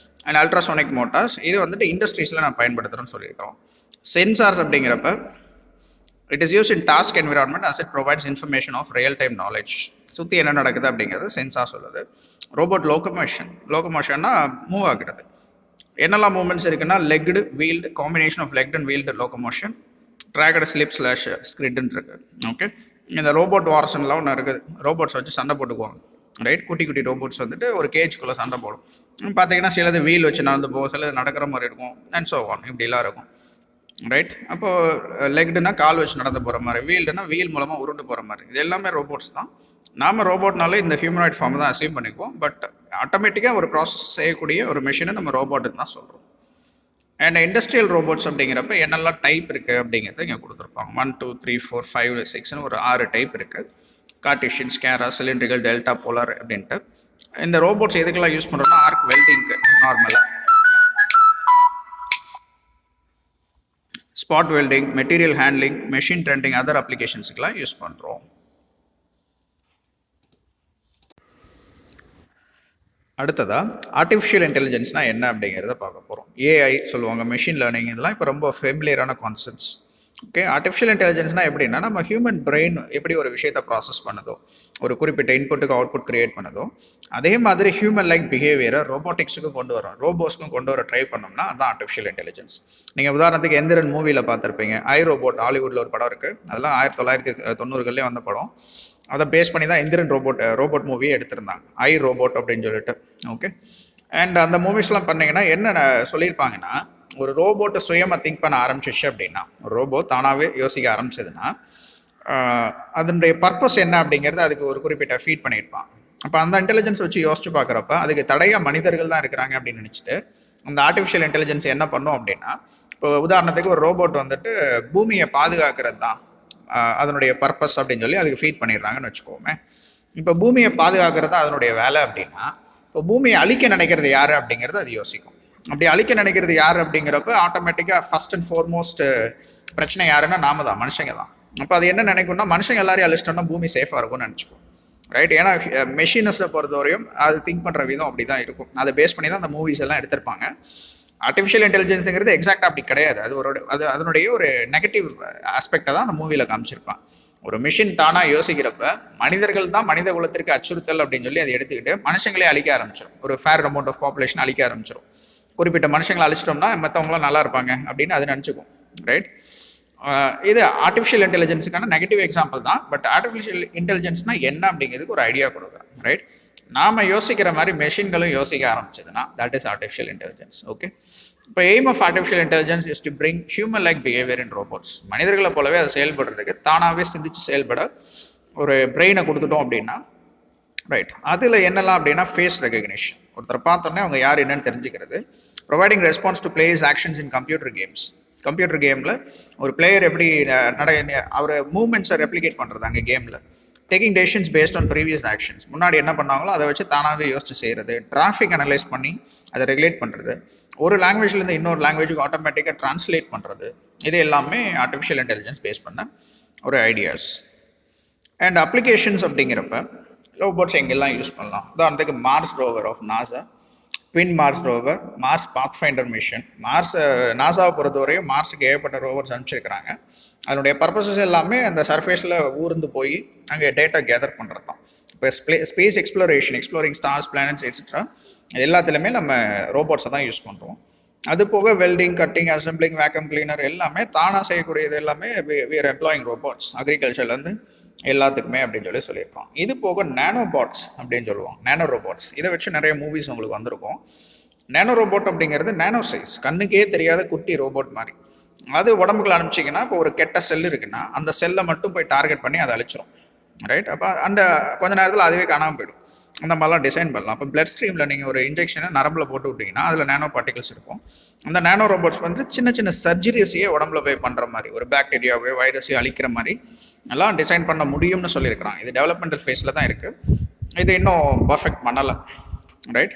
And ultrasonic motors இது வந்துட்டு இண்டஸ்ட்ரீஸில் நான் பயன்படுத்துகிறேன்னு சொல்லியிருக்கோம். சென்சார்ஸ் அப்படிங்கிறப்ப it is use in task environment as it provides information of real time knowledge. சுற்றி என்ன நடக்குது அப்படிங்கிறது சென்சார் சொல்லுது. ரோபோட் லோகமோஷன்னா மூவ் ஆகுறது. என்னெல்லாம் மூவ்மெண்ட்ஸ் இருக்குன்னா, legged, wheeled, combination of legged and wheeled locomotion, tracked, slip, slash, ஸ்கிரிட்னு இருக்குது. ஓகே, இந்த ரோபோட் வார்ஸ்லாம் ஒன்று இருக்குது. ரோபோட்ஸ் வச்சு சண்டை போட்டுக்குவாங்க. ரைட், குட்டி குட்டி ரோபோட்ஸ் வந்துட்டு ஒரு கேஜ்குள்ளே சண்டை போடும். பார்த்தீங்கன்னா சிலது வீல் வச்சு நடந்து போகும், சிலது நடக்கிற மாதிரி இருக்கும், அண்ட் ஸோ ஆன், இப்படிலாம் இருக்கும். ரைட், அப்போது லெக்டுனா கால் வச்சு நடந்து போகிற மாதிரி, வீல்டுனா வீல் மூலமாக உருண்டு போகிற மாதிரி, இது எல்லாமே ரோபோட்ஸ் தான். நாம் ரோபோட்னாலே இந்த ஹியூமனாய்ட் ஃபார்ம் தான் அசீவ் பண்ணிக்குவோம். பட் ஆட்டோமேட்டிக்காக ஒரு ப்ராசஸ் செய்யக்கூடிய ஒரு மிஷினை நம்ம ரோபோட்டுன்னு தான் சொல்கிறோம். அண்ட் இண்டஸ்ட்ரியல் ரோபோட்ஸ் அப்படிங்கிறப்ப என்னெல்லாம் டைப் இருக்குது அப்படிங்கிறத இங்கே கொடுத்துருப்பாங்க. 1 2 3 4 5 6ன்னு ஒரு 6 டைப் இருக்குது. Cartesian, SCARA, cylindrical, delta, polar அப்படின்ட்டு. இந்த ரோபோட்ஸ் எதுக்கெல்லாம் யூஸ் பண்ணுறோம்னா ஆர்க் வெல்டிங்க்கு, நார்மலாக spot welding, material handling, machine trending, other அப்ளிகேஷன்ஸுக்கெல்லாம் யூஸ் பண்ணுறோம். அடுத்ததாக ஆர்டிஃபிஷியல் இன்டெலிஜென்ஸ்னால் என்ன அப்படிங்கிறத பார்க்க போகிறோம். ஏஐ சொல்லுவாங்க, மெஷின் லேர்னிங், இதெல்லாம் இப்போ ரொம்ப ஃபெமிலியரான கான்செப்ட்ஸ். ஓகே, ஆர்டிஃபிஷியல் இன்டெலிஜென்ஸ்னால் எப்படின்னா நம்ம ஹியூமன் பிரெயின் எப்படி ஒரு விஷயத்தை ப்ராசஸ் பண்ணுதோ, ஒரு குறிப்பிட்ட இன்புட்டுக்கு அவுட்புட் கிரியேட் பண்ணுதோ, அதே மாதிரி ஹியூமன் லைக் பிஹேவியரை ரோபோட்டிக்ஸுக்கும் கொண்டு வரோம், ரோபோட்ஸ்க்கும் கொண்டு வர ட்ரை பண்ணோம்னா அதுதான் ஆர்டிஃபிஷியல் இன்டெலிஜென்ஸ். நீங்கள் உதாரணத்துக்கு எந்திரன் மூவியில் பார்த்துருப்பீங்க. ஐ ரோபோட், ஹாலிவுட்டில் ஒரு படம் இருக்குது, அதெல்லாம் 1990களே வந்த படம். அதை பேஸ் பண்ணி தான் எந்திரன் ரோபோட் மூவியை எடுத்திருந்தாங்க, ஐ ரோபோட் அப்படின்னு சொல்லிட்டு. ஓகே, அண்ட் அந்த மூவிஸ்லாம் பண்ணிங்கன்னா என்ன சொல்லியிருப்பாங்கன்னா, ஒரு ரோபோட்டை சுயமாக திங்க் பண்ண ஆரம்பிச்சிச்சு அப்படின்னா, ஒரு ரோபோ தானாகவே யோசிக்க ஆரம்பிச்சதுன்னா அதனுடைய பர்பஸ் என்ன அப்படிங்கிறது அதுக்கு ஒரு குறிப்பிட்ட ஃபீட் பண்ணியிருப்பான். அப்போ அந்த இன்டெலிஜென்ஸ் வச்சு யோசிச்சு பார்க்குறப்ப அதுக்கு தடையாக மனிதர்கள் தான் இருக்கிறாங்க அப்படின்னு நினச்சிட்டு அந்த ஆர்டிஃபிஷியல் இன்டெலிஜென்ஸ் என்ன பண்ணும் அப்படின்னா, இப்போ உதாரணத்துக்கு ஒரு ரோபோட் வந்துட்டு பூமியை பாதுகாக்கிறது தான் அதனுடைய பர்பஸ் அப்படின்னு சொல்லி அதுக்கு ஃபீட் பண்ணிடுறாங்கன்னு வச்சுக்கோமே. இப்போ பூமியை பாதுகாக்கிறது தான் அதனுடைய வேலை அப்படின்னா, இப்போ பூமியை அழிக்க நினைக்கிறது யார் அப்படிங்கிறது அது யோசிக்கும். அப்படி அழிக்க நினைக்கிறது யார் அப்படிங்கிறப்ப ஆட்டோமேட்டிக்காக ஃபர்ஸ்ட் அண்ட் ஃபார்மோஸ்ட் பிரச்சனை யாருன்னா நாம தான், மனுஷங்க தான். அப்போ அது என்ன நினைக்கும்னா, மனுஷங்க எல்லாரையும் அழிச்சிட்டோம்னா பூமி சேஃபாக இருக்கும்னு நினச்சிக்கும். ரைட், ஏன்னா மெஷினஸை பொறுத்தவரையும் அது திங்க் பண்ணுற விதம் அப்படி தான் இருக்கும். அதை பேஸ் பண்ணி தான் அந்த மூவிஸ் எல்லாம் எடுத்திருப்பாங்க. ஆர்டிஃபிஷியல் இன்டெலிஜென்ஸுங்கிறது எக்ஸாக்டாக அப்படி கிடையாது. அது அதனுடைய ஒரு நெகட்டிவ் ஆஸ்பெக்டை தான் அந்த மூவியில் காமிச்சிருப்பான். ஒரு மிஷின் தானாக யோசிக்கிறப்ப மனிதர்கள் தான் மனித குலத்திற்கு அச்சுறுத்தல் அப்படின்னு சொல்லி அதை எடுத்துக்கிட்டு மனுஷங்களே அழிக்க ஆரம்பிச்சிடும். ஒரு ஃபேர் அமௌண்ட் ஆஃப் பாப்புலேஷன் அழிக்க ஆரம்பிச்சிடும். குறிப்பிட்ட மனுஷங்களை அழிச்சிட்டோம்னா மற்றவங்களாம் நல்லா இருப்பாங்க அப்படின்னு அது நினச்சிக்கும். ரைட், இது ஆர்டிஃபிஷியல் இன்டெலிஜென்ஸுக்கான நெகட்டிவ் எக்ஸாம்பிள் தான். பட் ஆர்டிஃபிஷியல் இன்டெலிஜென்ஸ்னா என்ன அப்படிங்கிறதுக்கு ஒரு ஐடியா கொடுக்குறேன். ரைட், நாம் யோசிக்கிற மாதிரி மெஷின்களும் யோசிக்க ஆரம்பிச்சதுன்னா that is artificial intelligence. Okay, இப்போ aim of artificial intelligence is to bring human like behaviour in robots. மனிதர்களை போலவே அதை செயல்படுறதுக்கு, தானாகவே சிந்திச்சு செயல்பட ஒரு பிரெயினை கொடுத்துட்டோம் அப்படின்னா. ரைட், அதில் என்னெல்லாம் அப்படின்னா ஃபேஸ் ரெகக்னிஷன், ஒருத்தரை பார்த்தோன்னே அவங்க யார் என்னன்னு தெரிஞ்சுக்கிறது. Providing response to players actions in computer games. Computer கேமில் ஒரு பிளேயர் எப்படி அவர் மூவ்மெண்ட்ஸை ரெப்ளிகேட் பண்ணுறது அங்கே கேமில். Taking decisions based on previous actions, முன்னாடி என்ன பண்ணாங்களோ அதை வச்சு தானாகவே யோசிச்சு செய்கிறது. டிராஃபிக் அனலைஸ் பண்ணி அதை ரெகுலேட் பண்ணுறது. ஒரு லாங்குவேஜ்லேருந்து இன்னொரு லாங்குவேஜுக்கு ஆட்டோமேட்டிக்காக ட்ரான்ஸ்லேட் பண்ணுறது. இது எல்லாமே ஆர்டிஃபிஷியல் இன்டெலிஜென்ஸ் பேஸ் பண்ண ஒரு ஐடியாஸ். அண்ட் அப்ளிகேஷன்ஸ் அப்படிங்கிறப்ப ரோபோட்ஸ் எங்கெல்லாம் யூஸ் பண்ணலாம். உதாரணத்துக்கு Mars rover of NASA, twin Mars rover, Mars Pathfinder mission. நாசாவை பொறுத்தவரையும் மார்ஸுக்கு ஏகப்பட்ட ரோவர்ஸ் அனுப்பிச்சிருக்கிறாங்க. அதனுடைய பர்பஸஸ் எல்லாமே அந்த சர்ஃபேஸில் ஊர்ந்து போய் அங்கே டேட்டா கேதர் பண்ணுறது தான். இப்போ space exploration, exploring stars, planets etcetera, எல்லாத்துலேயுமே நம்ம ரோபோட்ஸை தான் யூஸ் பண்ணுறோம். அது போக welding, cutting, assembling, vacuum cleaner எல்லாமே தானாக செய்யக்கூடியது எல்லாமே வி ஆர் எம்ப்ளாயிங் ரோபோட்ஸ். அக்ரிகல்ச்சர்லேருந்து எல்லாத்துக்குமே அப்படின்னு சொல்லியிருக்கோம். இது போக நேனோ பாட்ஸ் அப்படின்னு சொல்லுவோம், நேனோ ரோபோட்ஸ். இதை வச்சு நிறைய மூவிஸ் உங்களுக்கு வந்திருக்கும். நேனோ ரோபோட் அப்படிங்கிறது நேனோ சைஸ், கண்ணுக்கே தெரியாத குட்டி ரோபோட் மாதிரி. அது உடம்புக்குள்ள அனுப்பிச்சிங்கன்னா, இப்போ ஒரு கெட்ட செல் இருக்குன்னா அந்த செல்லை மட்டும் போய் டார்கெட் பண்ணி அதை அழிச்சிடும். ரைட், அப்போ அந்த கொஞ்ச நேரத்தில் அதுவே காணாமல் போயிடும். அந்த மாதிரிலாம் டிசைன் பண்ணலாம். இப்போ பிளட் ஸ்ட்ரீமில் நீங்கள் ஒரு இன்ஜெக்ஷனை நரம்பில் போட்டு விட்டிங்கன்னா அதில் நேனோ பார்ட்டிகல்ஸ் இருக்கும். அந்த நேனோ ரோபோட்ஸ் வந்து சின்ன சின்ன சர்ஜரிஸையே உடம்புல போய் பண்ணுற மாதிரி, ஒரு பாக்டீரியாவே வைரஸையும் அழிக்கிற மாதிரி எல்லாம் டிசைன் பண்ண முடியும்னு சொல்லியிருக்கிறாங்க. இது டெவலப்மெண்டல் ஃபேஸில் தான் இருக்குது. இது இன்னும் பர்ஃபெக்ட் பண்ணலை. Right,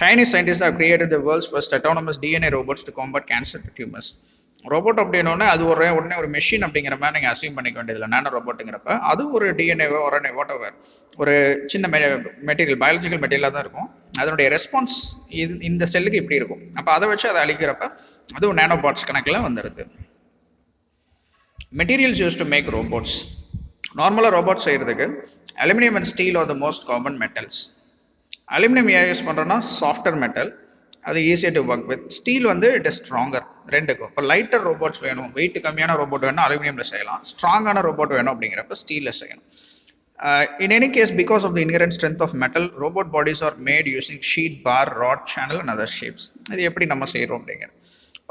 Chinese scientists have created the world's first autonomous DNA robots to combat cancer tumors. Robot அப்படின்னோடனே அது உடனே ஒரு மெஷின் அப்படிங்கிற மாதிரி நீங்கள் அசீவ் பண்ணிக்க வேண்டியதில்லை. நேனோ ரோபோட்டுங்கிறப்ப அது ஒரு டிஎன்ஏவோ வாட்டவர் ஒரு சின்ன மெட்டீரியல், பயாலஜிக்கல் மெட்டீரியலாக தான் இருக்கும். அதனுடைய ரெஸ்பான்ஸ் இந்த செல்லுக்கு இப்படி இருக்கும். அப்போ அதை வச்சு அதை அழிக்கிறப்ப அதுவும் நேனோ பாட்ஸ் கணக்கில் வந்துடுது. Materials use to make robots. நார்மலாக ரோபோட் செய்கிறதுக்கு aluminium and steel are the most common metals. Aluminium ஏன் யூஸ் பண்ணுறோன்னா சாஃப்டர் மெட்டல், அது ஈஸியாக டு ஒர்க் வித். ஸ்டீல் வந்து இட் இஸ் ஸ்ட்ராங்கர். ரெண்டுக்கும் இப்போ லைட்டர் ரோபோட்ஸ் வேணும், வெயிட் கம்மியான ரோபோட் வேணும், அலுமினியமில் செய்யலாம். ஸ்ட்ராங்கான ரோபோட் வேணும் அப்படிங்கிறப்ப ஸ்டீலில் செய்யணும். In any case, because of the inherent strength of metal, robot bodies are made using sheet, bar, rod, channel and other shapes. இது எப்படி நம்ம செய்கிறோம் அப்படிங்கிற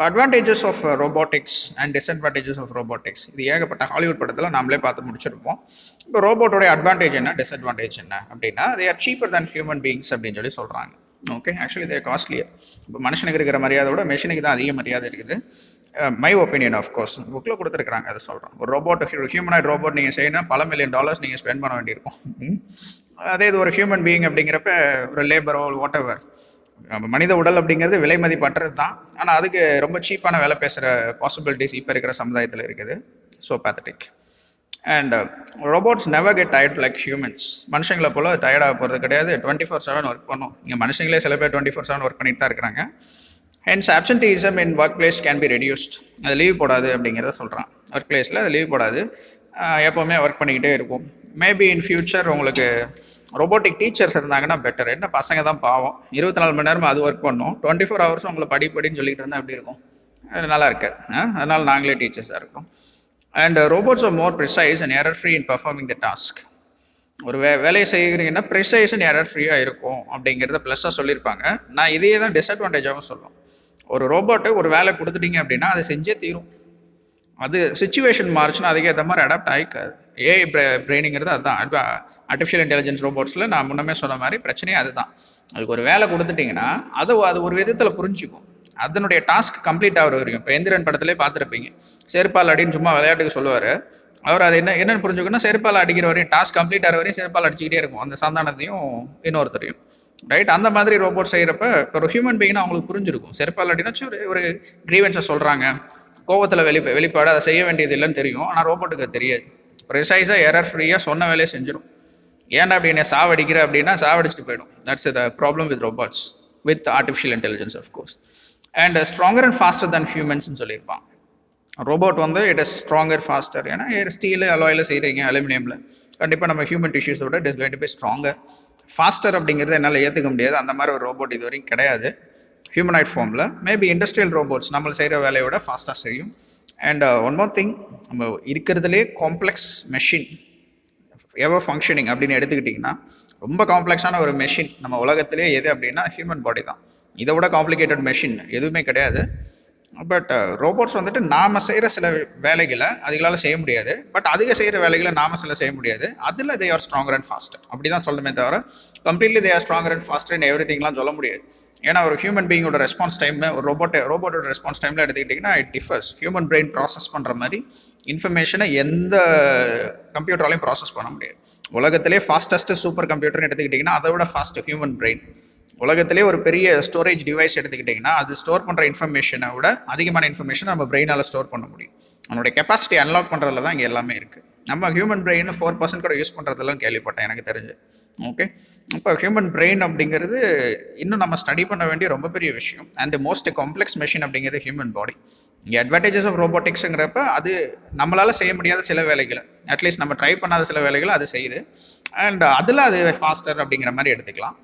advantages of robotics and disadvantages of robotics இது ஏகப்பட்ட ஹாலிவுட் படத்தில் நம்மளே பார்த்து முடிச்சிருப்போம். இப்போ ரோபோட்டோடைய அட்வான்டேஜ் என்ன, டிஸ்அட்வான்டேஜ் என்ன அப்படின்னா, they are cheaper than human beings அப்படின்னு சொல்லி சொல்கிறாங்க. ஓகே, ஆக்சுவலி இதே காஸ்ட்லியர். இப்போ மனுஷனுக்கு இருக்கிற மரியாதை விட மெஷினுக்கு தான் அதிக மரியாதை இருக்குது. மை ஒப்பீனியன் ஆஃப்கோர்ஸ் புக்கில் கொடுத்துருக்குறாங்க, அதை சொல்கிறேன். ஒரு ரோபோட், ஹியூமனாய்ட் ரோபோட் நீங்கள் செய்யணும் பல $1 மில்லியன் நீங்கள் ஸ்பெண்ட் பண்ண வேண்டியிருக்கும். அதே இது ஒரு ஹியூமன் பீயிங் அப்படிங்கிறப்ப ஒரு லேபரோ வாட் எவர், மனித உடல் அப்படிங்கிறது விலை மதிப்பற்றது தான். ஆனால் அதுக்கு ரொம்ப சீப்பான வேலை பேசுகிற பாசிபிலிட்டிஸ் இப்போ இருக்கிற சமுதாயத்தில் இருக்குது. So pathetic. And robots never get tired like humans. மனுஷங்களை போல் டயர்டாக போகிறது கிடையாது. 24/7 ஒர்க் பண்ணும். இங்கே மனுஷங்களே சில பேர் 24/7 ஒர்க் பண்ணிட்டு தான் இருக்கிறாங்க. Hence absenteeism in workplace can be reduced. அது லீவ் போடாது அப்படிங்கிறத சொல்கிறான். ஒர்க் பிளேஸில் அது லீவ் போடாது, எப்போவுமே ஒர்க் பண்ணிக்கிட்டே இருக்கும். மேபி இன் ஃபியூச்சர் உங்களுக்கு ரோபோட்டிக் டீச்சர்ஸ் இருந்தாங்கன்னா பெட்டர். என்ன பசங்க தான் பாவம், 24 மணி நேரமும் அது ஒர்க் பண்ணும், 24 ஹவர்ஸும் உங்களை படின்னு சொல்லிட்டு இருந்தால் எப்படி இருக்கும்? அது நல்லா இருக்காது. அதனால் நாங்களே டீச்சர்ஸாக இருக்கோம். And robots are more precise and error free in performing the task. ஒரு வேலையை செய்கிறீங்கன்னா ப்ரிசைஸ் அண்ட் எரர் ஃப்ரீயாக இருக்கும் அப்படிங்கிறத ப்ளஸ்ஸாக சொல்லியிருப்பாங்க. நான் இதையே தான் டிஸ்அட்வான்டேஜாகவும் சொல்லுவோம். ஒரு ரோபோட்டு ஒரு வேலை கொடுத்துட்டீங்க அப்படின்னா அதை செஞ்சே தீரும். அது சுச்சுவேஷன் மாறுச்சுன்னா அதுக்கேற்ற மாதிரி அடாப்ட் ஆகிக்காது. ஏஐ பிரெயினிங்கிறது அதுதான். ஆர்டிஃபிஷியல் இன்டெலிஜென்ஸ் ரோபோட்ஸில் நான் முன்னமே சொன்ன மாதிரி பிரச்சனையே அதுதான். அதுக்கு ஒரு வேலை கொடுத்துட்டிங்கன்னா அது ஒரு விதத்தில் புரிஞ்சுக்கும். அதனுடைய டாஸ்க் கம்ப்ளீட் ஆகிற வரைக்கும். இப்போ எந்திரன் படத்திலே பார்த்துருப்பீங்க, செருப்பால் அடின்னு சும்மா விளையாட்டுக்கு சொல்லுவார். அவர் அது என்னென்னு புரிஞ்சுக்கணும்னா செருப்பால் அடிக்கிற வரையும், டாஸ்க் கம்ப்ளீட் ஆகிற வரையும் செருப்பால் அடிச்சுக்கிட்டே இருக்கும், அந்த சந்தானத்தையும் இன்னொருத்தரையும். ரைட்? அந்த மாதிரி ரோபோட் செய்கிறப்ப இப்போ ஒரு ஹியூமன் பீயிங்னா அவங்களுக்கு புரிஞ்சிருக்கும். செருப்பால் அடினாச்சும் ஒரு கிரீவன்ஸை சொல்கிறாங்க, கோவத்தில் வெளிப்பாடு அதை செய்ய வேண்டியது இல்லைன்னு தெரியும். ஆனால் ரோபோட்டுக்கு அது தெரியாது. ப்ரிசைஸாக எரர் ஃப்ரீயாக சொன்ன வேலையை செஞ்சிடும். ஏன்டா அப்படின்னு சாவடிக்கிற அப்படின்னா சாவடிச்சுட்டு போயிடும். That's the problem with robots, with artificial intelligence of course. And stronger and faster than ஹியூமன்ஸ்னு சொல்லியிருப்பான். Robot it is stronger faster. ஏன்னா ஸ்டீலு அலாயில் செய்கிறீங்க, அலுமினியமில், கண்டிப்பாக நம்ம ஹியூமன் டிஷ்யூஸோட it is going to be stronger. Faster அப்படிங்கிறது என்னால் ஏற்றுக்க முடியாது. அந்த மாதிரி ஒரு ரோபோட் இது வரைக்கும் கிடையாது ஹியூமனாய்ட் ஃபார்மில். மேபி இண்டஸ்ட்ரியல் ரோபோட்ஸ் நம்ம செய்கிற வேலையோட ஃபாஸ்ட்டாக செய்யும். அண்ட் ஒன் மோர் திங், நம்ம இருக்கிறதுலே காம்ப்ளெக்ஸ் மெஷின் எவர் ஃபங்க்ஷனிங் அப்படின்னு எடுத்துக்கிட்டிங்கன்னா, ரொம்ப காம்ப்ளெக்ஸான ஒரு மெஷின் நம்ம உலகத்திலே எது அப்படின்னா ஹியூமன் பாடி தான். இதை விட காம்ப்ளிகேட்டட் மெஷின் எதுவுமே கிடையாது. பட் ரோபோட்ஸ் நாம் செய்கிற சில வேலைகளை அதுகளால் செய்ய முடியாது. பட் அதுக செய்கிற வேலைகளை நாம் சில செய்ய முடியாது. அதில் they are stronger and faster அப்படி தான் சொல்லணுமே தவிர completely they are stronger and faster in every திங்லாம் சொல்ல முடியாது. ஏன்னா ஒரு ஹியூமன் பீயிங்கோட ரெஸ்பான்ஸ் டைம் ஒரு ரோபோட்டோட ரெஸ்பான்ஸ் டைமில் எடுத்துக்கிட்டிங்கன்னா it differs. Human brain process பண்ணுற மாதிரி இன்ஃபர்மேஷனை எந்த கம்ப்யூட்டராலையும் ப்ராசஸ் பண்ண முடியாது. உலகத்திலே ஃபாஸ்டஸ்ட் சூப்பர் கம்ப்யூட்டர்னு எடுத்துக்கிட்டிங்கன்னா அதை விட ஃபாஸ்ட் ஹியூமன் பிரெயின். உலகத்திலே ஒரு பெரிய ஸ்டோரேஜ் டிவைஸ் எடுத்துக்கிட்டிங்கன்னா அது ஸ்டோர் பண்ணுற இன்ஃபர்மேஷனை விட அதிகமான இன்ஃபர்மேஷன் நம்ம பிரெயினால் ஸ்டோர் பண்ண முடியும். நம்மளுடைய கெப்பாசிட்டி அன்லாக் பண்ணுறதுல தான் இங்கே எல்லாமே இருக்குது. நம்ம ஹியூமன் பிரெயின் 4% கூட யூஸ் பண்ணுறதுலாம் கேள்விப்பட்டேன் எனக்கு தெரிஞ்சு. ஓகே, இப்போ ஹியூமன் பிரெயின் அப்படிங்கிறது இன்னும் நம்ம ஸ்டடி பண்ண வேண்டிய ரொம்ப பெரிய விஷயம். அண்ட் மோஸ்ட் காம்ப்ளெக்ஸ் மெஷின் அப்படிங்கிறது ஹியூமன் பாடி. இங்கே அட்வான்டேஜஸ் ஆஃப் ரோபோட்டிக்ஸுங்கிறப்ப அது நம்மளால் செய்ய முடியாத சில வேலைகளை, அட்லீஸ்ட் நம்ம ட்ரை பண்ணாத சில வேலைகளை அது செய்யுது. அண்ட் அதில் அது ஃபாஸ்டர் அப்படிங்கிற மாதிரி எடுத்துக்கலாம்.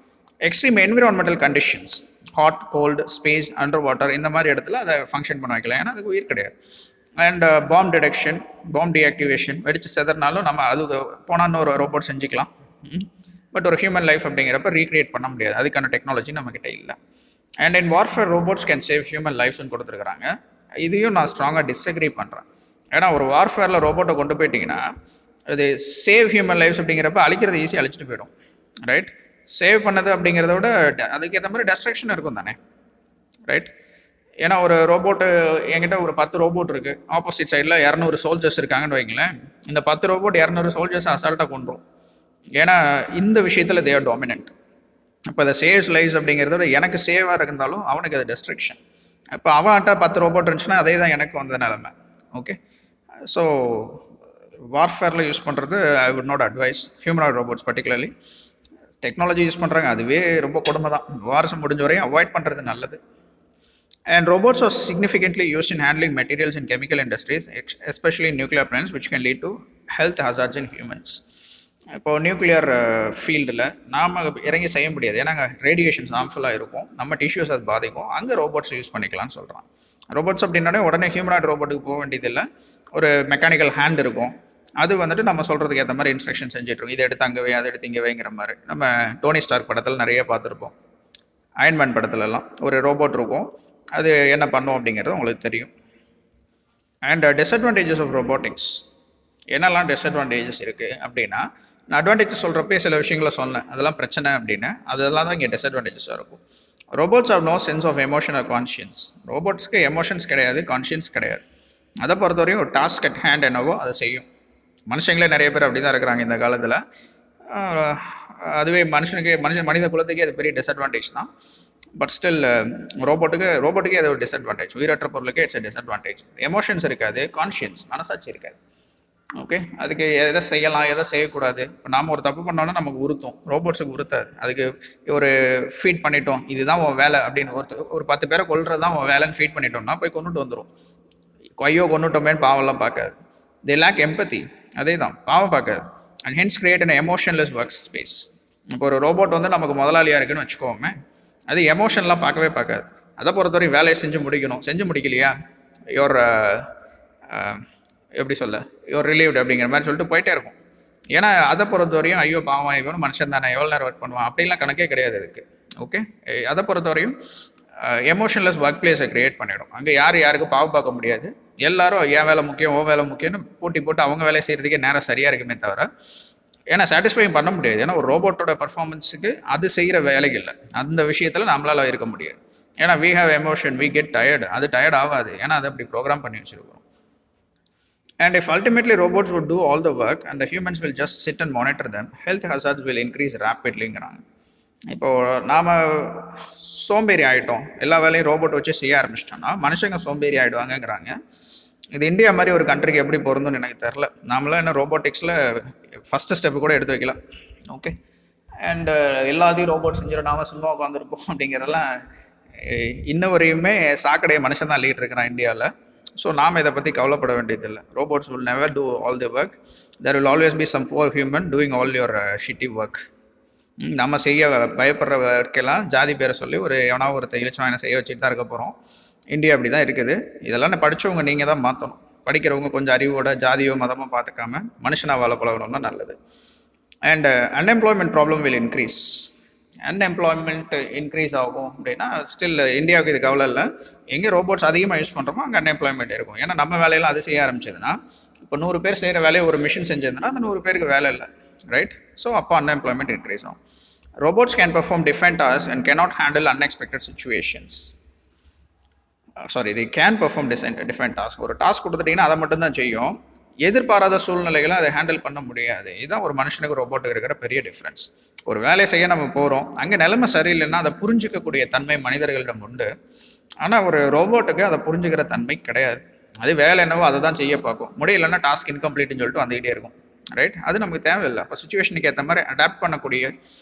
Extreme environmental conditions, hot, cold, space, under water, இந்த மாதிரி இடத்துல அதை ஃபங்க்ஷன் பண்ண வைக்கலாம். ஏன்னா அதுக்கு உயிர் கிடையாது. And bomb detection, bomb deactivation, வெடிச்சு செதறினாலும் நம்ம அது போனான்னு ஒரு ரோபோட் செஞ்சுக்கலாம். பட் ஒரு ஹியூமன் லைஃப் அப்படிங்கிறப்ப ரீக்ரியேட் பண்ண முடியாது. அதுக்கான டெக்னாலஜி நம்மக்கிட்ட இல்லை. And in warfare robots can save human லைஃப்ஸ்னு கொடுத்துருக்குறாங்க. இதையும் நான் ஸ்ட்ராங்காக டிஸ்அக்ரி பண்ணுறேன். ஏன்னா ஒரு வார்ஃபேரில் ரோபோட்டை கொண்டு போயிட்டிங்கன்னா அது சேவ் ஹியூமன் லைஃப்ஸ் அப்படிங்கிறப்ப அழிக்கிறது ஈஸியாக அழிச்சிட்டு போயிடும். ரைட்? சேவ் பண்ணது அப்படிங்கிறத விட அதுக்கேற்ற மாதிரி டெஸ்ட்ரக்ஷன் இருக்கும் தானே. ரைட்? ஏன்னா ஒரு ரோபோட்டு, என்கிட்ட ஒரு 10 ரோபோட் இருக்குது, ஆப்போசிட் சைடில் 200 சோல்ஜர்ஸ் இருக்காங்கன்னு வைங்களேன். இந்த 10 ரோபோட் 200 சோல்ஜர்ஸ் அசால்ட்டாக கொண்டுரும். ஏன்னா இந்த விஷயத்தில் தே ஆர் டாமினன்ட். இப்போ அதை சேவ்ஸ் லைஃப்ஸ் அப்படிங்கிறத விட எனக்கு சேவாக இருந்தாலும் அவனுக்கு அது டெஸ்ட்ரக்ஷன். இப்போ அவன்கிட்ட 10 ரோபோட் இருந்துச்சுன்னா அதே தான் எனக்கு வந்த நிலைமை. ஓகே, ஸோ வார்ஃபேரில் யூஸ் பண்ணுறது I would not advice humanoid robots particularly. Technology use பண்ணுறாங்க, அதுவே ரொம்ப கொடுமை தான். வாரசம் முடிஞ்ச வரையும் அவாய்ட் பண்ணுறது நல்லது. And robots are significantly used in handling materials in chemical industries, especially in nuclear plants, which can lead to health hazards in humans. இப்போ நியூக்ளியர் ஃபீல்டில் நாம் இறங்கி செய்ய முடியாது. ஏன்னா அங்கே ரேடியேஷன்ஸ் ஹார்ம்ஃபுல்லாக இருக்கும், நம்ம டிஷ்யூஸ் அது பாதிக்கும். அங்கே ரோபோட்ஸ் யூஸ் பண்ணிக்கலாம்னு சொல்கிறான். ரோபோட்ஸ் அப்படின்னாலே உடனே ஹியூமனாய்ட் ரோபோட்டுக்கு போக வேண்டியதில்லை. ஒரு மெக்கானிக்கல் ஹேண்ட் இருக்கும், அது நம்ம சொல்கிறதுக்கு ஏற்ற மாதிரி இன்ஸ்ட்ரக்ஷன் செஞ்சுட்ருக்கோம். இதை எடுத்து அங்கே வை, அதை எடுத்து இங்கே வைங்கிற மாதிரி. நம்ம டோனி ஸ்டார்க் படத்தில் நிறைய பார்த்துருப்போம். அயன்மேன் படத்துலலாம் ஒரு ரோபோட் இருக்கும், அது என்ன பண்ணும் அப்படிங்கிறது உங்களுக்கு தெரியும். அண்ட் டிஸ்அட்வான்டேஜஸ் ஆஃப் ரோபோட்டிக்ஸ், என்னெல்லாம் டிஸ்அட்வான்டேஜஸ் இருக்குது அப்படின்னா, நான் அட்வான்டேஜஸ் சொல்கிறப்பே சில விஷயங்களை சொன்னேன், அதெல்லாம் பிரச்சனை அப்படின்னு. அதெல்லாம் தான் இங்கே டிஸ்அட்வான்டேஜஸாக இருக்கும். Robots have no sense of emotion or conscience. ரோபோட்ஸ்க்கு எமோஷன்ஸ் கிடையாது, கான்ஷியன்ஸ் கிடையாது. அதை பொறுத்தவரையும் ஒரு டாஸ்க் அட் ஹேண்ட் என்னவோ அதை செய்யும். மனுஷங்களே நிறைய பேர் அப்படி தான் இருக்கிறாங்க இந்த காலத்தில். அதுவே மனித குலத்துக்கே அது பெரிய டிஸ்அட்வான்டேஜ் தான். பட் ஸ்டில் ரோபோட்டுக்கே அது ஒரு டிஸ்அட்வான்டேஜ். உயிரற்ற பொருளுக்கே இட்ஸ் டிஸ்அட்வான்டேஜ். எமோஷன்ஸ் இருக்காது, கான்ஷியன்ஸ் மனசாட்சி இருக்காது. ஓகே, அதுக்கு எதை செய்யலாம் எதை செய்யக்கூடாது. இப்போ நாம் ஒரு தப்பு பண்ணோன்னா நமக்கு உறுத்தும், ரோபோட்ஸுக்கு உறுத்தாது. அதுக்கு ஒரு ஃபீட் பண்ணிட்டோம், இதுதான் உன் வேலை அப்படின்னு ஒரு 10 பேரை கொல்றது தான் உன் வேலைன்னு ஃபீட் பண்ணிட்டோம்னா போய் கொண்டுட்டு வந்துடும். கொய்யோ கொண்டுட்டோமேன்னு பாவம்லாம் பார்க்காது. தே லேக் எம்பத்தி. அதே தான், பாவம் பார்க்காது. And hence create an emotionless work space. இப்போ ஒரு ரோபோட் வந்து நமக்கு முதலாளியாக இருக்குன்னு வச்சுக்கோமே, அது எமோஷன்லாம் பார்க்கவே பார்க்காது. அதை பொறுத்தவரை வேலையை செஞ்சு முடிக்கணும். செஞ்சு முடிக்கலையா யோர் எப்படி சொல்ல யோர் ரிலீவ்டு அப்படிங்கிற மாதிரி சொல்லிட்டு போயிட்டே இருக்கும். ஏன்னா அதை பொறுத்தவரையும் ஐயோ பாவம் இவன் மனுஷன் தானே, எவ்வளோ நேரம் ஒர்க் பண்ணுவான் அப்படின்லாம் கணக்கே கிடையாது அதுக்கு. ஓகே, அதை பொறுத்தவரையும் எமோஷன்லெஸ் ஒர்க் பிளேஸை க்ரியேட் பண்ணிவிடும். அங்கே யாருக்கும் பாவம் பார்க்க முடியாது. எல்லாரும் என் வேலை முக்கியம், ஓ வேலை முக்கியம்னு போட்டு அவங்க வேலையை செய்கிறதுக்கே நேரம் சரியாக இருக்குமே தவிர, ஏன்னா சாட்டிஸ்ஃபையும் பண்ண முடியாது. ஏன்னா ஒரு ரோபோட்டோட பர்ஃபார்மன்ஸுக்கு அது செய்கிற வேலைகள் இல்லை. அந்த விஷயத்தில் நம்மளால் இருக்க முடியாது. ஏன்னா we have emotion, we get tired. அது டயர்ட் ஆகாது, ஏன்னா அதை அப்படி ப்ரோக்ராம் பண்ணி வச்சுருக்கோம். And if ultimately robots would do all the work and the humans will just sit and monitor them, health hazards will increase rapidlyங்கிறாங்க. இப்போது நாம் சோம்பேறி ஆகிட்டோம், எல்லா வேலையும் ரோபோட் வச்சு செய்ய ஆரம்பிச்சிட்டோம்னா மனுஷங்க சோம்பேறி ஆகிடுவாங்கங்கிறாங்க. இது இந்தியா மாதிரி ஒரு கண்ட்ரிக்கு எப்படி பொருந்தும்னு எனக்கு தெரில. நாமளாம் என்ன ரோபோட்டிக்ஸில் ஃபஸ்ட்டு ஸ்டெப்பு கூட எடுத்து வைக்கலாம். ஓகே, அண்டு எல்லாத்தையும் ரோபோட் செஞ்சிடும், நாம சும்மா உட்காந்துருப்போம் அப்படிங்கிறதெல்லாம் இன்ன வரையுமே சாக்கடையை மனுஷன் தான் அள்ளிகிட்டு இருக்கிறான் இந்தியாவில். ஸோ நாம் இதை பற்றி கவலைப்பட வேண்டியதில்லை. Robots will never do all the work. There will always be some poor human doing all your shitty work. நம்ம செய்ய பயப்படுற ஒர்க்கெல்லாம் ஜாதி பேரை சொல்லி எவனா ஒருத்தர் இழிச்சவன் செய்ய வச்சுட்டு தான் இருக்க போகிறோம். இந்தியா அப்படி தான் இருக்குது. இதெல்லாம் படித்தவங்க நீங்கள் தான் மாற்றணும். படிக்கிறவங்க கொஞ்சம் அறிவோட ஜாதியோ மதமோ பார்த்துக்காம மனுஷனாக வாழ பழகணும்னா நல்லது. And unemployment problem will increase. Unemployment increase ஆகும் அப்படின்னா ஸ்டில் இந்தியாவுக்கு இது கவலை இல்லை. எங்கே ரோபோட்ஸ் அதிகமாக யூஸ் பண்ணுறோமோ அங்கே அன்எம்ப்ளாய்மெண்ட் இருக்கும். ஏன்னா நம்ம வேலையெல்லாம் அது செய்ய ஆரம்பிச்சதுன்னா, இப்போ 100 பேர் செய்கிற வேலையை ஒரு மிஷின் செஞ்சதுன்னா அந்த 100 பேருக்கு வேலை இல்லை, ரைட்? ஸோ அப்போ அன்எம்ப்ளாய்மெண்ட் இன்க்ரீஸ் ஆகும். Robots can perform different task and cannot handle unexpected situations. they can perform different task. ஒரு டாஸ்க் கொடுத்துட்டிங்கன்னா அதை மட்டும்தான் செய்யும். எதிர்பாராத சூழ்நிலைகளை அதை ஹேண்டில் பண்ண முடியாது. இதுதான் ஒரு மனுஷனுக்கு ரோபோட்டுக்கு இருக்கிற பெரிய டிஃப்ரென்ஸ். ஒரு வேலையை செய்ய நம்ம போகிறோம், அங்கே நிலைமை சரியில்லைன்னா அதை புரிஞ்சிக்கக்கூடிய தன்மை மனிதர்களிடம் உண்டு. ஆனால் ஒரு ரோபோட்டுக்கு அதை புரிஞ்சுக்கிற தன்மை கிடையாது. அது வேலை என்னவோ அதை தான் செய்ய பார்க்கும். முடியலைன்னா டாஸ்க் இன்கம்ப்ளீட்னு சொல்லிட்டு வந்துகிட்டே இருக்கும், ரைட்? அது நமக்கு தேவையில்லை. அப்போ சுச்சுவேஷனுக்கு ஏற்ற மாதிரி அடாப்ட் பண்ணக்கூடிய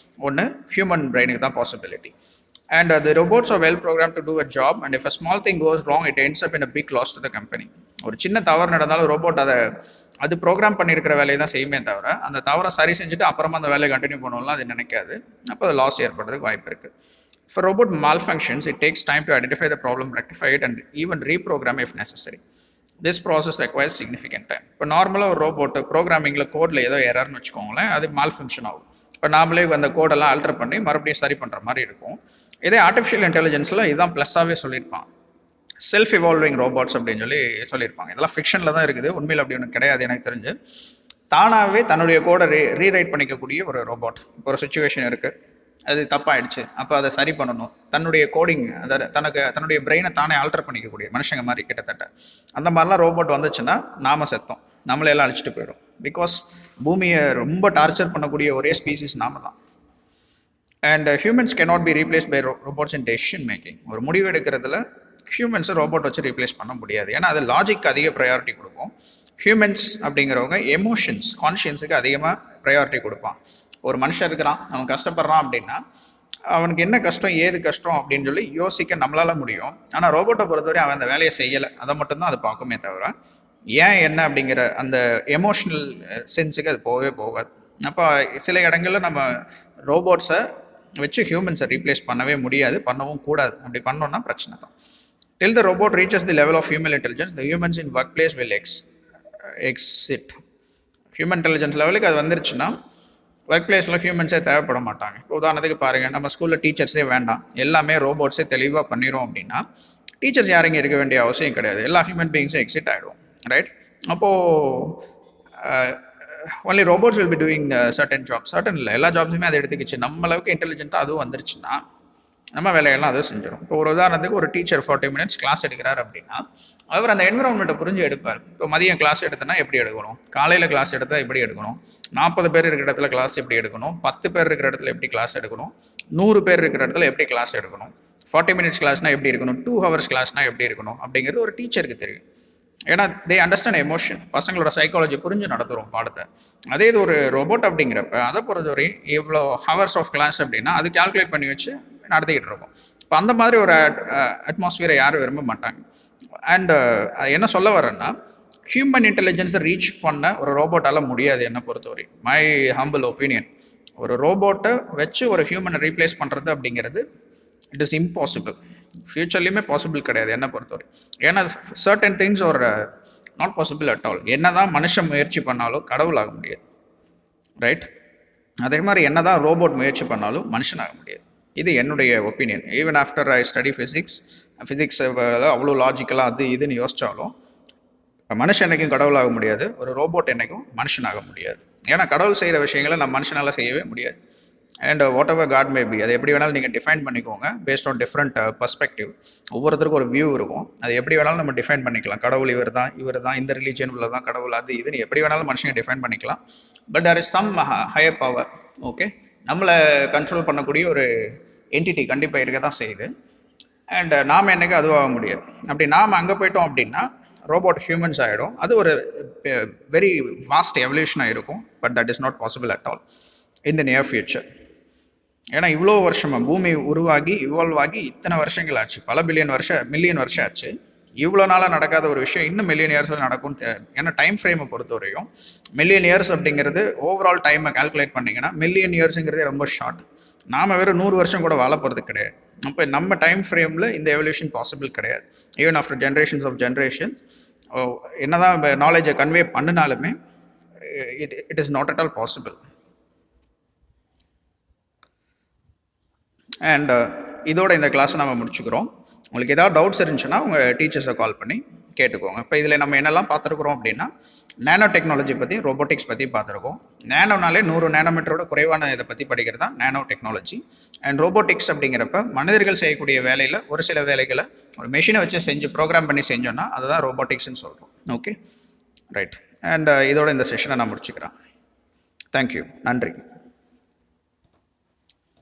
ஒன்று ஹியூமன் பிரெயினுக்கு தான் possibility. And the robots are well programmed to do a job, and if a small thing goes wrong, it ends up in a big loss to the company. ஒரு சின்ன தவறு நடந்தாலும் ரோபோட் அது ப்ரோக்ராம் பண்ணியிருக்கிற வேலையை தான் செய்யுமே தவிர அந்த தவறை சரி செஞ்சுட்டு அப்புறமா அந்த வேலையை கண்டினியூ பண்ணுவோம்லாம் அது நினைக்காது. அப்போ அது லாஸ் ஏற்படுறதுக்கு வாய்ப்பு இருக்குது. For robot malfunctions, it takes time to identify the problem, rectify it, and even reprogram if necessary. This process requires significant time. இப்போ நார்மலாக ஒரு ரோபோட் ப்ரோக்ராமிங்கில் கோடில் ஏதோ எரர்னு வச்சுக்கோங்களேன், அது மால்ஃபங்க்ஷன் ஆகும். இப்போ நாமளே அந்த கோடெல்லாம் ஆல்டர் பண்ணி மறுபடியும் சரி பண்ணுற மாதிரி இருக்கும். இதே ஆர்டிஃபிஷியல் இன்டெலிஜென்ஸில் இதுதான் ப்ளஸ்ஸாகவே சொல்லியிருப்பான், செல்ஃப் இவால்விங் ரோபோட்ஸ் அப்படின்னு சொல்லியிருப்பாங்க. இதெல்லாம் ஃபிக்ஷனில் தான் இருக்குது, உண்மையில் அப்படி ஒன்று கிடையாது. எனக்கு தெரிஞ்சு தானாகவே தன்னுடைய கோடை ரீரைட் பண்ணிக்கக்கூடிய ஒரு ரோபோட். இப்போ ஒரு சுச்சுவேஷன் இருக்குது, அது தப்பாயிடுச்சு, அப்போ அதை சரி பண்ணணும். தன்னுடைய கோடிங், அதாவது தன்னுடைய பிரெயினை தானே ஆல்டர் பண்ணிக்கக்கூடிய மனுஷங்க மாதிரி கிட்டத்தட்ட அந்த மாதிரிலாம் ரோபோட் வந்துச்சுன்னா நாம செத்தோம், நம்மளையெல்லாம் அழிச்சிட்டு போயிடும். பிகாஸ் பூமியை ரொம்ப டார்ச்சர் பண்ணக்கூடிய ஒரே ஸ்பீசிஸ் நாம தான். And humans cannot be replace by robots in decision making. ஒரு முடிவு எடுக்கிறதுல ஹியூமன்ஸை ரோபோட் வச்சு ரீப்ளேஸ் பண்ண முடியாது. ஏன்னா அது லாஜிக் அதிக ப்ரையாரிட்டி கொடுக்கும். ஹியூமன்ஸ் அப்படிங்கிறவங்க எமோஷன்ஸ், கான்ஷியன்ஸுக்கு அதிகமாக ப்ரையாரிட்டி கொடுப்பான். ஒரு மனுஷன் இருக்கிறான், அவன் கஷ்டப்படுறான் அப்படின்னா அவனுக்கு என்ன கஷ்டம் ஏது கஷ்டம் அப்படின்னு சொல்லி யோசிக்க நம்மளால முடியும். ஆனால் ரோபோட்டை பொறுத்தவரை அவன் அந்த வேலையை செய்யலை, அதை மட்டும்தான் அது பார்க்குமே தவிர ஏன் என்ன அப்படிங்கிற அந்த எமோஷ்னல் சென்ஸுக்கு அது போகவே போகாது. அப்போ சில இடங்களில் நம்ம ரோபோட்ஸை வச்சு ஹியூமன்ஸை ரீப்ளேஸ் பண்ணவே முடியாது, பண்ணவும் கூடாது. அப்படி பண்ணோன்னா பிரச்சனை தான். Till the robot reaches the level of human intelligence, the humans in workplace will exit. Human intelligence லெவலுக்கு அது வந்துருச்சுன்னா ஒர்க் பிளேஸில் ஹியூமன்ஸே தேவைப்பட மாட்டாங்க. இப்போ உதாரணத்துக்கு பாருங்கள், நம்ம ஸ்கூலில் டீச்சர்ஸே வேண்டாம், எல்லாமே ரோபோட்ஸே தெளிவாக பண்ணிடும் அப்படின்னா டீச்சர்ஸ் யாரும் இருக்க வேண்டிய அவசியம் கிடையாது. எல்லா ஹியூமன் பீயிங்ஸும் எக்ஸிட் ஆகிடும், ரைட்? அப்போது only robots will be doing certain jobs. Certain இல்லை, எல்லா ஜாப்ஸுமே அதை எடுத்துக்கிச்சு. நம்ம அளவுக்கு இன்டெலிஜென்ட்டாக அதுவும் வந்துருச்சுன்னா நம்ம வேலையெல்லாம் அதுவும் செஞ்சிடும். இப்போ ஒரு உதாரணத்துக்கு ஒரு டீச்சர் 40 minutes கிளாஸ் எடுக்கிறார் அப்படின்னா அவர் அந்த என்விரான்மெண்ட்டை புரிஞ்சு எடுப்பார். இப்போ மதியம் கிளாஸ் எடுத்தனா எப்படி எடுக்கணும், காலையில் கிளாஸ் எடுத்தால் எப்படி எடுக்கணும், 40 பேர் இருக்கிற இடத்துல கிளாஸ் எப்படி எடுக்கணும், 10 பேர் இருக்கிற இடத்துல எப்படி கிளாஸ் எடுக்கணும், 100 பேர் இருக்கிற இடத்துல எப்படி கிளாஸ் எடுக்கணும், 40 minutes கிளாஸ்னால் எப்படி இருக்கணும், 2 hours கிளாஸ்னால் எப்படி இருக்கணும் அப்படிங்கிறது ஒரு டீச்சருக்கு தெரியும். ஏன்னா தே அண்டர்ஸ்டாண்ட் எமோஷன், பசங்களோட சைக்காலஜி புரிஞ்சு நடத்துகிறோம் பாடத்தை. அதே இது ஒரு ரோபோட் அப்படிங்கிறப்ப அதை பொறுத்தவரை இவ்வளோ ஹவர்ஸ் ஆஃப் கிளாஸ் அப்படின்னா அது கால்குலேட் பண்ணி வச்சு நடத்திக்கிட்டு இருக்கோம். இப்போ அந்த மாதிரி ஒரு அட்மாஸ்பியரை யாரும் விரும்ப மாட்டாங்க. அண்ட் என்ன சொல்ல வரேன்னா, ஹியூமன் இன்டெலிஜென்ஸை ரீச் பண்ண ஒரு ரோபோட்டால் முடியாது என்னை பொறுத்தவரை. My humble opinion. ஒரு ரோபோட்டை வச்சு ஒரு ஹியூமனை ரீப்ளேஸ் பண்ணுறது அப்படிங்கிறது இட் இஸ் இம்பாசிபிள். ஃப்யூச்சர்லேயுமே பாசிபிள் கிடையாது என்னை பொறுத்தவரை. ஏன்னா சர்டன் திங்ஸ் ஒரு நாட் பாசிபிள் அட் ஆல். என்ன தான் மனுஷன் முயற்சி பண்ணாலும் கடவுளாக முடியாது, ரைட்? அதே மாதிரி என்ன தான் ரோபோட் முயற்சி பண்ணாலும் மனுஷனாக முடியாது. இது என்னுடைய opinion. Even after I study physics அவ்வளோ லாஜிக்கலாக அது இதுன்னு யோசித்தாலும் மனுஷன் என்றைக்கும் கடவுளாக முடியாது, ஒரு ரோபோட் என்றைக்கும் மனுஷனாக முடியாது. ஏன்னா கடவுள் செய்கிற விஷயங்களை நம்ம மனுஷனால் செய்யவே முடியாது. And what ever God may be, அதை எப்படி வேணாலும் நீங்கள் டிஃபைன் பண்ணிக்கோங்க பேஸ்ட் ஆன் டிஃப்ரெண்ட் பர்ஸ்பெக்டிவ். ஒவ்வொருத்தருக்கும் ஒரு வியூ இருக்கும், அது எப்படி வேணாலும் நம்ம டிஃபைன் பண்ணிக்கலாம். கடவுள் இவர் தான் இந்த ரிலீஜியன் உள்ள தான் கடவுள், அது இதுன்னு எப்படி வேணாலும் மனுஷங்க டிஃபைன் பண்ணிக்கலாம். But there is some higher power, okay, நம்மளை கண்ட்ரோல் பண்ணக்கூடிய ஒரு என்டிட்டி கண்டிப்பாக இருக்க தான் செய்யுது. அண்ட் நாம் என்றைக்கு அதுவாக முடியாது. அப்படி நாம் அங்கே போயிட்டோம் அப்படின்னா ரோபோட் ஹியூமன்ஸ் ஆகிடும். அது ஒரு வெரி வாஸ்ட் எவல்யூஷனாக இருக்கும். But that is not possible at all in the near future. ஏன்னா இவ்வளோ வருஷமாக பூமி உருவாகி இவால்வ் ஆகி இத்தனை வருஷங்கள் ஆச்சு, பல மில்லியன் வருஷம் ஆச்சு. இவ்வளோ நாளாக நடக்காத ஒரு விஷயம் இன்னும் மில்லியன் இயர்ஸில் நடக்கும்னு. ஏன்னா டைம் ஃப்ரேமை பொறுத்தவரையும் மில்லியன் இயர்ஸ் அப்படிங்கிறது ஓவரால் டைமை கால்குலேட் பண்ணிங்கன்னா மில்லியன் இயர்ஸுங்கிறதே ரொம்ப ஷார்ட். நாம் வெறும் 100 வருஷம் கூட வாழ போகிறது கிடையாது. அப்போ நம்ம டைம் ஃப்ரேமில் இந்த எவல்யூஷன் பாசிபிள் கிடையாது. Even after generations of generations என்ன தான் நாலேஜை கன்வே பண்ணினாலுமே it is not at all possible. And இதோட இந்த கிளாஸை நம்ம முடிச்சுக்கிறோம். உங்களுக்கு ஏதாவது டவுட்ஸ் இருந்துச்சுன்னா உங்கள் டீச்சர்ஸை கால் பண்ணி கேட்டுக்கோங்க. இப்போ இதில் நம்ம என்னெல்லாம் பார்த்துருக்குறோம் அப்படின்னா, நேனோ டெக்னாலஜி பற்றி, ரோபோட்டிக்ஸ் பற்றி பார்த்துருக்கோம். நேனோனாலே 100 நேனோமீட்டரோட குறைவான இதை பற்றி படிக்கிறது தான் நேனோ டெக்னாலஜி. அண்ட் ரோபோட்டிக்ஸ் அப்படிங்கிறப்ப மனிதர்கள் செய்யக்கூடிய வேலையில் ஒரு சில வேலைகளை ஒரு மெஷினை வச்சு செஞ்சு ப்ரோக்ராம் பண்ணி செஞ்சோன்னா அதுதான் ரோபோட்டிக்ஸ்ன்னு சொல்கிறோம். Okay, right. அண்ட் இதோட இந்த செஷனை நான் முடிச்சுக்கிறேன். தேங்க்யூ, நன்றி.